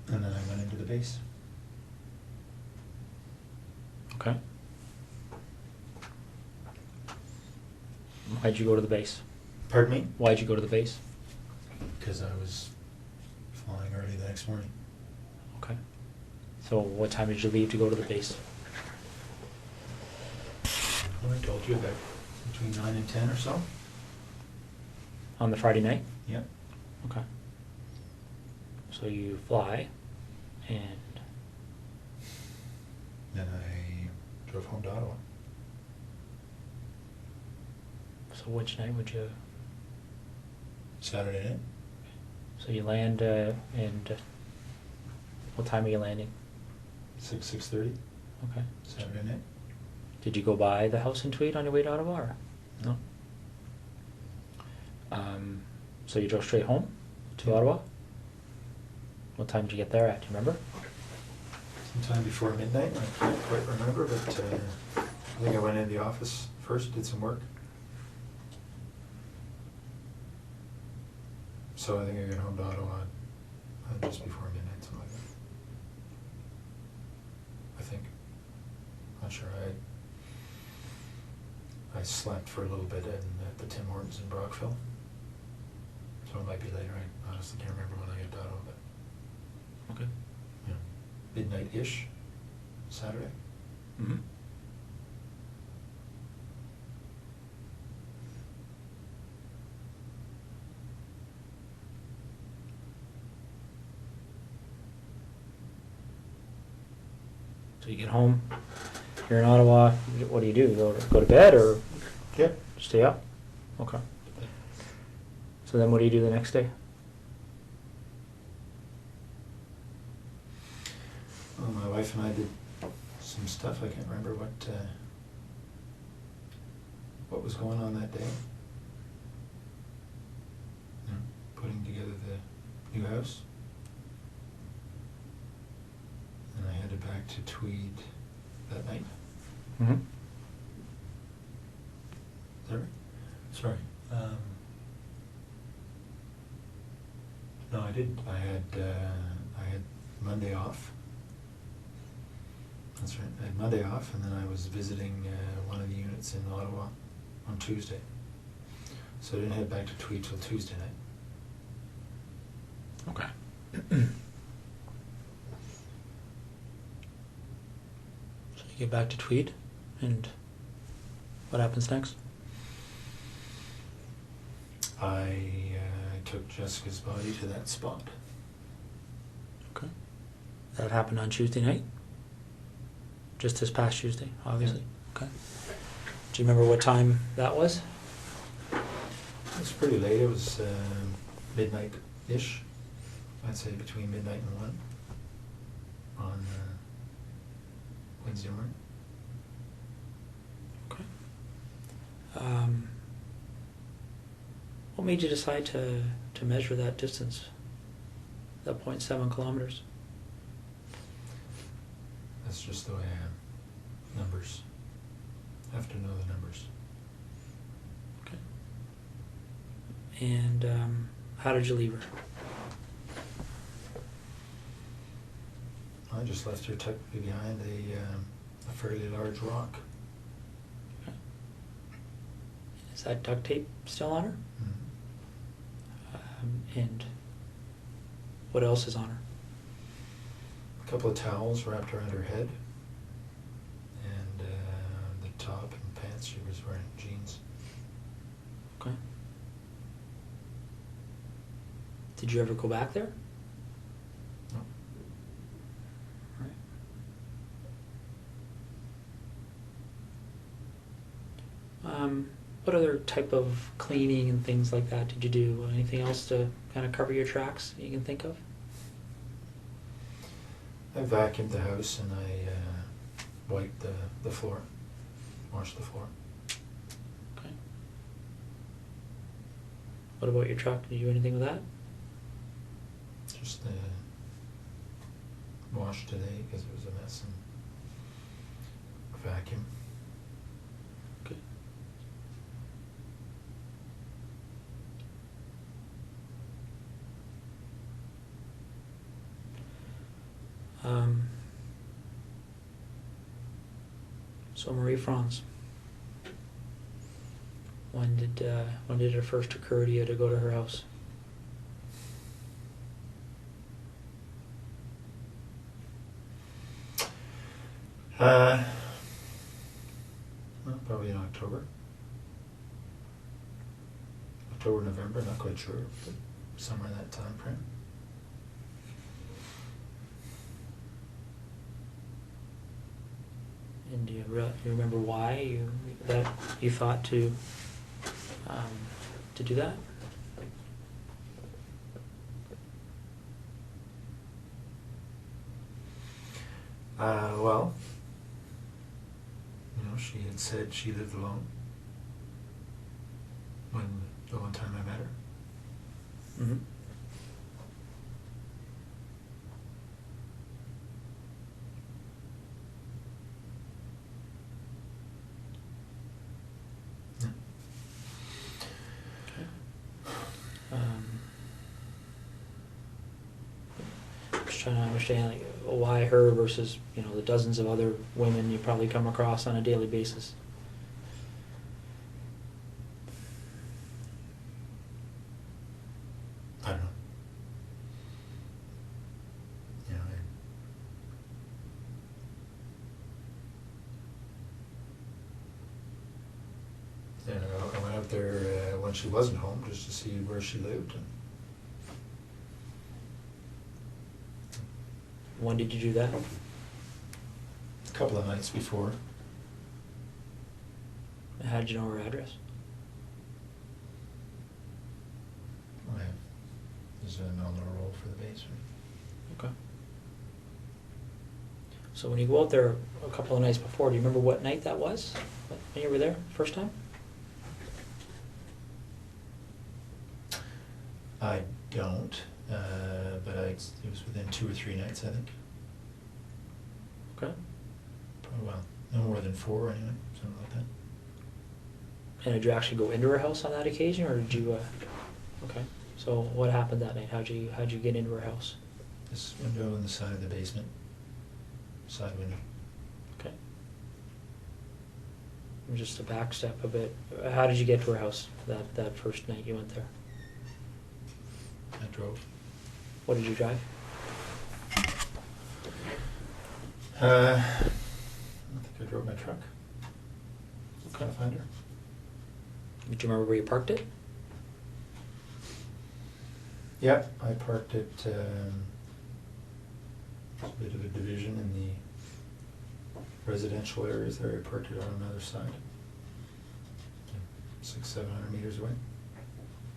Speaker 3: And then I went into the base.
Speaker 2: Okay. Why'd you go to the base?
Speaker 3: Pardon me?
Speaker 2: Why'd you go to the base?
Speaker 3: Because I was flying early the next morning.
Speaker 2: Okay. So what time did you leave to go to the base?
Speaker 3: Well, I told you about between 9 and 10 or so.
Speaker 2: On the Friday night?
Speaker 3: Yep.
Speaker 2: Okay. So you fly, and
Speaker 3: Then I drove home to Ottawa.
Speaker 2: so which night would you?
Speaker 3: Saturday night.
Speaker 2: So you land, and what time are you landing?
Speaker 3: 6:30.
Speaker 2: Okay.
Speaker 3: Saturday night.
Speaker 2: Did you go by the house in Tweed on your way to Ottawa? Or?
Speaker 3: No.
Speaker 2: So you drove straight home to
Speaker 3: Yeah.
Speaker 2: Ottawa? What time did you get there at? Do you remember?
Speaker 3: Sometime before midnight. I can't quite remember, but I think I went into the office first, did some work. So I think I got home to Ottawa just before midnight, something like that. I think. Not sure. I slept for a little bit at the Tim Hortons in Brockville. So it might be later. I honestly can't remember when I got to Ottawa, but
Speaker 2: Okay.
Speaker 3: yeah, midnight-ish, Saturday.
Speaker 2: Mm-hmm. So you get home, you're in Ottawa, what do? Go to bed or
Speaker 3: Yeah.
Speaker 2: stay up? Okay. So then what do you do the next day?
Speaker 3: Well, my wife and I did some stuff. I can't remember what was going on that day. You know, putting together the new house. And I headed back to Tweed that night.
Speaker 2: Mm-hmm.
Speaker 3: Is that right? Sorry. No, I didn't. I had Monday off. That's right. I had Monday off, and then I was visiting one of the units in Ottawa on Tuesday. So I didn't head back to Tweed till Tuesday night.
Speaker 2: Okay. So you get back to Tweed, and what happens next?
Speaker 3: I took Jessica's body to that spot.
Speaker 2: Okay. That happened on Tuesday night? Just this past Tuesday, obviously. Okay. Do you remember what time that was?
Speaker 3: It was pretty late. It was midnight-ish. I'd say between midnight and 1 on Wednesday morning.
Speaker 2: Okay. What made you decide to measure that distance, that 0.7 kilometers?
Speaker 3: That's just the way I am. Numbers. I have to know the numbers.
Speaker 2: Okay. And how did you leave her?
Speaker 3: I just left her tucked behind a fairly large rock.
Speaker 2: Okay. Is that duct tape still on her?
Speaker 3: Mm-hmm.
Speaker 2: And what else is on her?
Speaker 3: A couple of towels wrapped around her head, and the top and pants. She was wearing jeans.
Speaker 2: Okay. Did you ever go back there?
Speaker 3: No.
Speaker 2: Right. What other type of cleaning and things like that did you do? Anything else to kind of cover your tracks that you can think of?
Speaker 3: I vacuumed the house and I wiped the floor, washed the floor.
Speaker 2: Okay. What about your truck? Did you do anything with that?
Speaker 3: Just washed today because it was a mess, and vacuum.
Speaker 2: Okay. So Marie France, when did it first occur to you to go to her house?
Speaker 3: Well, probably in October. October, November, not quite sure, but somewhere in that time frame.
Speaker 2: And do you remember why you thought to do that?
Speaker 3: Well, she had said she lived alone the one time I met her.
Speaker 2: Mm-hmm. Just trying to understand why her versus the dozens of other women you probably come across on a daily basis.
Speaker 3: I don't know. I went out there when she wasn't home just to see where she lived.
Speaker 2: When did you do that?
Speaker 3: A couple of nights before.
Speaker 2: How did you know her address?
Speaker 3: I was on the roll for the base.
Speaker 2: Okay. So when you go out there a couple of nights before, do you remember what night that was when you were there first time?
Speaker 3: I don't, but it was within 2 or 3 nights, I think.
Speaker 2: Okay.
Speaker 3: Probably, well, no more than 4 anyway, something like that.
Speaker 2: And did you actually go into her house on that occasion, or did you? Okay. So what happened that night? How'd you get into her house?
Speaker 3: This window on the side of the basement, side window.
Speaker 2: Okay. And just to backstep a bit, how did you get to her house that first night you went there?
Speaker 3: I drove.
Speaker 2: What did you drive?
Speaker 3: I think I drove my truck. Pathfinder.
Speaker 2: Do you remember where you parked it?
Speaker 3: Yep, I parked it. There's a bit of a division in residential areas there. I parked it on another side. 600-700 meters away.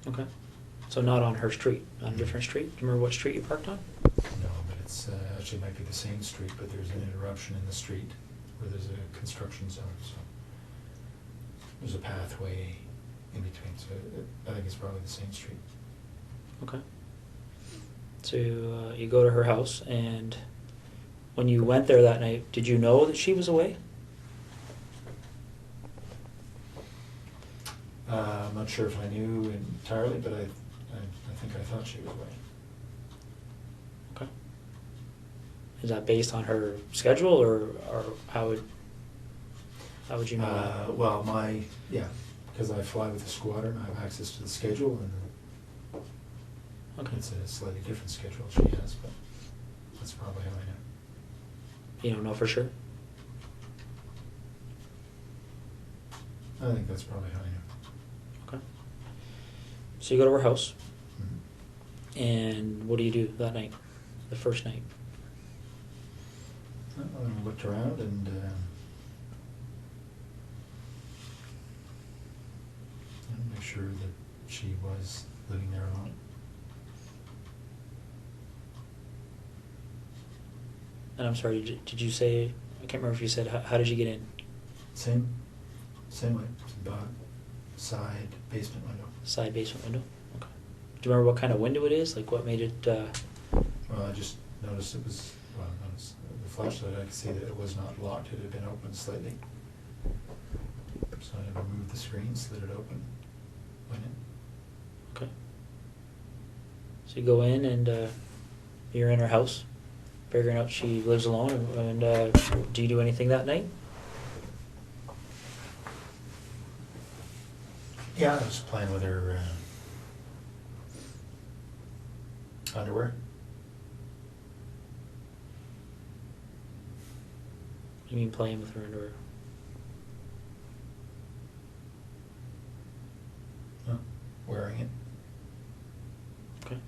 Speaker 2: Okay. So not on her street, on a different street? Do you remember what street you parked on?
Speaker 3: No, but it's actually might be the same street, but there's an interruption in the street where there's a construction zone, so there's a pathway in between, so I think it's probably the same street.
Speaker 2: Okay. So you go to her house, and when you went there that night, did you know that she was away?
Speaker 3: I'm not sure if I knew entirely, but I think I thought she was away.
Speaker 2: Okay. Is that based on her schedule, or how would you know that?
Speaker 3: Well, because I fly with the squadron, I have access to the schedule, and
Speaker 2: Okay.
Speaker 3: it's a slightly different schedule she has, but that's probably how I know.
Speaker 2: You don't know for sure?
Speaker 3: I think that's probably how I know.
Speaker 2: Okay. So you go to her house,
Speaker 3: Mhm.
Speaker 2: and what do you do that night, the first night?
Speaker 3: I looked around and make sure that she was living there alone.
Speaker 2: And I'm sorry, did you say, I can't remember if you said, how did you get in?
Speaker 3: Same way. Side basement window.
Speaker 2: Side basement window? Okay. Do you remember what kind of window it is? Like what made it,
Speaker 3: Well, I just noticed the flashlight, I could see that it was not locked. It had been opened slightly. So I removed the screen, slid it open, went in.
Speaker 2: okay. So you go in and you're in her house, figuring out she lives alone, and do you do anything that night?
Speaker 3: Yeah, I was playing with her underwear.
Speaker 2: You mean playing with her underwear?
Speaker 3: Wearing it.
Speaker 2: Okay.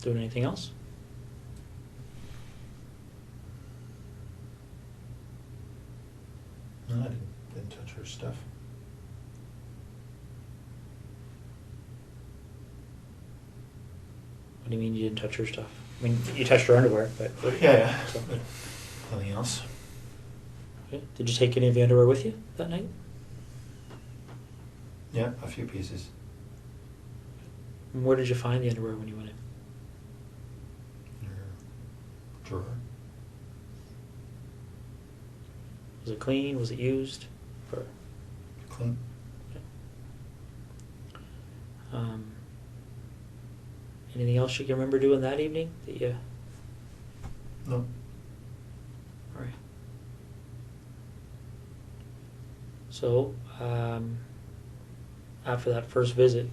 Speaker 2: Doing anything else?
Speaker 3: No, I didn't touch her stuff.
Speaker 2: What do you mean you didn't touch her stuff? I mean, you touched her underwear, but...
Speaker 3: Yeah.
Speaker 2: So-
Speaker 3: But nothing else.
Speaker 2: Okay. Did you take any of the underwear with you that night?
Speaker 3: Yeah, a few pieces.
Speaker 2: And where did you find the underwear when you went in?
Speaker 3: In her drawer.
Speaker 2: Was it clean? Was it used? Or,
Speaker 3: Clean.
Speaker 2: um, anything else you can remember doing that evening that you...
Speaker 3: No.
Speaker 2: All right. So, after that first visit,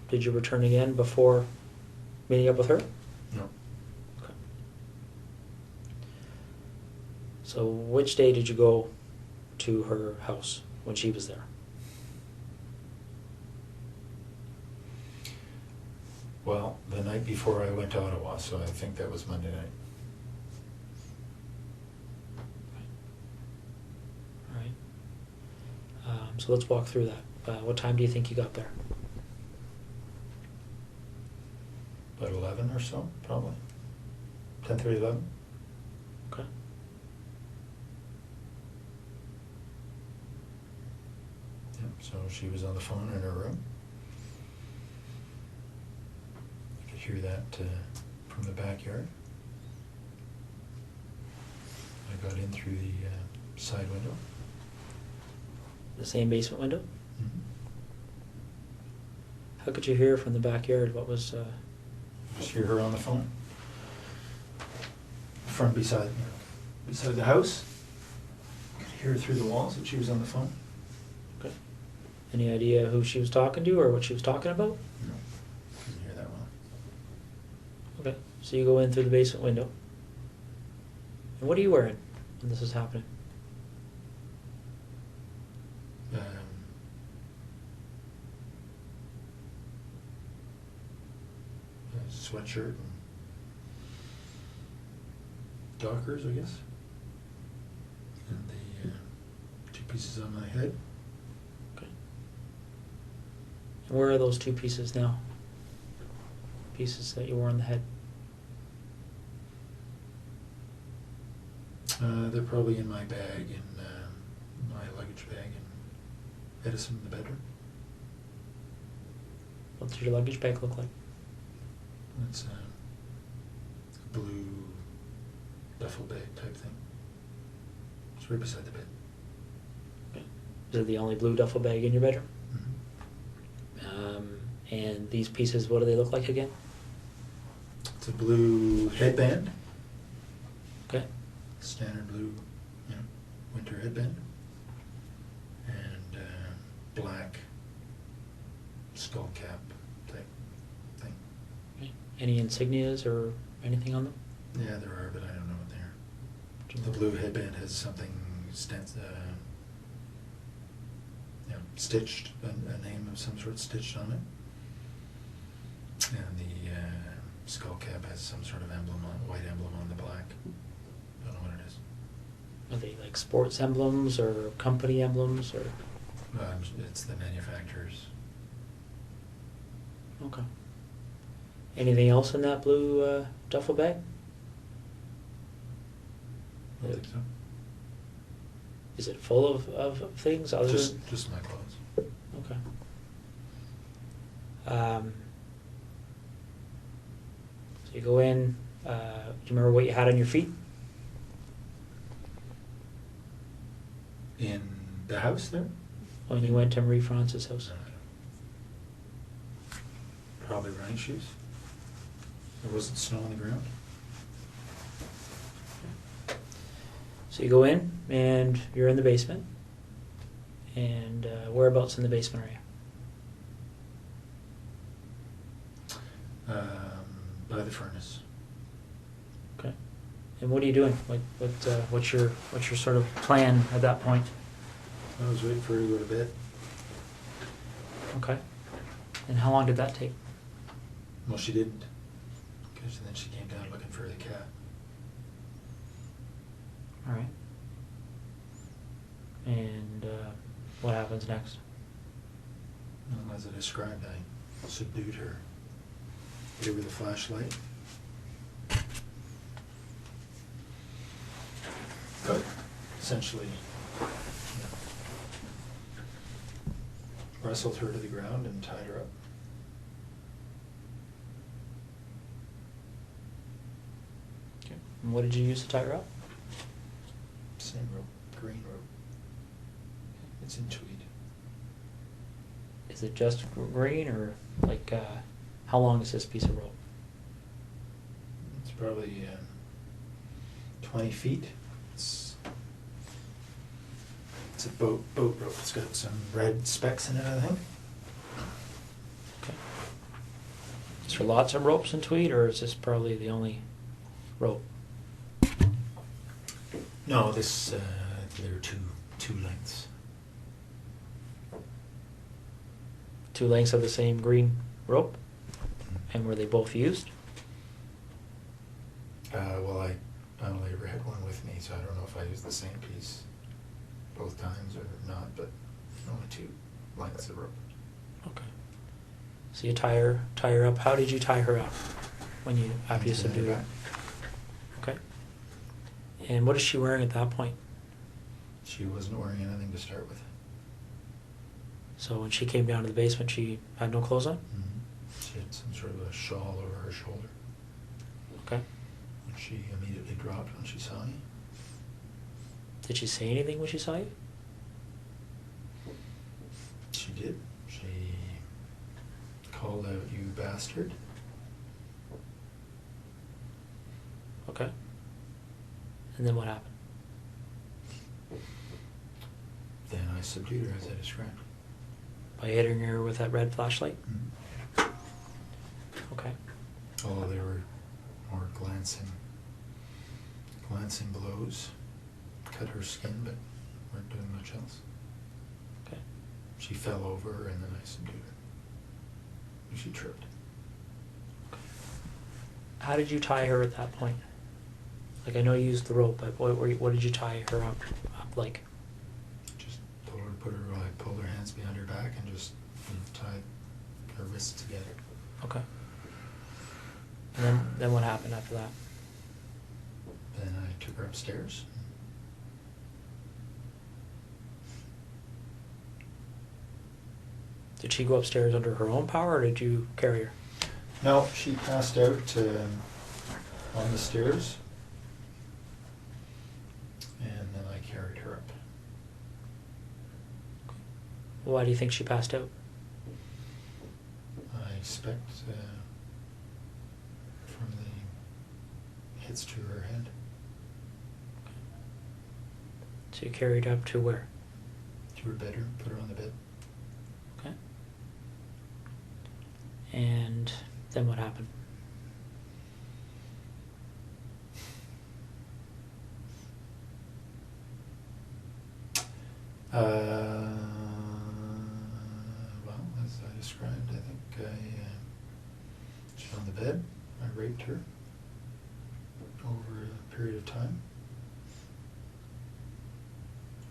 Speaker 2: did you return again before meeting up with her?
Speaker 3: No.
Speaker 2: Okay. So, which day did you go to her house when she was there?
Speaker 3: Well, the night before I went to Ottawa, so I think that was Monday night.
Speaker 2: All right. So let's walk through that. What time do you think you got there?
Speaker 3: About 11 or so, probably. 10:30, 11.
Speaker 2: Okay.
Speaker 3: Yep, so she was on the phone in her room. I could hear that from the backyard. I got in through the side window.
Speaker 2: The same basement window?
Speaker 3: Mm-hmm.
Speaker 2: How could you hear from the backyard? What was...
Speaker 3: Just hear her on the phone. From beside the house. Could hear her through the walls that she was on the phone.
Speaker 2: Okay. Any idea who she was talking to or what she was talking about?
Speaker 3: No, couldn't hear that well.
Speaker 2: Okay. So you go in through the basement window. And what are you wearing when this is happening?
Speaker 3: Sweatshirt and Dockers, I guess.
Speaker 4: pieces on my head.
Speaker 2: Okay. And where are those 2 pieces now? Pieces that you wore on the head?
Speaker 4: They're probably in my bag, in my luggage bag in Edison, in the bedroom.
Speaker 2: What does your luggage bag look like?
Speaker 4: It's a blue duffel bag type thing. It's right beside the bed.
Speaker 2: Okay. Is it the only blue duffel bag in your bedroom?
Speaker 4: Mm-hmm.
Speaker 2: And these pieces, what do they look like again?
Speaker 4: It's a blue headband.
Speaker 2: Okay.
Speaker 4: Standard blue, winter headband. And black skull cap type thing.
Speaker 2: Okay. Any insignias or anything on them?
Speaker 4: Yeah, there are, but I don't know what they are. The blue headband has something stitched, a name of some sort stitched on it. And the skull cap has some sort of emblem, white emblem on the black. Don't know what it is.
Speaker 2: Are they like sports emblems or company emblems or?
Speaker 4: It's the manufacturer's.
Speaker 2: Okay. Anything else in that blue duffel bag?
Speaker 4: I don't think so.
Speaker 2: Is it full of things other than?
Speaker 4: Just my clothes.
Speaker 2: Okay. So you go in, do you remember what you had on your feet?
Speaker 4: In the house there?
Speaker 2: When you went to Marie France's house?
Speaker 4: Probably running shoes. There wasn't snow on the ground.
Speaker 2: So you go in and you're in the basement. And whereabouts in the basement are you?
Speaker 4: By the furnace.
Speaker 2: Okay. And what are you doing? What's your sort of plan at that point?
Speaker 4: I was waiting for her to go to bed.
Speaker 2: Okay. And how long did that take?
Speaker 4: Well, she didn't. Because then she came down looking for the cat.
Speaker 2: All right. And what happens next?
Speaker 4: Well, as I described, I subdued her. Gave her the flashlight. But essentially, wrestled her to the ground and tied her up.
Speaker 2: Okay. And what did you use to tie her up?
Speaker 4: Same rope, green rope. It's in tweed.
Speaker 2: Is it just green or like how long is this piece of rope?
Speaker 4: It's probably 20 feet. It's a boat rope. It's got some red specks in it, I think.
Speaker 2: Okay. Is there lots of ropes in tweed, or is this probably the only rope?
Speaker 4: No, this there are two lengths.
Speaker 2: 2 lengths of the same green rope? And were they both used?
Speaker 4: Well, I only ever had one with me, so I don't know if I used the same piece both times or not, but only 2 lengths of rope.
Speaker 2: Okay. So you tie her up. How did you tie her up after you subdued her? Okay. And what is she wearing at that point?
Speaker 4: She wasn't wearing anything to start with.
Speaker 2: So when she came down to the basement, she had no clothes on?
Speaker 4: Mm-hmm. She had some sort of a shawl over her shoulder.
Speaker 2: Okay.
Speaker 4: And she immediately dropped when she saw me.
Speaker 2: Did she say anything when she saw you?
Speaker 4: She did. She called out, "You bastard."
Speaker 2: Okay. And then what happened?
Speaker 4: Then I subdued her as I described.
Speaker 2: By hitting her with that red flashlight?
Speaker 4: Mm-hmm.
Speaker 2: Okay.
Speaker 4: Although they were more glancing blows. Cut her skin, but weren't doing much else.
Speaker 2: Okay.
Speaker 4: She fell over and then I subdued her. And she tripped.
Speaker 2: Okay. How did you tie her at that point? Like, I know you used the rope, but what did you tie her up like?
Speaker 4: Just I pulled her hands behind her back and just tied her wrists together.
Speaker 2: Okay. And then what happened after that?
Speaker 4: Then I took her upstairs.
Speaker 2: Did she go upstairs under her own power, or did you carry her?
Speaker 4: No, she passed out on the stairs, and then I carried her up.
Speaker 2: Why do you think she passed out?
Speaker 4: I expect from the hits to her head.
Speaker 2: So you carried her up to where?
Speaker 4: To her bedroom, put her on the bed.
Speaker 2: Okay. And then what happened?
Speaker 4: Well, as I described, I think she's on the bed. I raped her over a period of time.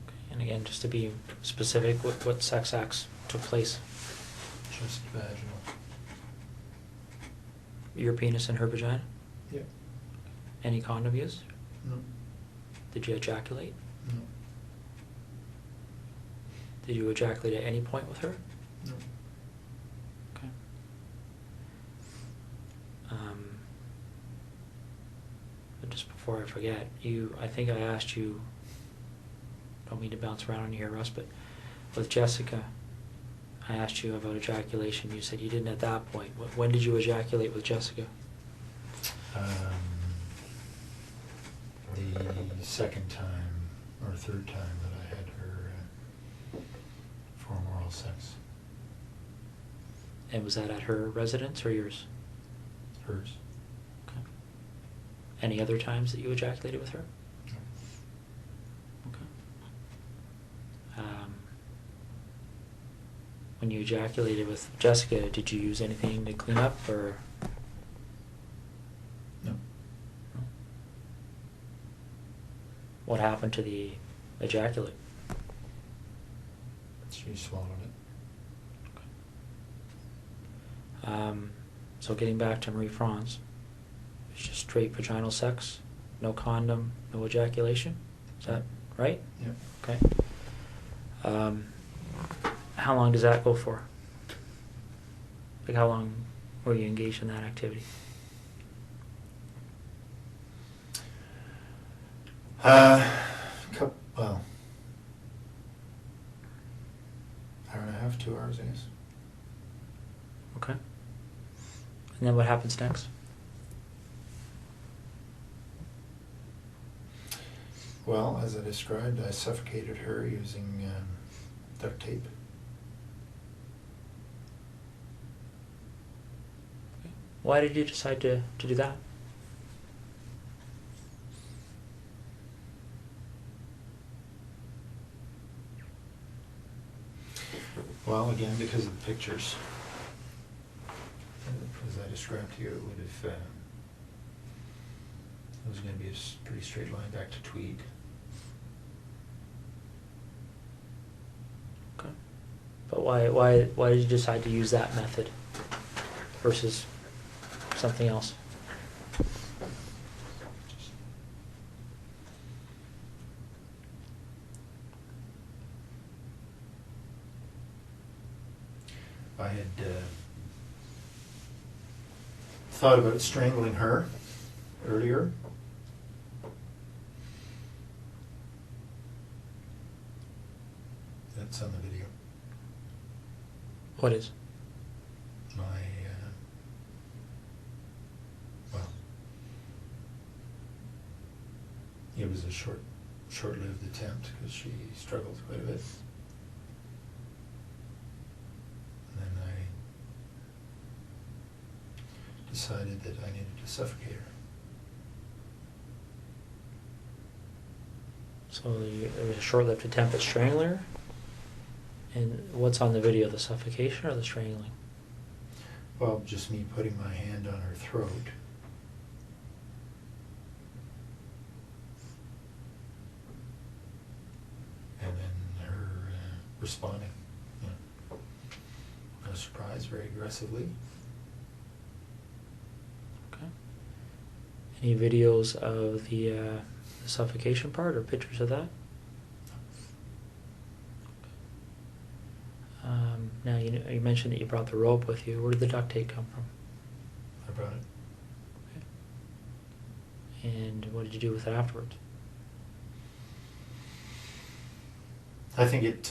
Speaker 2: Okay. And again, just to be specific, what sex acts took place?
Speaker 4: Just vaginal.
Speaker 2: Your penis in her vagina?
Speaker 4: Yeah.
Speaker 2: Any condom used?
Speaker 4: No.
Speaker 2: Did you ejaculate?
Speaker 4: No.
Speaker 2: Did you ejaculate at any point with her?
Speaker 4: No.
Speaker 2: Okay. But just before I forget, I think I asked you, don't mean to bounce around on you here, Russ, but with Jessica, I asked you about ejaculation. You said you didn't at that point. When did you ejaculate with Jessica?
Speaker 4: The second time or third time that I had her perform oral sex.
Speaker 2: And was that at her residence or yours?
Speaker 4: Hers.
Speaker 2: Okay. Any other times that you ejaculated with her?
Speaker 4: No.
Speaker 2: Okay. When you ejaculated with Jessica, did you use anything to clean up, or?
Speaker 4: No.
Speaker 2: No? What happened to the ejaculate?
Speaker 4: She swallowed it.
Speaker 2: So getting back to Marie France, it's just straight vaginal sex, no condom, no ejaculation. Is that right?
Speaker 4: Yeah.
Speaker 2: Okay. How long does that go for? Like, how long were you engaged in that activity?
Speaker 4: Well, hour and a half, 2 hours, I guess.
Speaker 2: Okay. And then what happens next?
Speaker 4: Well, as I described, I suffocated her using duct tape.
Speaker 2: Why did you decide to do that?
Speaker 4: Well, again, because of the pictures. As I described to you, it would have, it was going to be a pretty straight line back to Tweed.
Speaker 2: Okay. But why did you decide to use that method versus something else?
Speaker 4: I had thought about strangling her earlier. That's on the video.
Speaker 2: What is?
Speaker 4: My, well, it was a short-lived attempt because she struggled quite a bit. And then I decided that I needed to suffocate her.
Speaker 2: So it was a short-lived attempt at strangling her? And what's on the video, the suffocation or the strangling?
Speaker 4: Well, just me putting my hand on her throat. And then her responding. Yeah. No surprise, very aggressively.
Speaker 2: Okay. Any videos of the suffocation part or pictures of that? Now you mentioned that you brought the rope with you. Where did the duct tape come from?
Speaker 4: I brought it.
Speaker 2: Okay. And what did you do with it afterwards?
Speaker 4: I think it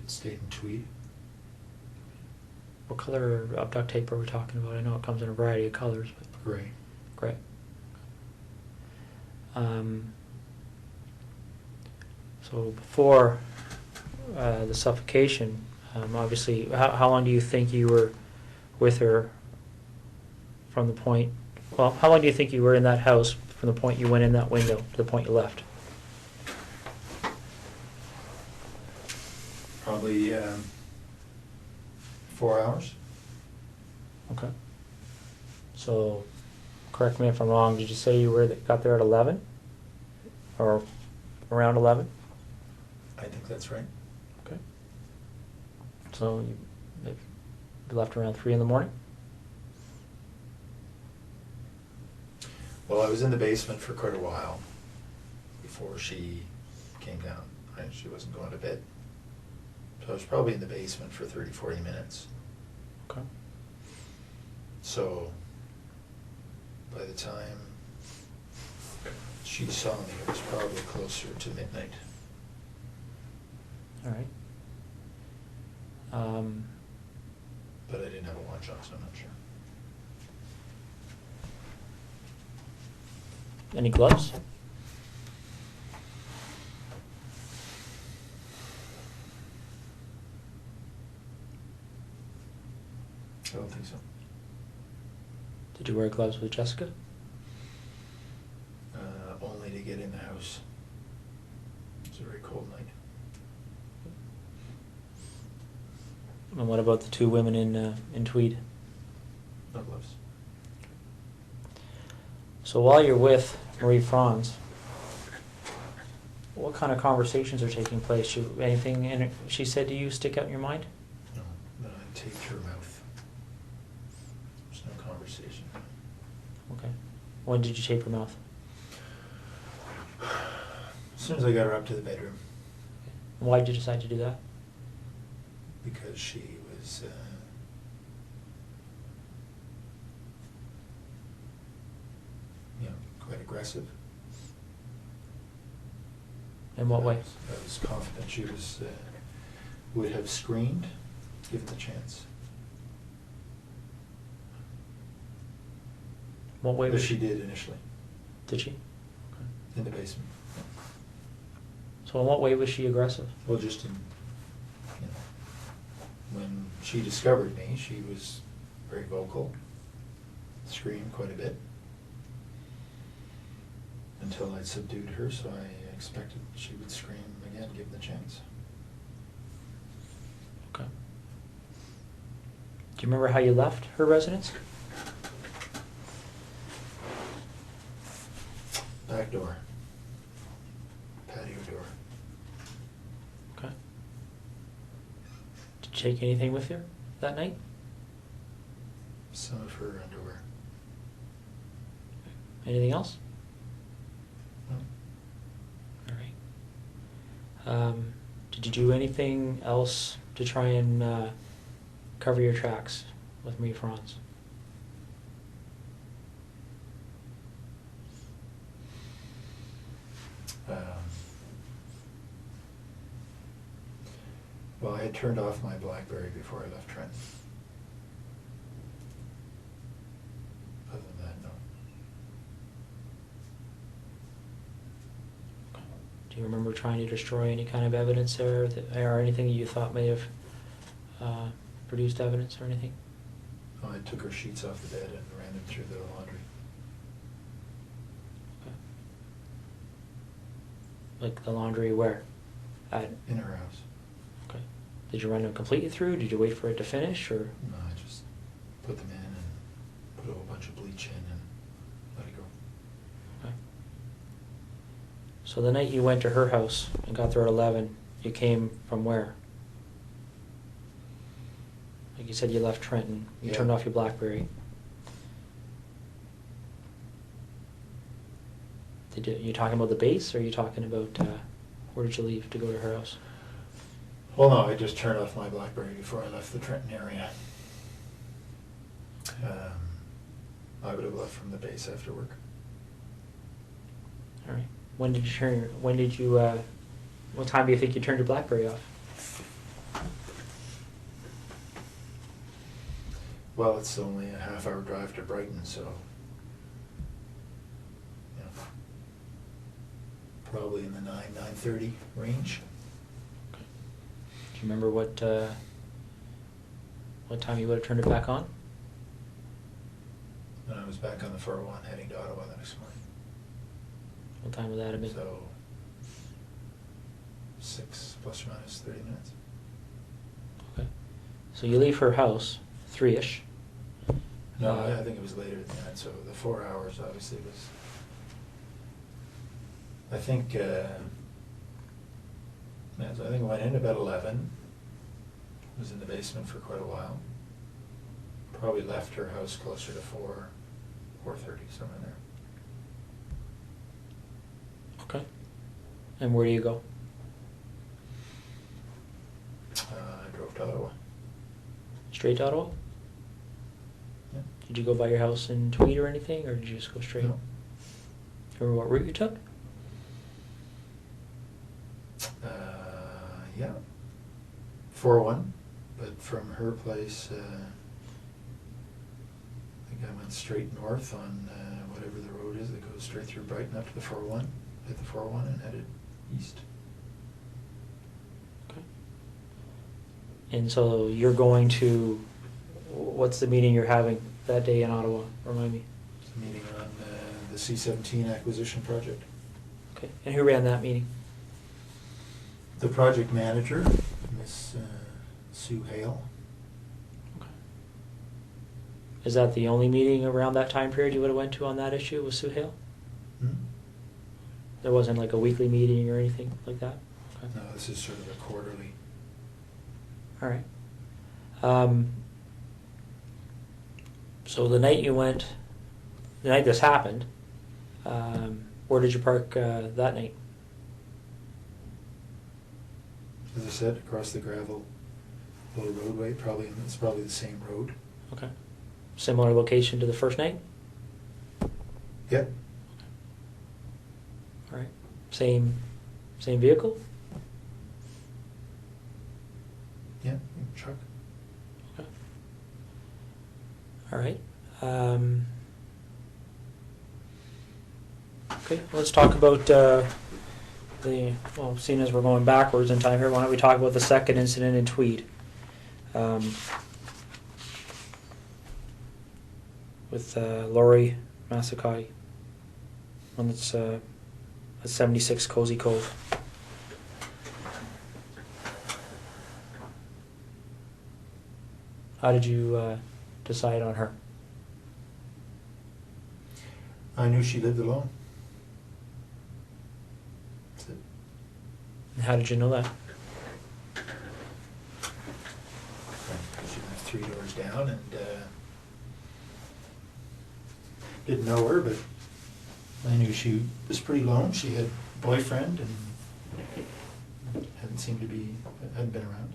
Speaker 4: stayed in tweed.
Speaker 2: What color of duct tape are we talking about? I know it comes in a variety of colors, but
Speaker 4: Gray.
Speaker 2: gray. So before the suffocation, obviously, how long do you think you were with her from the point, well, how long do you think you were in that house from the point you went in that window to the point you left?
Speaker 4: Probably 4 hours.
Speaker 2: Okay. So, correct me if I'm wrong, did you say you got there at 11? Or around 11?
Speaker 4: I think that's right.
Speaker 2: Okay. So, you left around 3 in the morning?
Speaker 4: Well, I was in the basement for quite a while before she came down. She wasn't going to bed. So I was probably in the basement for 30, 40 minutes.
Speaker 2: Okay.
Speaker 4: So by the time she saw me, it was probably closer to midnight.
Speaker 2: All right.
Speaker 4: But I didn't have a watch on, so I'm not sure.
Speaker 2: Any gloves?
Speaker 4: I don't think so.
Speaker 2: Did you wear gloves with Jessica?
Speaker 4: Only to get in the house. It was a very cold night.
Speaker 2: And what about the two women in tweed?
Speaker 4: No gloves.
Speaker 2: So while you're with Marie Franz, what kind of conversations are taking place? Anything she said to you stick out in your mind?
Speaker 4: No, then I taped her mouth. There's no conversation.
Speaker 2: Okay. When did you tape her mouth?
Speaker 4: As soon as I got her up to the bedroom.
Speaker 2: Why did you decide to do that?
Speaker 4: Because she was quite aggressive.
Speaker 2: In what way?
Speaker 4: I was confident she would have screamed given the chance.
Speaker 2: What way
Speaker 4: But
Speaker 2: was
Speaker 4: she did initially,
Speaker 2: Did she? Okay.
Speaker 4: in the basement.
Speaker 2: So in what way was she aggressive?
Speaker 4: Well, just in, when she discovered me, she was very vocal, screamed quite a bit, until I'd subdued her, so I expected she would scream again, given the chance.
Speaker 2: Okay. Do you remember how you left her residence?
Speaker 4: Back door. Patio door.
Speaker 2: Okay. Did you take anything with you that night?
Speaker 4: Some of her underwear.
Speaker 2: Anything else?
Speaker 4: No.
Speaker 2: All right. Did you do anything else to try and cover your tracks with Marie Franz?
Speaker 4: Well, I had turned off my BlackBerry before I left Trenton. Other than that, no.
Speaker 2: Do you remember trying to destroy any kind of evidence there, or anything that you thought may have produced evidence or anything?
Speaker 4: Oh, I took her sheets off the bed and ran them through the laundry.
Speaker 2: Okay. Like the laundry where?
Speaker 4: In her house.
Speaker 2: Okay. Did you run them completely through? Did you wait for it to finish, or?
Speaker 4: No, I just put them in and put a whole bunch of bleach in and let it go.
Speaker 2: Okay. So the night you went to her house and got there at 11. You came from where? Like you said, you left Trenton. You
Speaker 4: Yeah.
Speaker 2: turned off your BlackBerry. You talking about the base, or are you talking about where did you leave to go to her house?
Speaker 4: Well, no, I just turned off my BlackBerry before I left the Trenton area. I would have left from the base after work.
Speaker 2: All right. When did you what time do you think you turned your BlackBerry off?
Speaker 4: Well, it's only a half-hour drive to Brighton, so you know, probably in the 9:30 range.
Speaker 2: Do you remember what time you would have turned it back on?
Speaker 4: And I was back on the 401 heading to Ottawa the next morning.
Speaker 2: What time would that have been?
Speaker 4: So 6 plus or minus 30 minutes.
Speaker 2: Okay. So you leave her house 3-ish.
Speaker 4: No, I think it was later than that. So the 4 hours obviously was. I think I went in about 11. Was in the basement for quite a while. Probably left her house closer to 4:30, somewhere there.
Speaker 2: Okay. And where do you go?
Speaker 4: I drove to Ottawa.
Speaker 2: Straight to Ottawa?
Speaker 4: Yeah.
Speaker 2: Did you go by your house in Tweed or anything, or did you just go straight?
Speaker 4: No.
Speaker 2: Remember what route you took?
Speaker 4: Yeah. 401, but from her place, I think I went straight north on whatever the road is that goes straight through Brighton up to the 401, hit the 401 and headed east.
Speaker 2: Okay. And so you're going to, what's the meeting you're having that day in Ottawa? Remind me.
Speaker 4: It's a meeting on the C-17 acquisition project.
Speaker 2: Okay. And who ran that meeting?
Speaker 4: The project manager, Miss Sue Hale.
Speaker 2: Okay. Is that the only meeting around that time period you would have went to on that issue with Sue Hale?
Speaker 4: Hmm?
Speaker 2: There wasn't like a weekly meeting or anything like that? Okay.
Speaker 4: No, this is sort of a quarterly.
Speaker 2: All right. So the night this happened, where did you park that night?
Speaker 4: As I said, across the gravel little roadway, it's probably the same road.
Speaker 2: Okay. Similar location to the first night?
Speaker 4: Yep.
Speaker 2: All right. Same vehicle?
Speaker 4: Yeah, truck.
Speaker 2: Okay. All right. Okay, let's talk about seeing as we're going backwards in time here, why don't we talk about the second incident in Tweed? With Laurie Massacotti. One that's at 76 Cozy Cove. How did you decide on her?
Speaker 4: I knew she lived alone. That's it.
Speaker 2: And how did you know that?
Speaker 4: She lived 3 doors down and didn't know her, but I knew she was pretty lone. She had a boyfriend and hadn't been around.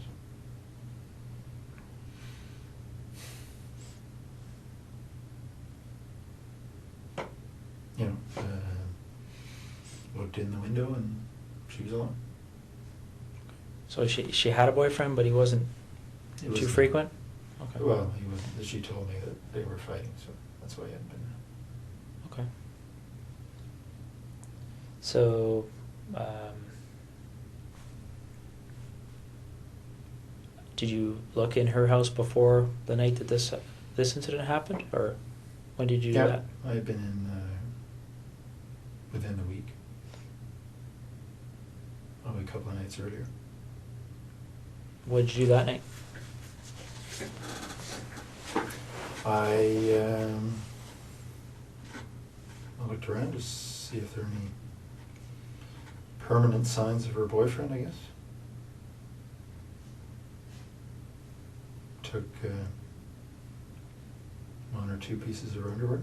Speaker 4: Looked in the window and she was alone.
Speaker 2: So she had a boyfriend, but he wasn't too frequent? Okay.
Speaker 4: Well, he was. She told me that they were fighting, so that's why he hadn't been there.
Speaker 2: Okay. So, did you look in her house before the night that this incident happened, or when did you do that?
Speaker 4: I had been in within the week. Probably a couple of nights earlier.
Speaker 2: What did you do that night?
Speaker 4: I looked around to see if there were any permanent signs of her boyfriend, I guess. Took one or two pieces of her underwear.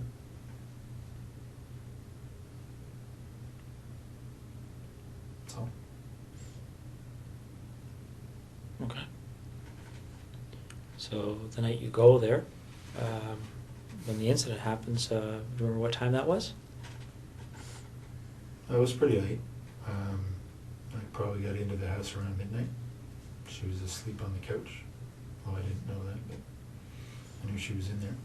Speaker 4: That's all.
Speaker 2: Okay. So the night you go there, when the incident happens, do you remember what time that was?
Speaker 4: It was pretty late. I probably got into the house around midnight. She was asleep on the couch. Well, I didn't know that, but I knew she was in there.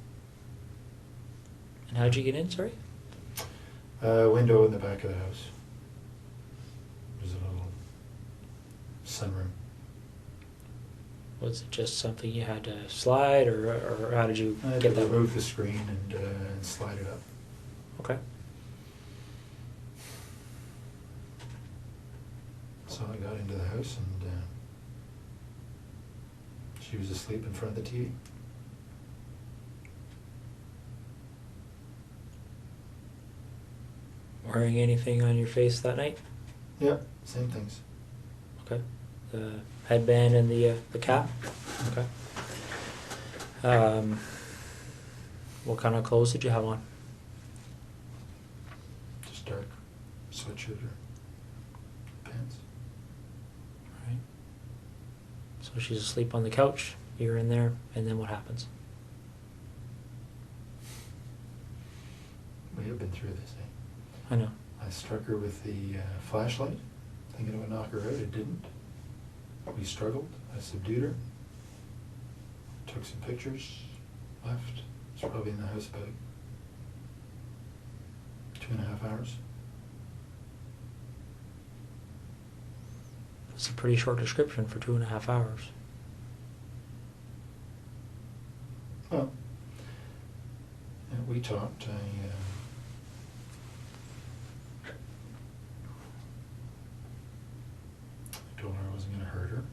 Speaker 2: And how'd you get in, sorry?
Speaker 4: Window in the back of the house. There's a little sunroom.
Speaker 2: Was it just something you had to slide, or how did you
Speaker 4: I had
Speaker 2: get
Speaker 4: to
Speaker 2: that?
Speaker 4: remove the screen and slide it up.
Speaker 2: Okay.
Speaker 4: So I got into the house and she was asleep in front of the TV.
Speaker 2: Wearing anything on your face that night?
Speaker 4: Yeah, same things.
Speaker 2: Okay. The headband and the cap? Okay. What kind of clothes did you have on?
Speaker 4: Just dark sweatshirt or pants.
Speaker 2: All right. So she's asleep on the couch, you're in there, and then what happens?
Speaker 4: We have been through this, eh?
Speaker 2: I know.
Speaker 4: I struck her with the flashlight, thinking it would knock her out. It didn't. We struggled. I subdued her. Took some pictures. Left. It's probably in the house about 2.5 hours.
Speaker 2: It's a pretty short description for 2.5 hours.
Speaker 4: Well, yeah, we talked. I told her I wasn't going to hurt her.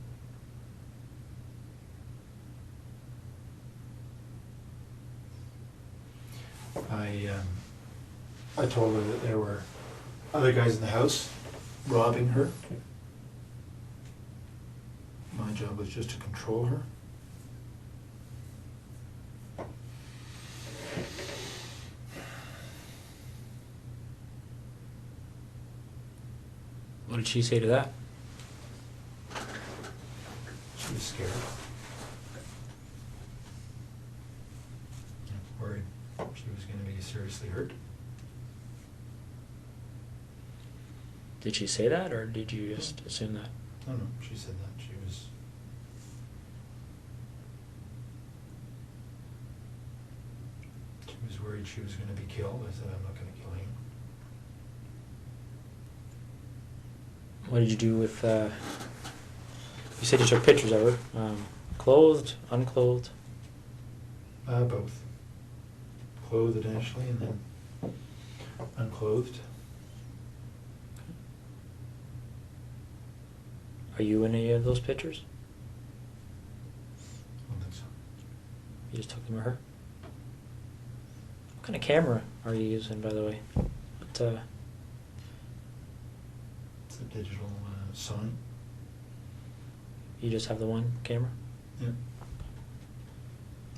Speaker 4: I told her that there were other guys in the house robbing her. My job was just to control her.
Speaker 2: What did she say to that?
Speaker 4: She was scared. Worried she was going to be seriously hurt.
Speaker 2: Did she say that, or did you just assume that?
Speaker 4: No, she said that. She was worried she was going to be killed. I said, I'm not going to kill him.
Speaker 2: What did you do with, you said you took pictures of her, clothed, unclothed?
Speaker 4: Both. Clothed initially and then unclothed.
Speaker 2: Are you in any of those pictures?
Speaker 4: I don't think so.
Speaker 2: You just took them of her? What kind of camera are you using, by the way?
Speaker 4: It's a digital Sony.
Speaker 2: You just have the one camera?
Speaker 4: Yeah.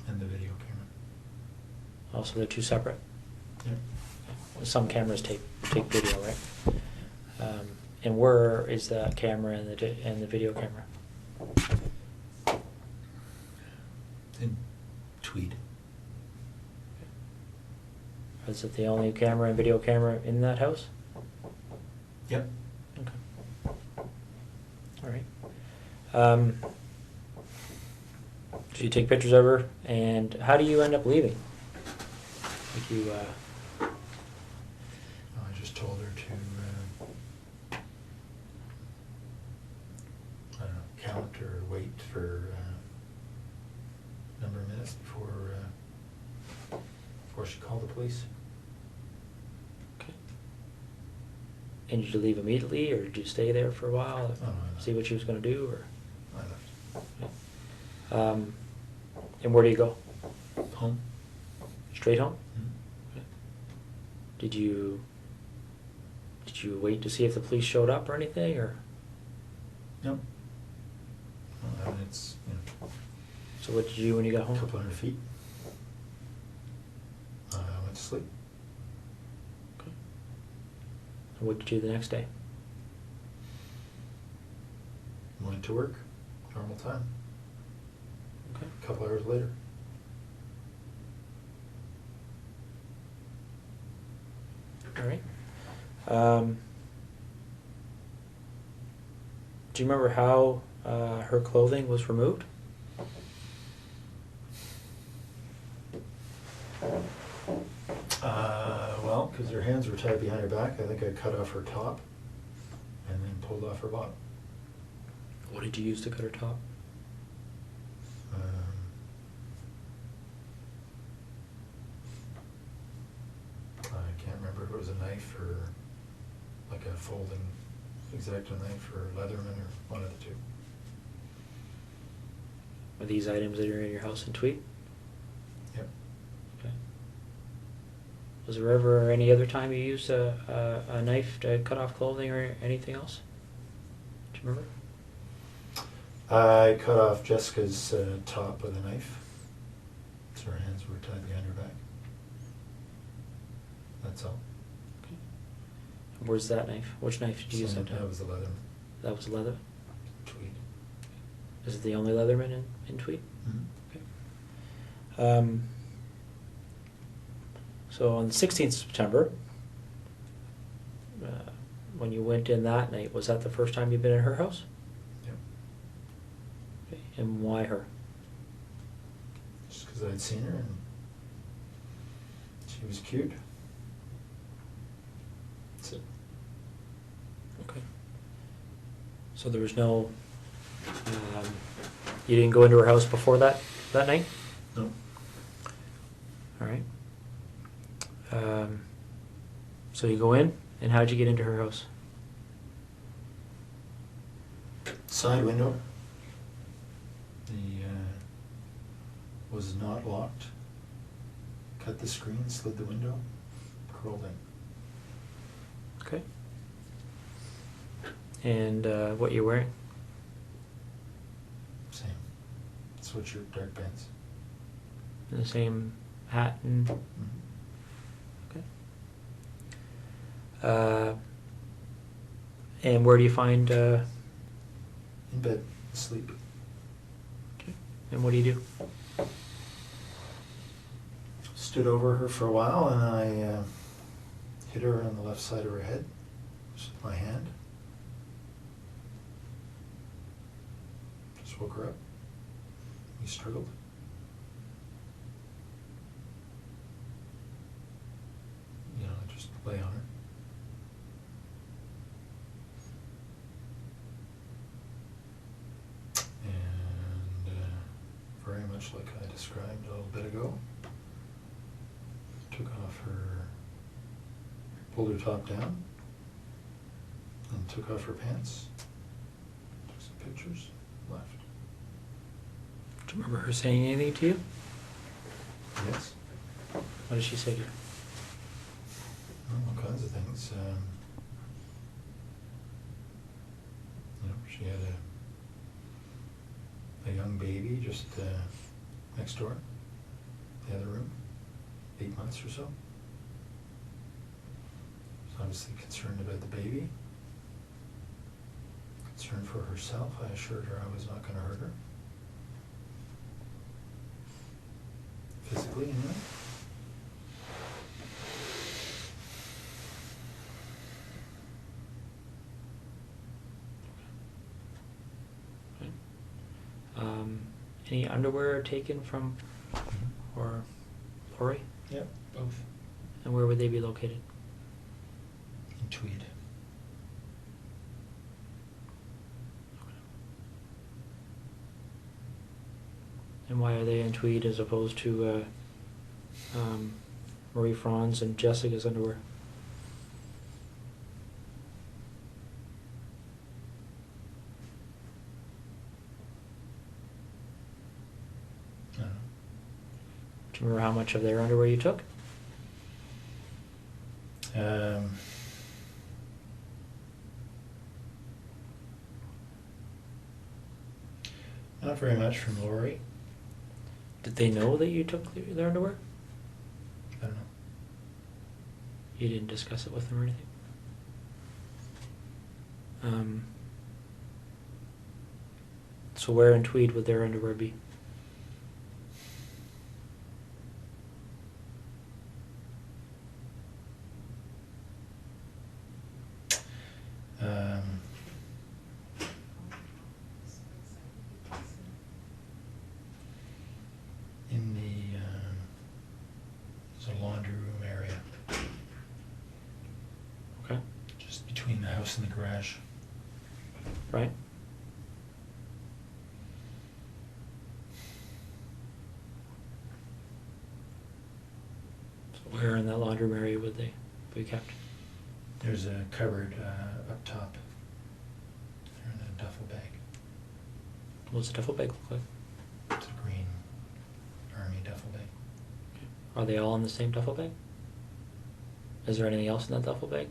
Speaker 4: And the video camera.
Speaker 2: Also, they're two separate?
Speaker 4: Yeah.
Speaker 2: Some cameras take video, right? And where is the camera and the video camera?
Speaker 4: In Tweed.
Speaker 2: Is it the only camera and video camera in that house?
Speaker 4: Yep.
Speaker 2: Okay. All right. So you take pictures of her, and how do you end up leaving? Like you,
Speaker 4: I just told her to, I don't know, count or wait for a number of minutes before she called the police.
Speaker 2: okay. And did you leave immediately, or did you stay there for a while,
Speaker 4: Oh, no, I left.
Speaker 2: see what she was going to do, or?
Speaker 4: I left.
Speaker 2: And where do you go?
Speaker 4: Home.
Speaker 2: Straight home?
Speaker 4: Mhm.
Speaker 2: Okay. Did you Did you wait to see if the police showed up or anything, or?
Speaker 3: No. Well, I mean, it's,
Speaker 2: So what did you do when you got
Speaker 3: a
Speaker 2: home?
Speaker 3: couple hundred feet. I went to sleep.
Speaker 2: Okay. And what did you do the next day?
Speaker 3: Went to work, normal time.
Speaker 2: Okay.
Speaker 3: A couple hours later.
Speaker 2: All right. Do you remember how her clothing was removed?
Speaker 3: Well, because her hands were tied behind her back, I think I cut off her top and then pulled off her bottom.
Speaker 2: What did you use to cut her top?
Speaker 3: I can't remember if it was a knife or like a folding X-Acto knife or Leatherman or one of the two.
Speaker 2: Are these items that are in your house in Tweed?
Speaker 3: Yep.
Speaker 2: Okay. Was there ever any other time you used a knife to cut off clothing or anything else? Do you remember?
Speaker 3: I cut off Jessica's top with a knife, so her hands were tied behind her back. That's all.
Speaker 2: Okay. Where's that knife? Which knife did you use that time?
Speaker 3: That was the Leatherman.
Speaker 2: That was leather?
Speaker 3: Tweed.
Speaker 2: Is it the only Leatherman in Tweed?
Speaker 3: Mm-hmm.
Speaker 2: Okay. So on the 16th of September, when you went in that night, was that the first time you'd been in her house?
Speaker 3: Yep.
Speaker 2: Okay. And why her?
Speaker 3: Just because I'd seen her and she was cute. That's it.
Speaker 2: Okay. So there was no, you didn't go into her house before that night?
Speaker 3: No.
Speaker 2: All right. So you go in, and how'd you get into her house?
Speaker 3: Side window. The was not locked. Cut the screen, slid the window, crawled in.
Speaker 2: Okay. And what you wearing?
Speaker 3: Same. Sweatshirt, dark pants.
Speaker 2: The same hat and.
Speaker 3: Mm-hmm.
Speaker 2: Okay. And where do you find?
Speaker 3: In bed, asleep.
Speaker 2: Okay. And what do you do?
Speaker 3: Stood over her for a while and I hit her on the left side of her head just with my hand. Just woke her up. We struggled. You know, just lay on her. And very much like I described a little bit ago, took off her, pulled her top down, and took off her pants, took some pictures, left.
Speaker 2: Do you remember her saying anything to you?
Speaker 3: Yes.
Speaker 2: What did she say to you?
Speaker 3: All kinds of things. You know, she had a young baby just next door, the other room, 8 months or so. Was obviously concerned about the baby. Concerned for herself. I assured her I was not going to hurt her. Physically, anyway.
Speaker 2: Okay. Any underwear taken from or Lori?
Speaker 3: Yep, both.
Speaker 2: And where would they be located?
Speaker 3: In Tweed.
Speaker 2: And why are they in Tweed as opposed to Marie Franz and Jessica's underwear?
Speaker 3: I don't know.
Speaker 2: Do you remember how much of their underwear you took?
Speaker 3: Not very much from Lori.
Speaker 2: Did they know that you took their underwear?
Speaker 3: I don't know.
Speaker 2: You didn't discuss it with them or anything? So where in Tweed would their underwear be?
Speaker 3: In the, there's a laundry room area,
Speaker 2: Okay.
Speaker 3: just between the house and the garage.
Speaker 2: Right? So where in that laundry room area would they be kept?
Speaker 3: There's a cupboard up top. They're in a duffel bag.
Speaker 2: What's the duffel bag look like?
Speaker 3: It's a green army duffel bag.
Speaker 2: Are they all in the same duffel bag? Is there anything else in that duffel bag?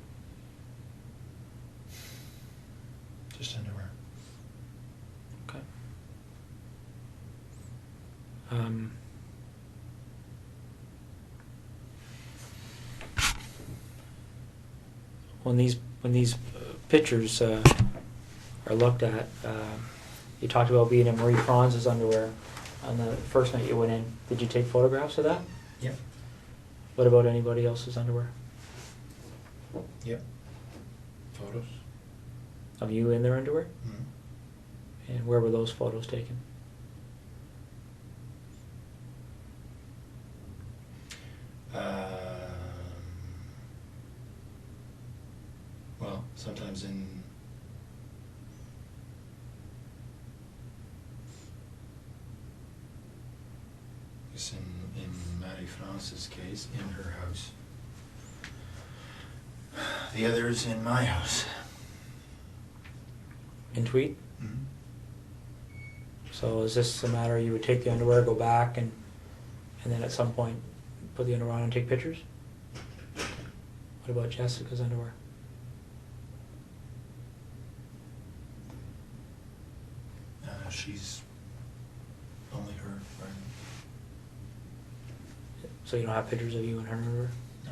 Speaker 3: Just underwear.
Speaker 2: Okay. When these pictures are looked at, you talked about being in Marie Franz's underwear on the first night you went in. Did you take photographs of that?
Speaker 3: Yep.
Speaker 2: What about anybody else's underwear?
Speaker 3: Yep. Photos.
Speaker 2: Of you in their underwear?
Speaker 3: Mm-hmm.
Speaker 2: And where were those photos taken?
Speaker 3: Well, sometimes in Marie France's case, in her house. The others in my house.
Speaker 2: In Tweed?
Speaker 3: Mm-hmm.
Speaker 2: So is this a matter you would take the underwear, go back, and then at some point put the underwear on and take pictures? What about Jessica's underwear?
Speaker 3: She's only her, right?
Speaker 2: So you don't have pictures of you and her underwear?
Speaker 3: No.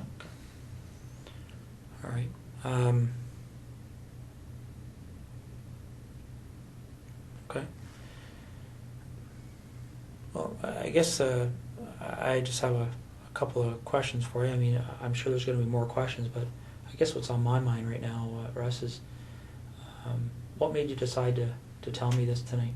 Speaker 2: All right. Okay. Well, I guess I just have a couple of questions for you. I mean, I'm sure there's going to be more questions, but I guess what's on my mind right now, Russ, is what made you decide to tell me this tonight?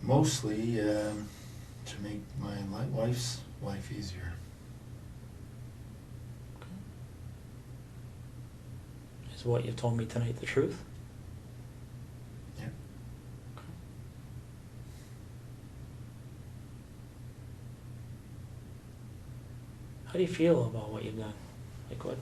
Speaker 3: Mostly to make my wife's life easier.
Speaker 2: Is what you've told me tonight the truth?
Speaker 3: Yeah.
Speaker 2: Okay. How do you feel about what you've done? Like what?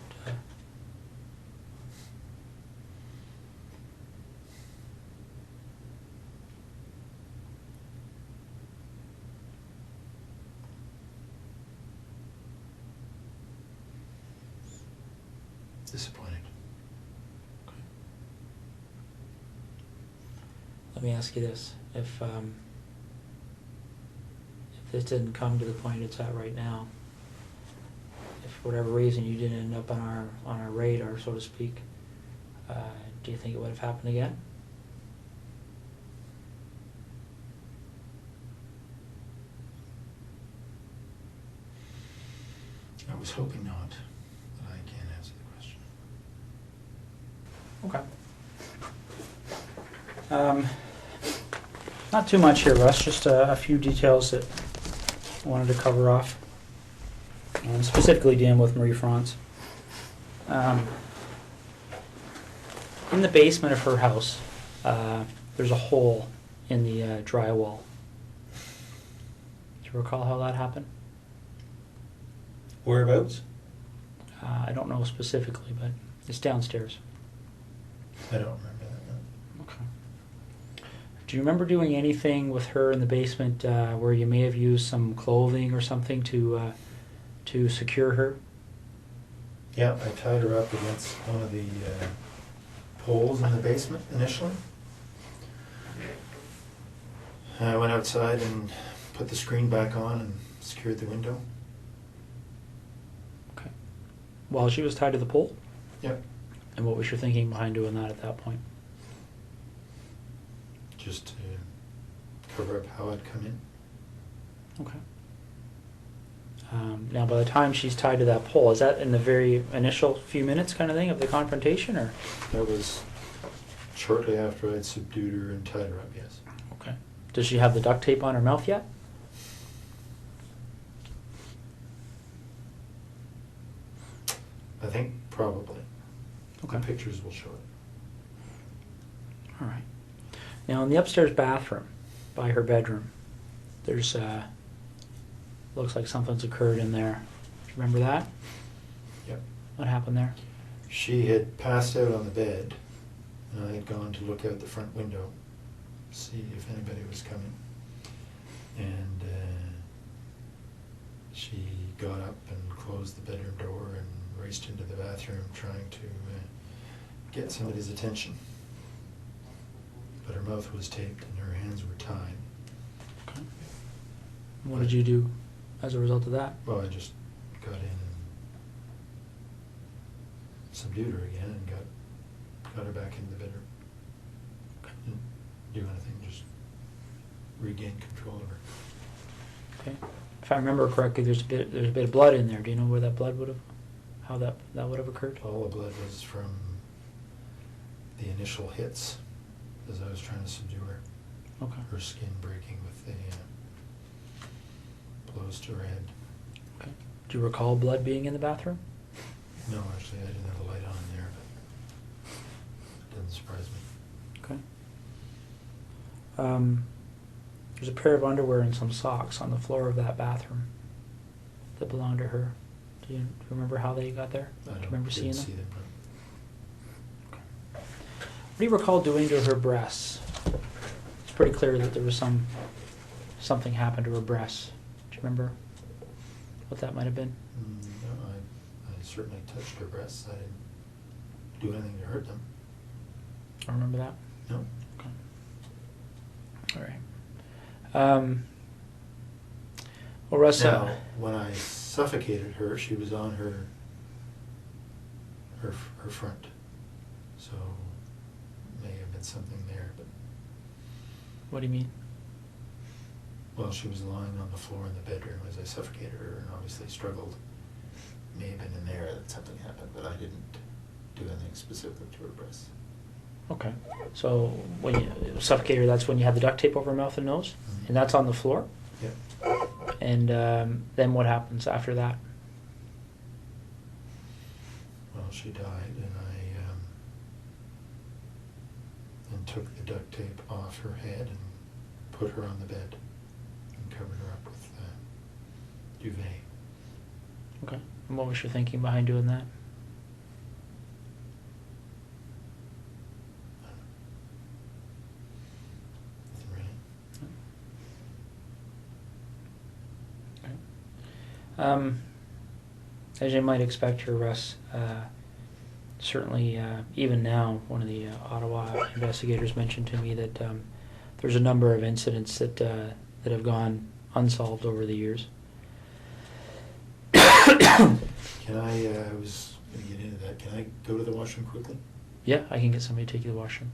Speaker 3: Disappointed.
Speaker 2: Okay. Let me ask you this: if this didn't come to the point it's at right now, if for whatever reason you didn't end up on our radar, so to speak, do you think it would have happened again?
Speaker 3: I was hoping not, but I can't answer the question.
Speaker 2: Okay. Not too much here, Russ, just a few details that I wanted to cover off. Specifically dealing with Marie France. In the basement of her house, there's a hole in the drywall. Do you recall how that happened?
Speaker 3: Whereabouts?
Speaker 2: I don't know specifically, but it's downstairs.
Speaker 3: I don't remember that. No.
Speaker 2: Okay. Do you remember doing anything with her in the basement where you may have used some clothing or something to secure her?
Speaker 4: Yeah, I tied her up against one of the poles in the basement initially. I went outside and put the screen back on and secured the window.
Speaker 2: Okay. While she was tied to the pole?
Speaker 4: Yep.
Speaker 2: And what was your thinking behind doing that at that point?
Speaker 4: Just to cover up how I'd come in.
Speaker 2: Okay. Now, by the time she's tied to that pole, is that in the very initial few minutes kind of thing of the confrontation, or?
Speaker 4: That was shortly after I'd subdued her and tied her up, yes.
Speaker 2: Okay. Does she have the duct tape on her mouth yet?
Speaker 4: I think probably.
Speaker 2: Okay.
Speaker 4: The pictures will show it.
Speaker 2: All right. Now, in the upstairs bathroom by her bedroom, there's looks like something's occurred in there. Do you remember that?
Speaker 4: Yep.
Speaker 2: What happened there?
Speaker 4: She had passed out on the bed, and I had gone to look out the front window, see if anybody was coming. And she got up and closed the bedroom door and raced into the bathroom trying to get somebody's attention. But her mouth was taped and her hands were tied.
Speaker 2: Okay. What did you do as a result of that?
Speaker 4: Well, I just got in and subdued her again and got her back into the bedroom. Didn't do anything, just regained control of her.
Speaker 2: Okay. If I remember correctly, there's a bit of blood in there. Do you know where that blood would have, how that would have occurred?
Speaker 4: All the blood was from the initial hits as I was trying to subdue her.
Speaker 2: Okay.
Speaker 4: Her skin breaking with the blows to her head.
Speaker 2: Okay. Do you recall blood being in the bathroom?
Speaker 4: No, actually, I didn't have the light on in there, but it doesn't surprise me.
Speaker 2: Okay. There's a pair of underwear and some socks on the floor of that bathroom that belonged to her. Do you remember how they got there?
Speaker 4: I
Speaker 2: Do you remember seeing
Speaker 4: didn't
Speaker 2: them?
Speaker 4: see them.
Speaker 2: Okay. What do you recall doing to her breasts? It's pretty clear that there was something happened to her breasts. Do you remember what that might have been?
Speaker 4: No, I certainly touched her breasts. I didn't do anything to hurt them.
Speaker 2: I remember that.
Speaker 4: No.
Speaker 2: Okay. All right. Well, Russ.
Speaker 4: Now, when I suffocated her, she was on her front, so may have been something there. But
Speaker 2: What do you mean?
Speaker 4: well, she was lying on the floor in the bedroom as I suffocated her, and obviously struggled. May have been in there that something happened, but I didn't do anything specific to her breasts.
Speaker 2: Okay. So when you suffocated her, that's when you had the duct tape over her mouth and nose,
Speaker 4: Mhm.
Speaker 2: and that's on the floor.
Speaker 4: Yep.
Speaker 2: And then what happens after that?
Speaker 4: Well, she died, and I then took the duct tape off her head and put her on the bed and covered her up with duvet.
Speaker 2: Okay. And what was your thinking behind doing that?
Speaker 4: Nothing really.
Speaker 2: As you might expect here, Russ, certainly even now, one of the Ottawa investigators mentioned to me that there's a number of incidents that have gone unsolved over the years.
Speaker 4: Can I was going to get into that. Can I go to the washroom quickly?
Speaker 2: Yeah, I can get somebody to take you to the washroom.